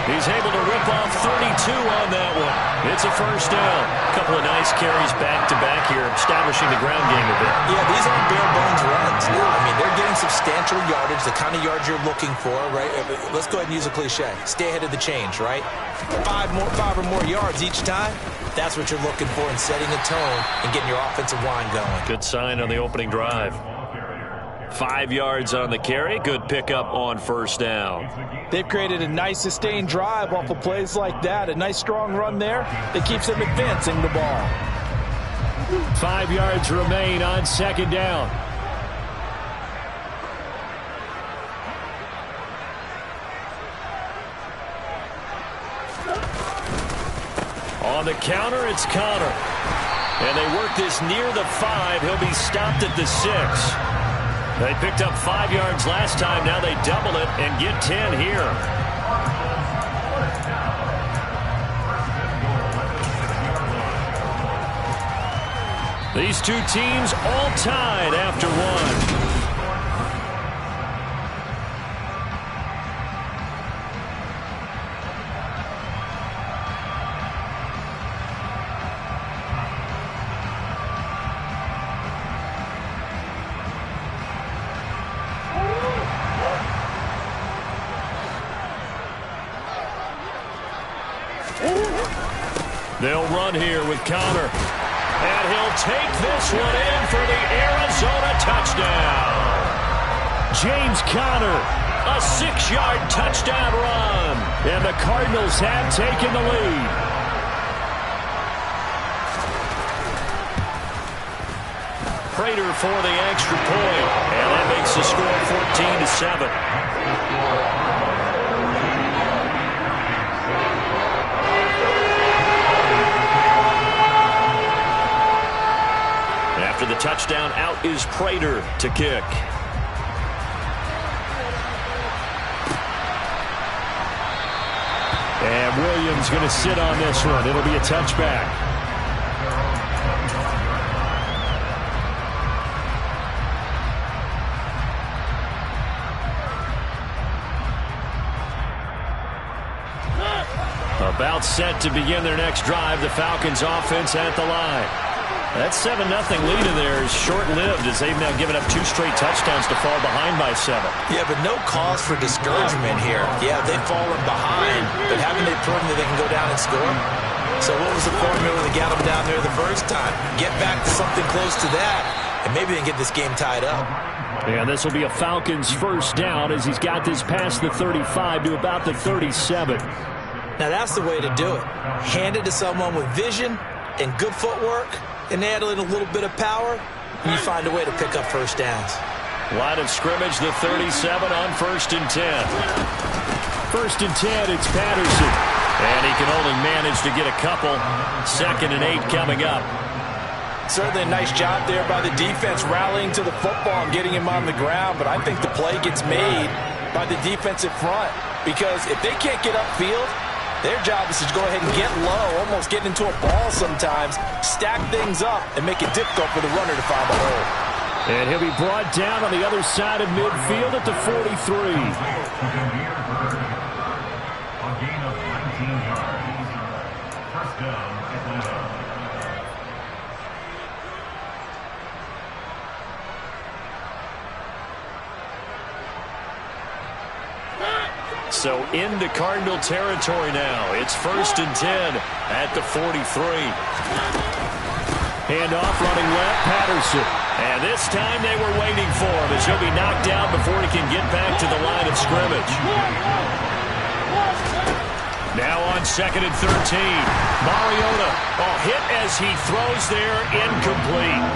He's able to rip off 32 on that one. It's a 1st down. A couple of nice carries back-to-back here, establishing the ground game a bit. Yeah, these aren't bare-bones runs. I mean, they're getting substantial yardage, the kind of yards you're looking for, right? Let's go ahead and use a cliche. Stay ahead of the change, right? 5 or more yards each time. That's what you're looking for in setting a tone and getting your offensive line going. Good sign on the opening drive. 5 yards on the carry. Good pickup on 1st down. They've created a nice sustained drive off of plays like that. A nice strong run there that keeps them advancing the ball. 5 yards remain on 2nd down. On the counter, it's Connor. And they work this near the 5. He'll be stopped at the 6. They picked up 5 yards last time. Now they double it and get 10 here. These two teams all tied after one. They'll run here with Connor. And he'll take this one in for the Arizona touchdown. James Conner, a 6-yard touchdown run. And the Cardinals have taken the lead. Prater for the extra point. And that makes the score 14-7. After the touchdown, out is Prater to kick. And Williams going to sit on this one. It'll be a touchback. About set to begin their next drive. The Falcons offense at the line. That 7-0 lead in there is short-lived as they've now given up 2 straight touchdowns to fall behind by 7. Yeah, but no cause for discouragement here. Yeah, they've fallen behind, but haven't they proven that they can go down and score? So what was the formula that got them down there the first time? Get back to something close to that, and maybe they can get this game tied up. And this will be a Falcons first down as he's got this past the 35 to about the 37. Now that's the way to do it. Hand it to someone with vision and good footwork, and add in a little bit of power, and you find a way to pick up first downs. Line of scrimmage, the 37 on 1st and 10. 1st and 10, it's Patterson. And he can only manage to get a couple. 2nd and 8 coming up. Certainly a nice job there by the defense rallying to the football and getting him on the ground, but I think the play gets made by the defensive front, because if they can't get upfield, their job is to go ahead and get low, almost get into a ball sometimes, stack things up, and make it difficult for the runner to find the hole. And he'll be brought down on the other side of midfield at the 43. A gain of 19 yards. First down, Atlanta. So into Cardinal territory now. It's 1st and 10 at the 43. Handoff running left, Patterson. And this time they were waiting for him as he'll be knocked down before he can get back to the line of scrimmage. Now on 2nd and 13. Mariota, hit as he throws there, incomplete.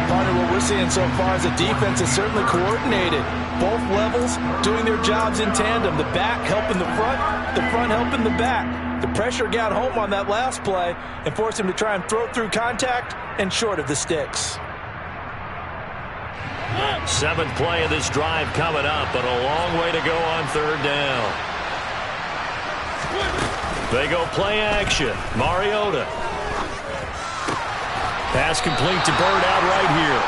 Partner, what we're seeing so far is the defense is certainly coordinated. Both levels doing their jobs in tandem. The back helping the front helping the back. The pressure got home on that last play and forced him to try and throw through contact and short of the sticks. 7th play of this drive coming up, but a long way to go on 3rd down. They go play action. Mariota. Pass complete to Bird out right here.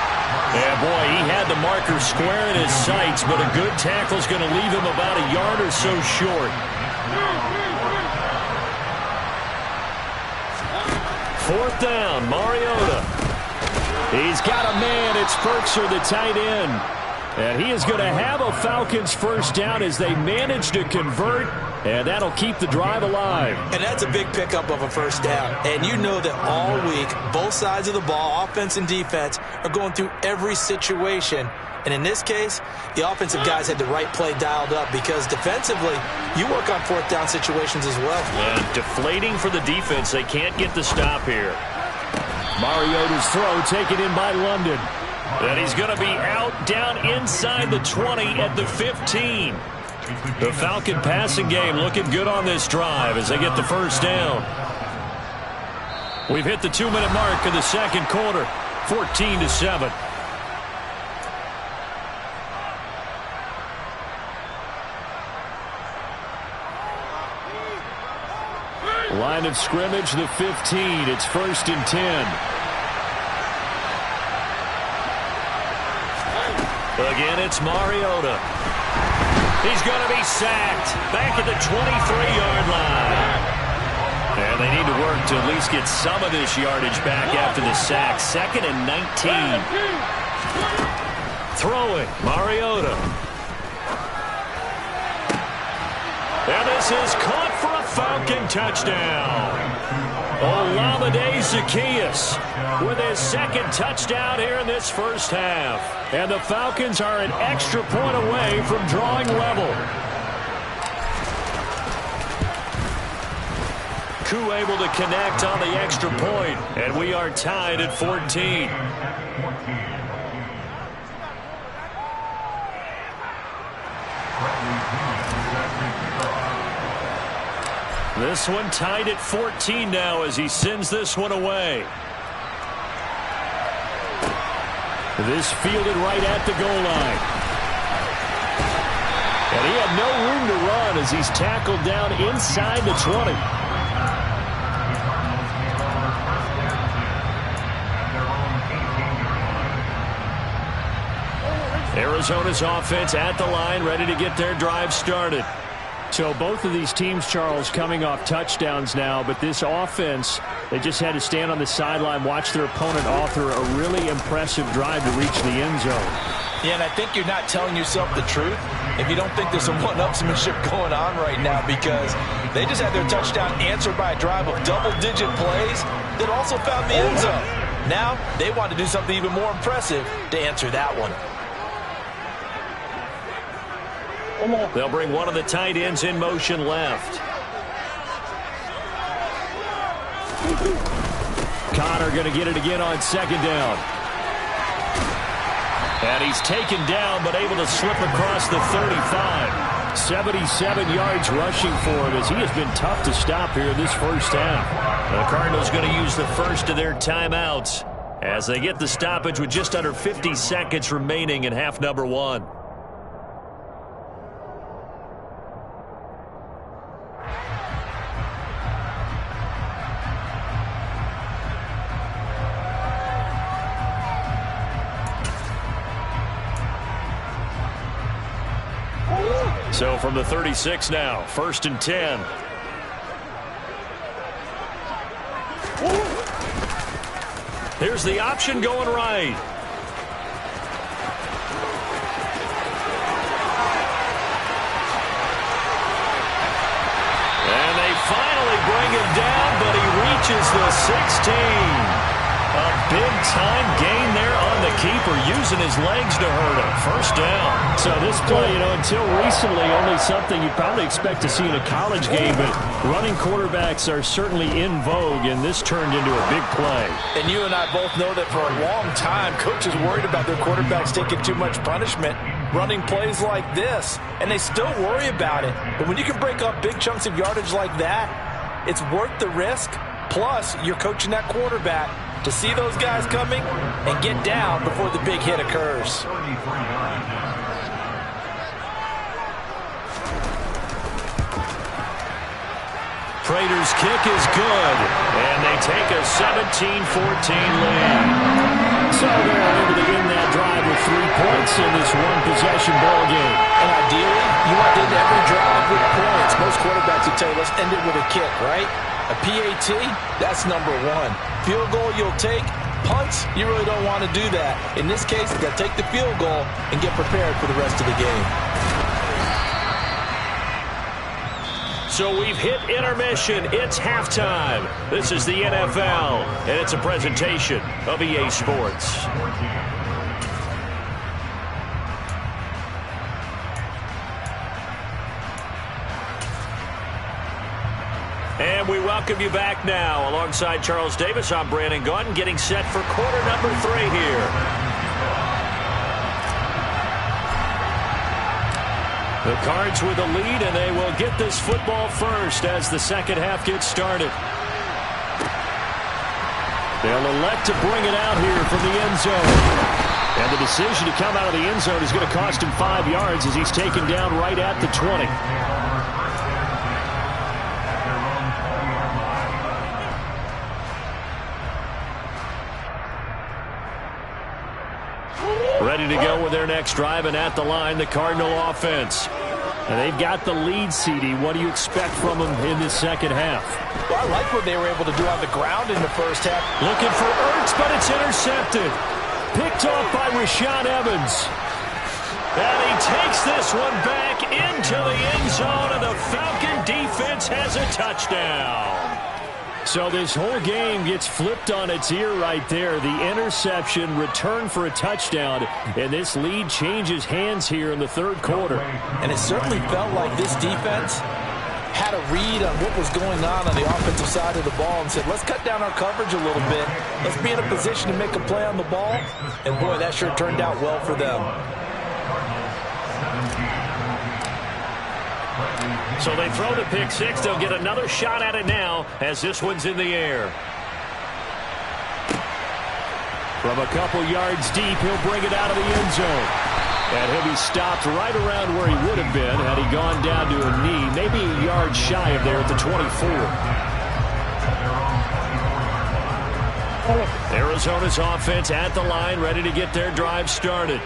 And boy, he had the marker square in his sights, but a good tackle is going to leave him about a yard or so short. 4th down, Mariota. He's got a man. It's Firkser, the tight end. And he is going to have a Falcons first down as they manage to convert, and that'll keep the drive alive. And that's a big pickup of a first down. And you know that all week, both sides of the ball, offense and defense, are going through every situation. And in this case, the offensive guys had the right play dialed up, because defensively, you work on 4th down situations as well. And deflating for the defense. They can't get the stop here. Mariota's throw taken in by London. And he's going to be out down inside the 20 at the 15. The Falcon passing game looking good on this drive as they get the first down. We've hit the 2-minute mark of the 2nd quarter, 14-7. Line of scrimmage, the 15. It's 1st and 10. Again, it's Mariota. He's going to be sacked back at the 23-yard line. And they need to work to at least get some of this yardage back after the sack. 2nd and 19. Throwing, Mariota. And this is caught for a Falcon touchdown. Olamide Zaccheaus with his 2nd touchdown here in this first half. And the Falcons are an extra point away from drawing level. Koo able to connect on the extra point, and we are tied at 14. This one tied at 14 now as he sends this one away. This fielded right at the goal line. And he had no room to run as he's tackled down inside the 20. Arizona's offense at the line, ready to get their drive started. So both of these teams, Charles, coming off touchdowns now, but this offense, they just had to stand on the sideline, watch their opponent author a really impressive drive to reach the end zone. Yeah, and I think you're not telling yourself the truth if you don't think there's some one-upsmanship going on right now, because they just had their touchdown answered by a drive of double-digit plays that also found the end zone. Now they want to do something even more impressive to answer that one. They'll bring one of the tight ends in motion left. Connor going to get it again on second down. And he's taken down, but able to slip across the 35. 77 yards rushing for him as he has been tough to stop here in this first half. The Cardinals going to use the first of their timeouts as they get the stoppage with just under 50 seconds remaining in half number one. So from the 36 now, 1st and 10. Here's the option going right. And they finally bring him down, but he reaches the 16. A big-time gain there on the keeper, using his legs to hurt him. First down. So this play, until recently, only something you'd probably expect to see in a college game, but running quarterbacks are certainly in vogue, and this turned into a big play. And you and I both know that for a long time, coaches worried about their quarterbacks taking too much punishment, running plays like this, and they still worry about it. But when you can break up big chunks of yardage like that, it's worth the risk. Plus, you're coaching that quarterback to see those guys coming and get down before the big hit occurs. Prater's kick is good, and they take a 17-14 lead. So they're able to end that drive with 3 points in this one-possession ball game. And ideally, you want to end every drive with points. Most quarterbacks would tell you, let's end it with a kick, right? A PAT, that's number one. Field goal you'll take. Punts, you really don't want to do that. In this case, they'll take the field goal and get prepared for the rest of the game. So we've hit intermission. It's halftime. This is the NFL, and it's a presentation of EA Sports. And we welcome you back now. Alongside Charles Davis, I'm Brandon Gaudin, getting set for quarter number 3 here. The Cards with the lead, and they will get this football first as the second half gets started. They'll elect to bring it out here from the end zone. And the decision to come out of the end zone is going to cost him 5 yards as he's taken down right at the 20. Ready to go with their next drive, and at the line, the Cardinal offense. And they've got the lead, CD. What do you expect from them in this second half? Well, I like what they were able to do on the ground in the first half. Looking for Ertz, but it's intercepted. Picked off by Rashaan Evans. And he takes this one back into the end zone, and the Falcon defense has a touchdown. So this whole game gets flipped on its ear right there. The interception, return for a touchdown, and this lead changes hands here in the third quarter. And it certainly felt like this defense had a read on what was going on the offensive side of the ball and said, let's cut down our coverage a little bit. Let's be in a position to make a play on the ball. And, boy, that sure turned out well for them. So they throw the pick six. They'll get another shot at it now as this one's in the air. From a couple yards deep, he'll bring it out of the end zone. And he'll be stopped right around where he would have been had he gone down to a knee, maybe a yard shy of there at the 24. Arizona's offense at the line, ready to get their drive started.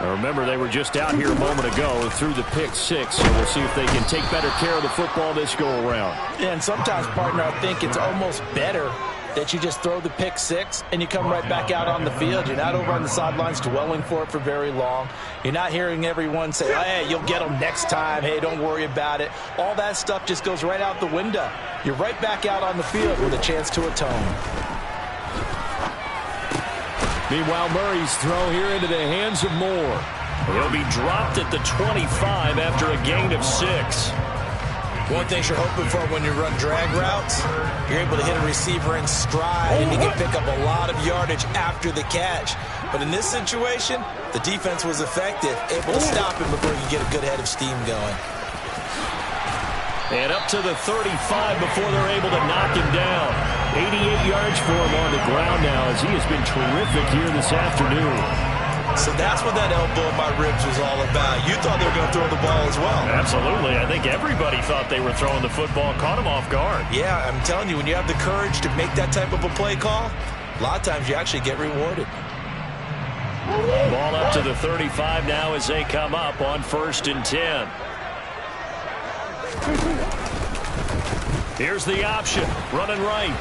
Now remember, they were just out here a moment ago through the pick six, so we'll see if they can take better care of the football this go-around. And sometimes, partner, I think it's almost better that you just throw the pick six and you come right back out on the field. You're not over on the sidelines dwelling for it for very long. You're not hearing everyone say, hey, you'll get them next time. Hey, don't worry about it. All that stuff just goes right out the window. You're right back out on the field with a chance to atone. Meanwhile, Murray's throw here into the hands of Moore. He'll be dropped at the 25 after a gain of 6. One thing you're hoping for when you run drag routes, you're able to hit a receiver in stride and you can pick up a lot of yardage after the catch. But in this situation, the defense was effective, able to stop him before you get a good head of steam going. And up to the 35 before they're able to knock him down. 88 yards for him on the ground now as he has been terrific here this afternoon. So that's what that elbow in my ribs was all about. You thought they were going to throw the ball as well. Absolutely. I think everybody thought they were throwing the football, caught him off guard. Yeah, I'm telling you, when you have the courage to make that type of a play call, a lot of times you actually get rewarded. Ball up to the 35 now as they come up on 1st and 10. Here's the option, running right.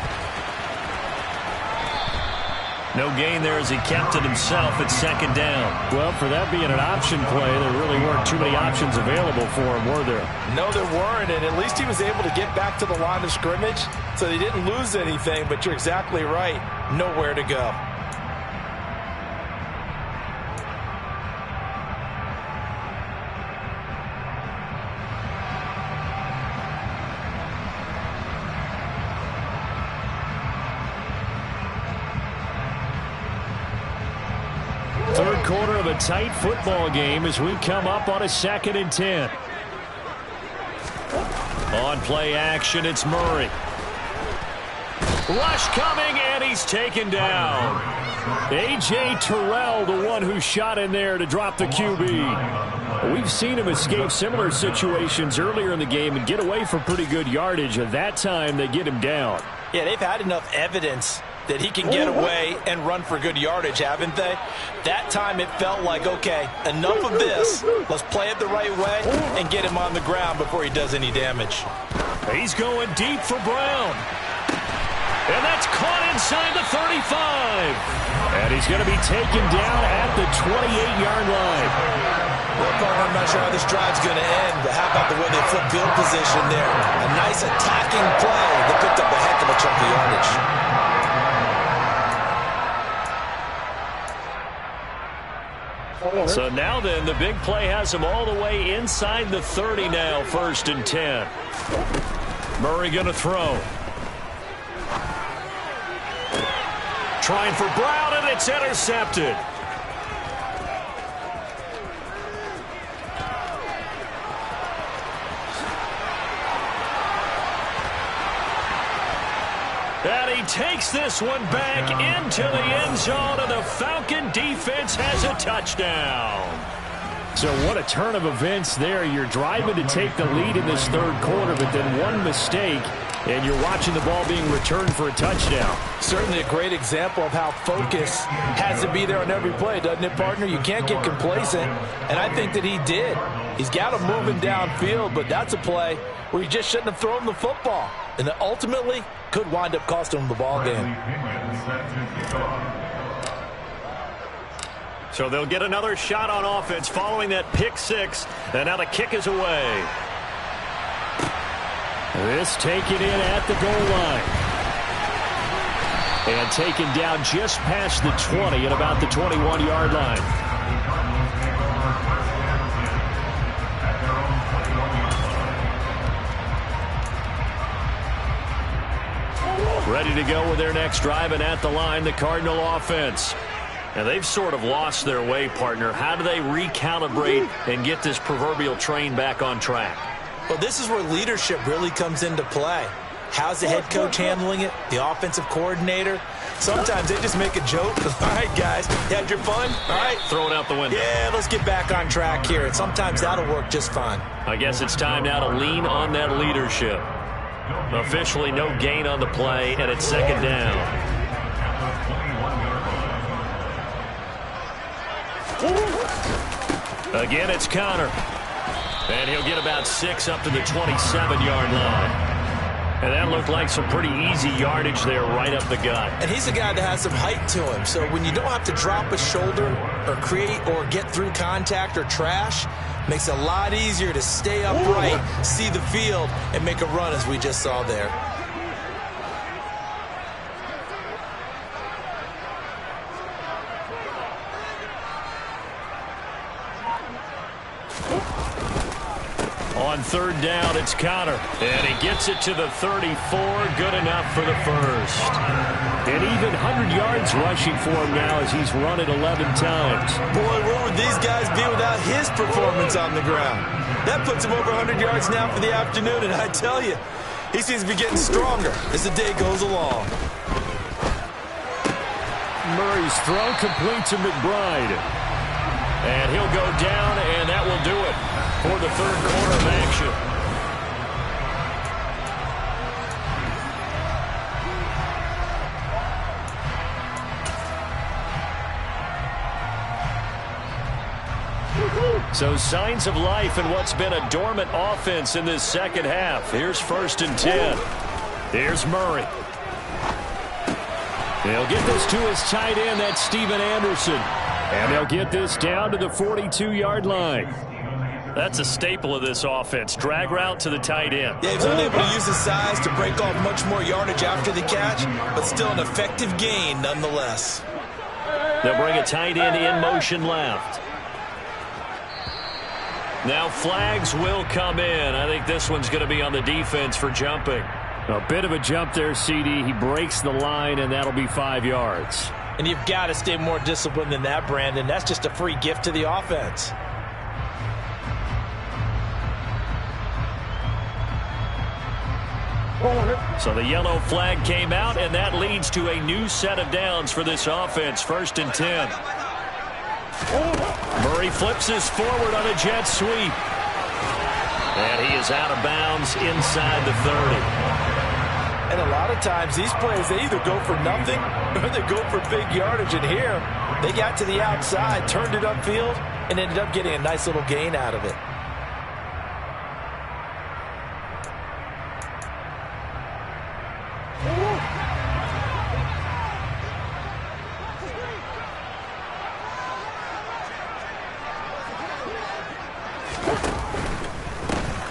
No gain there as he kept it himself at 2nd down. Well, for that being an option play, there really weren't too many options available for him, were there? No, there weren't, and at least he was able to get back to the line of scrimmage, so he didn't lose anything, but you're exactly right. Nowhere to go. Third quarter of a tight football game as we come up on a 2nd and 10. On play action, it's Murray. Rush coming, and he's taken down. A.J. Terrell, the one who shot in there to drop the QB. We've seen him escape similar situations earlier in the game and get away for pretty good yardage. At that time, they get him down. Yeah, they've had enough evidence that he can get away and run for good yardage, haven't they? That time it felt like, okay, enough of this. Let's play it the right way and get him on the ground before he does any damage. He's going deep for Brown. And that's caught inside the 35. And he's going to be taken down at the 28-yard line. Well, partner, I'm not sure how this drive's going to end, but how about the way they flip field position there? A nice attacking play that picked up a heck of a chunk of yardage. So now then, the big play has him all the way inside the 30 now, 1st and 10. Murray going to throw. Trying for Brown, and it's intercepted. And he takes this one back into the end zone, and the Falcon defense has a touchdown. So what a turn of events there. You're driving to take the lead in this third quarter, but then one mistake, and you're watching the ball being returned for a touchdown. Certainly a great example of how focus has to be there on every play, doesn't it, partner? You can't get complacent, and I think that he did. He's got him moving downfield, but that's a play where you just shouldn't have thrown the football. And it ultimately could wind up costing him the ball game. So they'll get another shot on offense following that pick 6, and now the kick is away. This taken in at the goal line. And taken down just past the 20 at about the 21-yard line. Ready to go with their next drive, and at the line, the Cardinal offense. And they've sort of lost their way, partner. How do they recalibrate and get this proverbial train back on track? Well, this is where leadership really comes into play. How's the head coach handling it? The offensive coordinator? Sometimes they just make a joke. All right, guys, you had your fun? All right. Throw it out the window. Yeah, let's get back on track here. And sometimes that'll work just fine. I guess it's time now to lean on that leadership. Officially no gain on the play, and it's 2nd down. Again, it's Connor. And he'll get about 6 up to the 27-yard line. And that looked like some pretty easy yardage there right up the gut. And he's a guy that has some height to him. So when you don't have to drop a shoulder or create or get through contact or trash, makes it a lot easier to stay upright, see the field, and make a run as we just saw there. On third down, it's Connor. And he gets it to the 34. Good enough for the first. And even 100 yards rushing for him now as he's run it 11 times. Boy, where would these guys be without his performance on the ground? That puts him over 100 yards now for the afternoon, and I tell you, he seems to be getting stronger as the day goes along. Murray's throw complete to McBride. And he'll go down, and that will do it for the third quarter of action. So signs of life in what's been a dormant offense in this second half. Here's 1st and 10. Here's Murray. They'll get this to his tight end, that's Steven Anderson. And they'll get this down to the 42-yard line. That's a staple of this offense. Drag route to the tight end. Yeah, he's unable to use his size to break off much more yardage after the catch, but still an effective gain nonetheless. They'll bring a tight end in motion left. Now flags will come in. I think this one's going to be on the defense for jumping. A bit of a jump there, CD. He breaks the line, and that'll be 5 yards. And you've got to stay more disciplined than that, Brandon. That's just a free gift to the offense. So the yellow flag came out, and that leads to a new set of downs for this offense. 1st and 10. Murray flips his forward on a jet sweep. And he is out of bounds inside the 30. And a lot of times these plays, they either go for nothing or they go for big yardage. And here, they got to the outside, turned it upfield, and ended up getting a nice little gain out of it.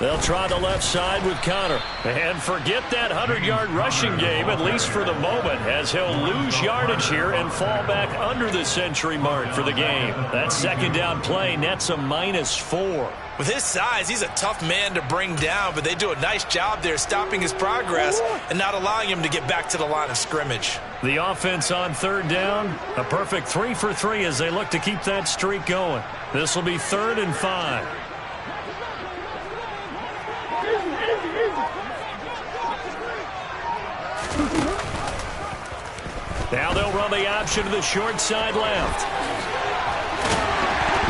They'll try the left side with Connor. And forget that 100-yard rushing game, at least for the moment, as he'll lose yardage here and fall back under the century mark for the game. That second down play nets a -4. With his size, he's a tough man to bring down, but they do a nice job there stopping his progress and not allowing him to get back to the line of scrimmage. The offense on third down, a perfect 3 for 3 as they look to keep that streak going. This will be 3rd and 5. Now they'll run the option to the short side left.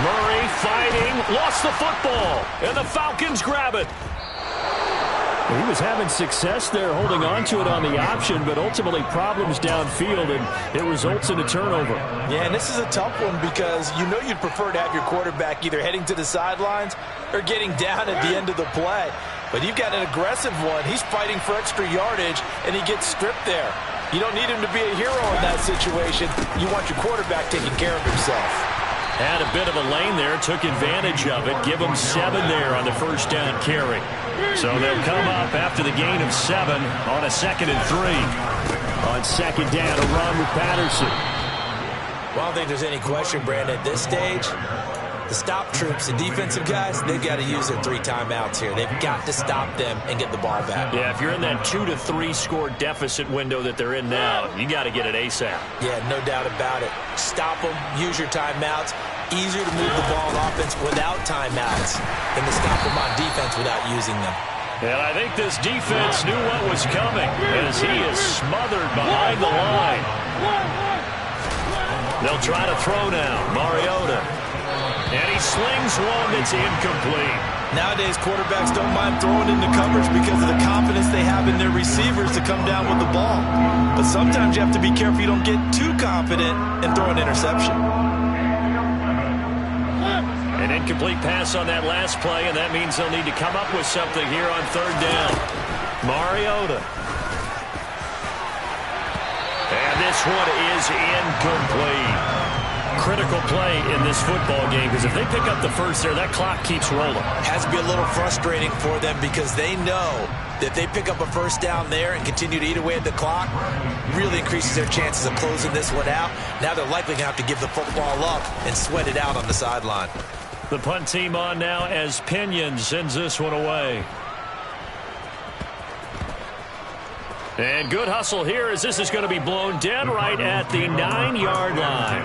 Murray fighting, lost the football, and the Falcons grab it. He was having success there holding on to it on the option, but ultimately problems downfield, and it results in a turnover. Yeah, and this is a tough one because you know you'd prefer to have your quarterback either heading to the sidelines or getting down at the end of the play. But you've got an aggressive one. He's fighting for extra yardage, and he gets stripped there. You don't need him to be a hero in that situation. You want your quarterback taking care of himself. Had a bit of a lane there, took advantage of it. Give him 7 there on the first down carry. So they'll come up after the gain of 7 on a 2nd and 3. On second down, a run with Patterson. Well, I don't think there's any question, Brandon, at this stage. The stop troops, the defensive guys, they've got to use their 3 timeouts here. They've got to stop them and get the ball back. Yeah, if you're in that 2 to 3 score deficit window that they're in now, you got to get it ASAP. Yeah, no doubt about it. Stop them, use your timeouts. Easier to move the ball on offense without timeouts than to stop them on defense without using them. And I think this defense knew what was coming as he is smothered behind the line. They'll try to throw now. Mariota. And he slings one that's incomplete. Nowadays, quarterbacks don't mind throwing into coverage because of the confidence they have in their receivers to come down with the ball. But sometimes you have to be careful you don't get too confident and throw an interception. An incomplete pass on that last play, and that means they'll need to come up with something here on third down. Mariota. And this one is incomplete. Critical play in this football game because if they pick up the first there, that clock keeps rolling. Has to be a little frustrating for them because they know that if they pick up a first down there and continue to eat away at the clock, really increases their chances of closing this one out. Now they're likely going to have to give the football up and sweat it out on the sideline. The punt team on now as Pinion sends this one away. And good hustle here as this is going to be blown dead right at the 9-yard line.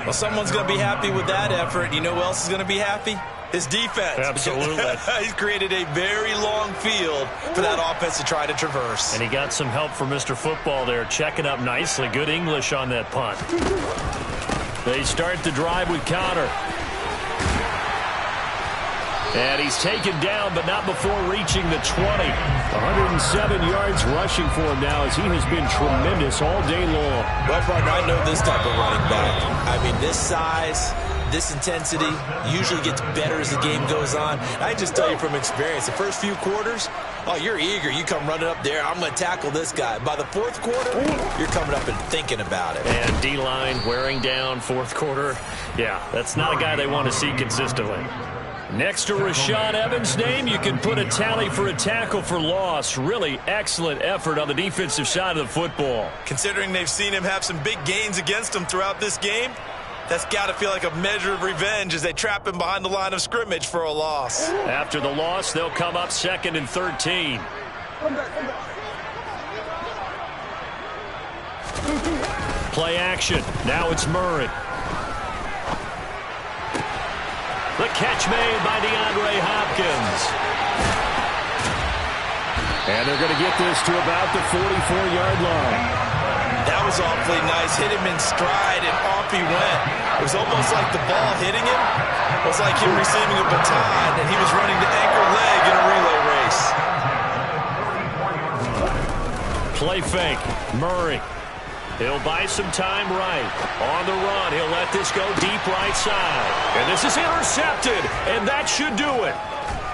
Well, someone's going to be happy with that effort. You know who else is going to be happy? His defense. Absolutely. He's created a very long field for that offense to try to traverse. And he got some help from Mr. Football there, checking up nicely. Good English on that punt. They start the drive with Conner. And he's taken down, but not before reaching the 20. 107 yards rushing for him now as he has been tremendous all day long. Well, partner, I know this type of running back. I mean, this size, this intensity usually gets better as the game goes on. I just tell you from experience, the first few quarters, oh, you're eager. You come running up there, I'm going to tackle this guy. By the fourth quarter, you're coming up and thinking about it. And D-line wearing down fourth quarter. Yeah, that's not a guy they want to see consistently. Next to Rashaan Evans' name, you can put a tally for a tackle for loss. Really excellent effort on the defensive side of the football. Considering they've seen him have some big gains against them throughout this game, that's got to feel like a measure of revenge as they trap him behind the line of scrimmage for a loss. After the loss, they'll come up 2nd and 13. Play action. Now it's Murray. The catch made by DeAndre Hopkins. And they're going to get this to about the 44-yard line. That was awfully nice. Hit him in stride, and off he went. It was almost like the ball hitting him was like him receiving a baton, and he was running to anchor leg in a relay race. Play fake. Murray. He'll buy some time right. On the run, he'll let this go deep right side. And this is intercepted, and that should do it.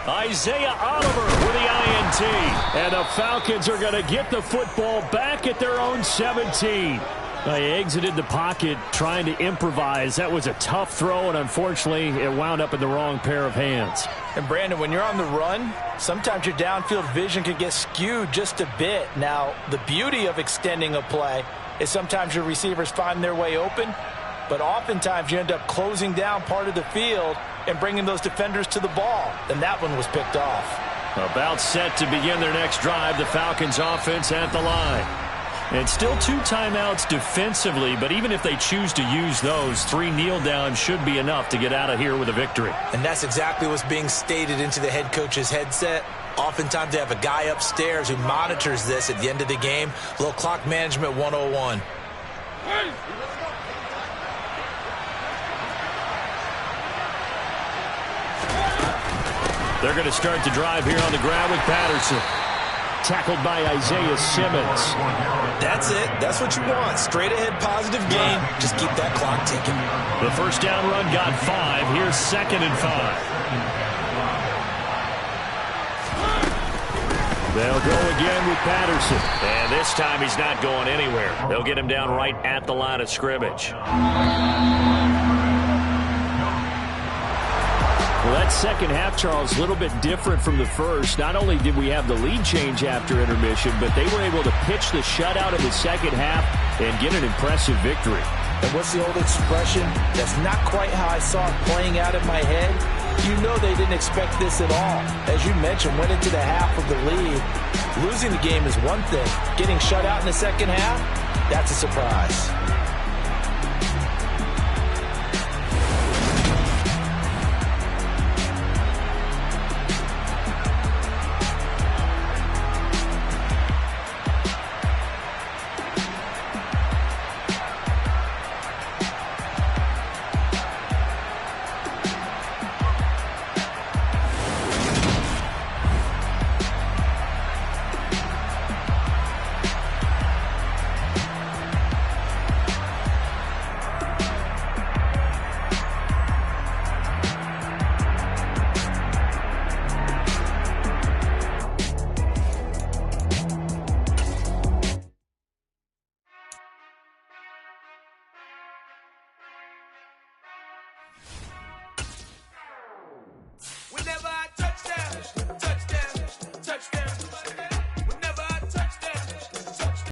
Isaiah Oliver with the INT. And the Falcons are going to get the football back at their own 17. They exited the pocket trying to improvise. That was a tough throw, and unfortunately, it wound up in the wrong pair of hands. And, Brandon, when you're on the run, sometimes your downfield vision can get skewed just a bit. Now, the beauty of extending a play is sometimes your receivers find their way open, but oftentimes you end up closing down part of the field and bringing those defenders to the ball, and that one was picked off. About set to begin their next drive, the Falcons offense at the line. And still 2 timeouts defensively, but even if they choose to use those, 3 kneel downs should be enough to get out of here with a victory. And that's exactly what's being stated into the head coach's headset. Oftentimes they have a guy upstairs who monitors this at the end of the game. A little clock management 101. They're going to start the drive here on the ground with Patterson. Tackled by Isaiah Simmons. That's it. That's what you want. Straight ahead positive gain. Just keep that clock ticking. The first down run got 5. Here's 2nd and 5. They'll go again with Patterson. And this time he's not going anywhere. They'll get him down right at the line of scrimmage. Well, that second half, Charles, a little bit different from the first. Not only did we have the lead change after intermission, but they were able to pitch the shutout in the second half and get an impressive victory. And what's the old expression? That's not quite how I saw it playing out in my head. You know they didn't expect this at all. As you mentioned, went into the half of the lead. Losing the game is one thing. Getting shut out in the second half, that's a surprise.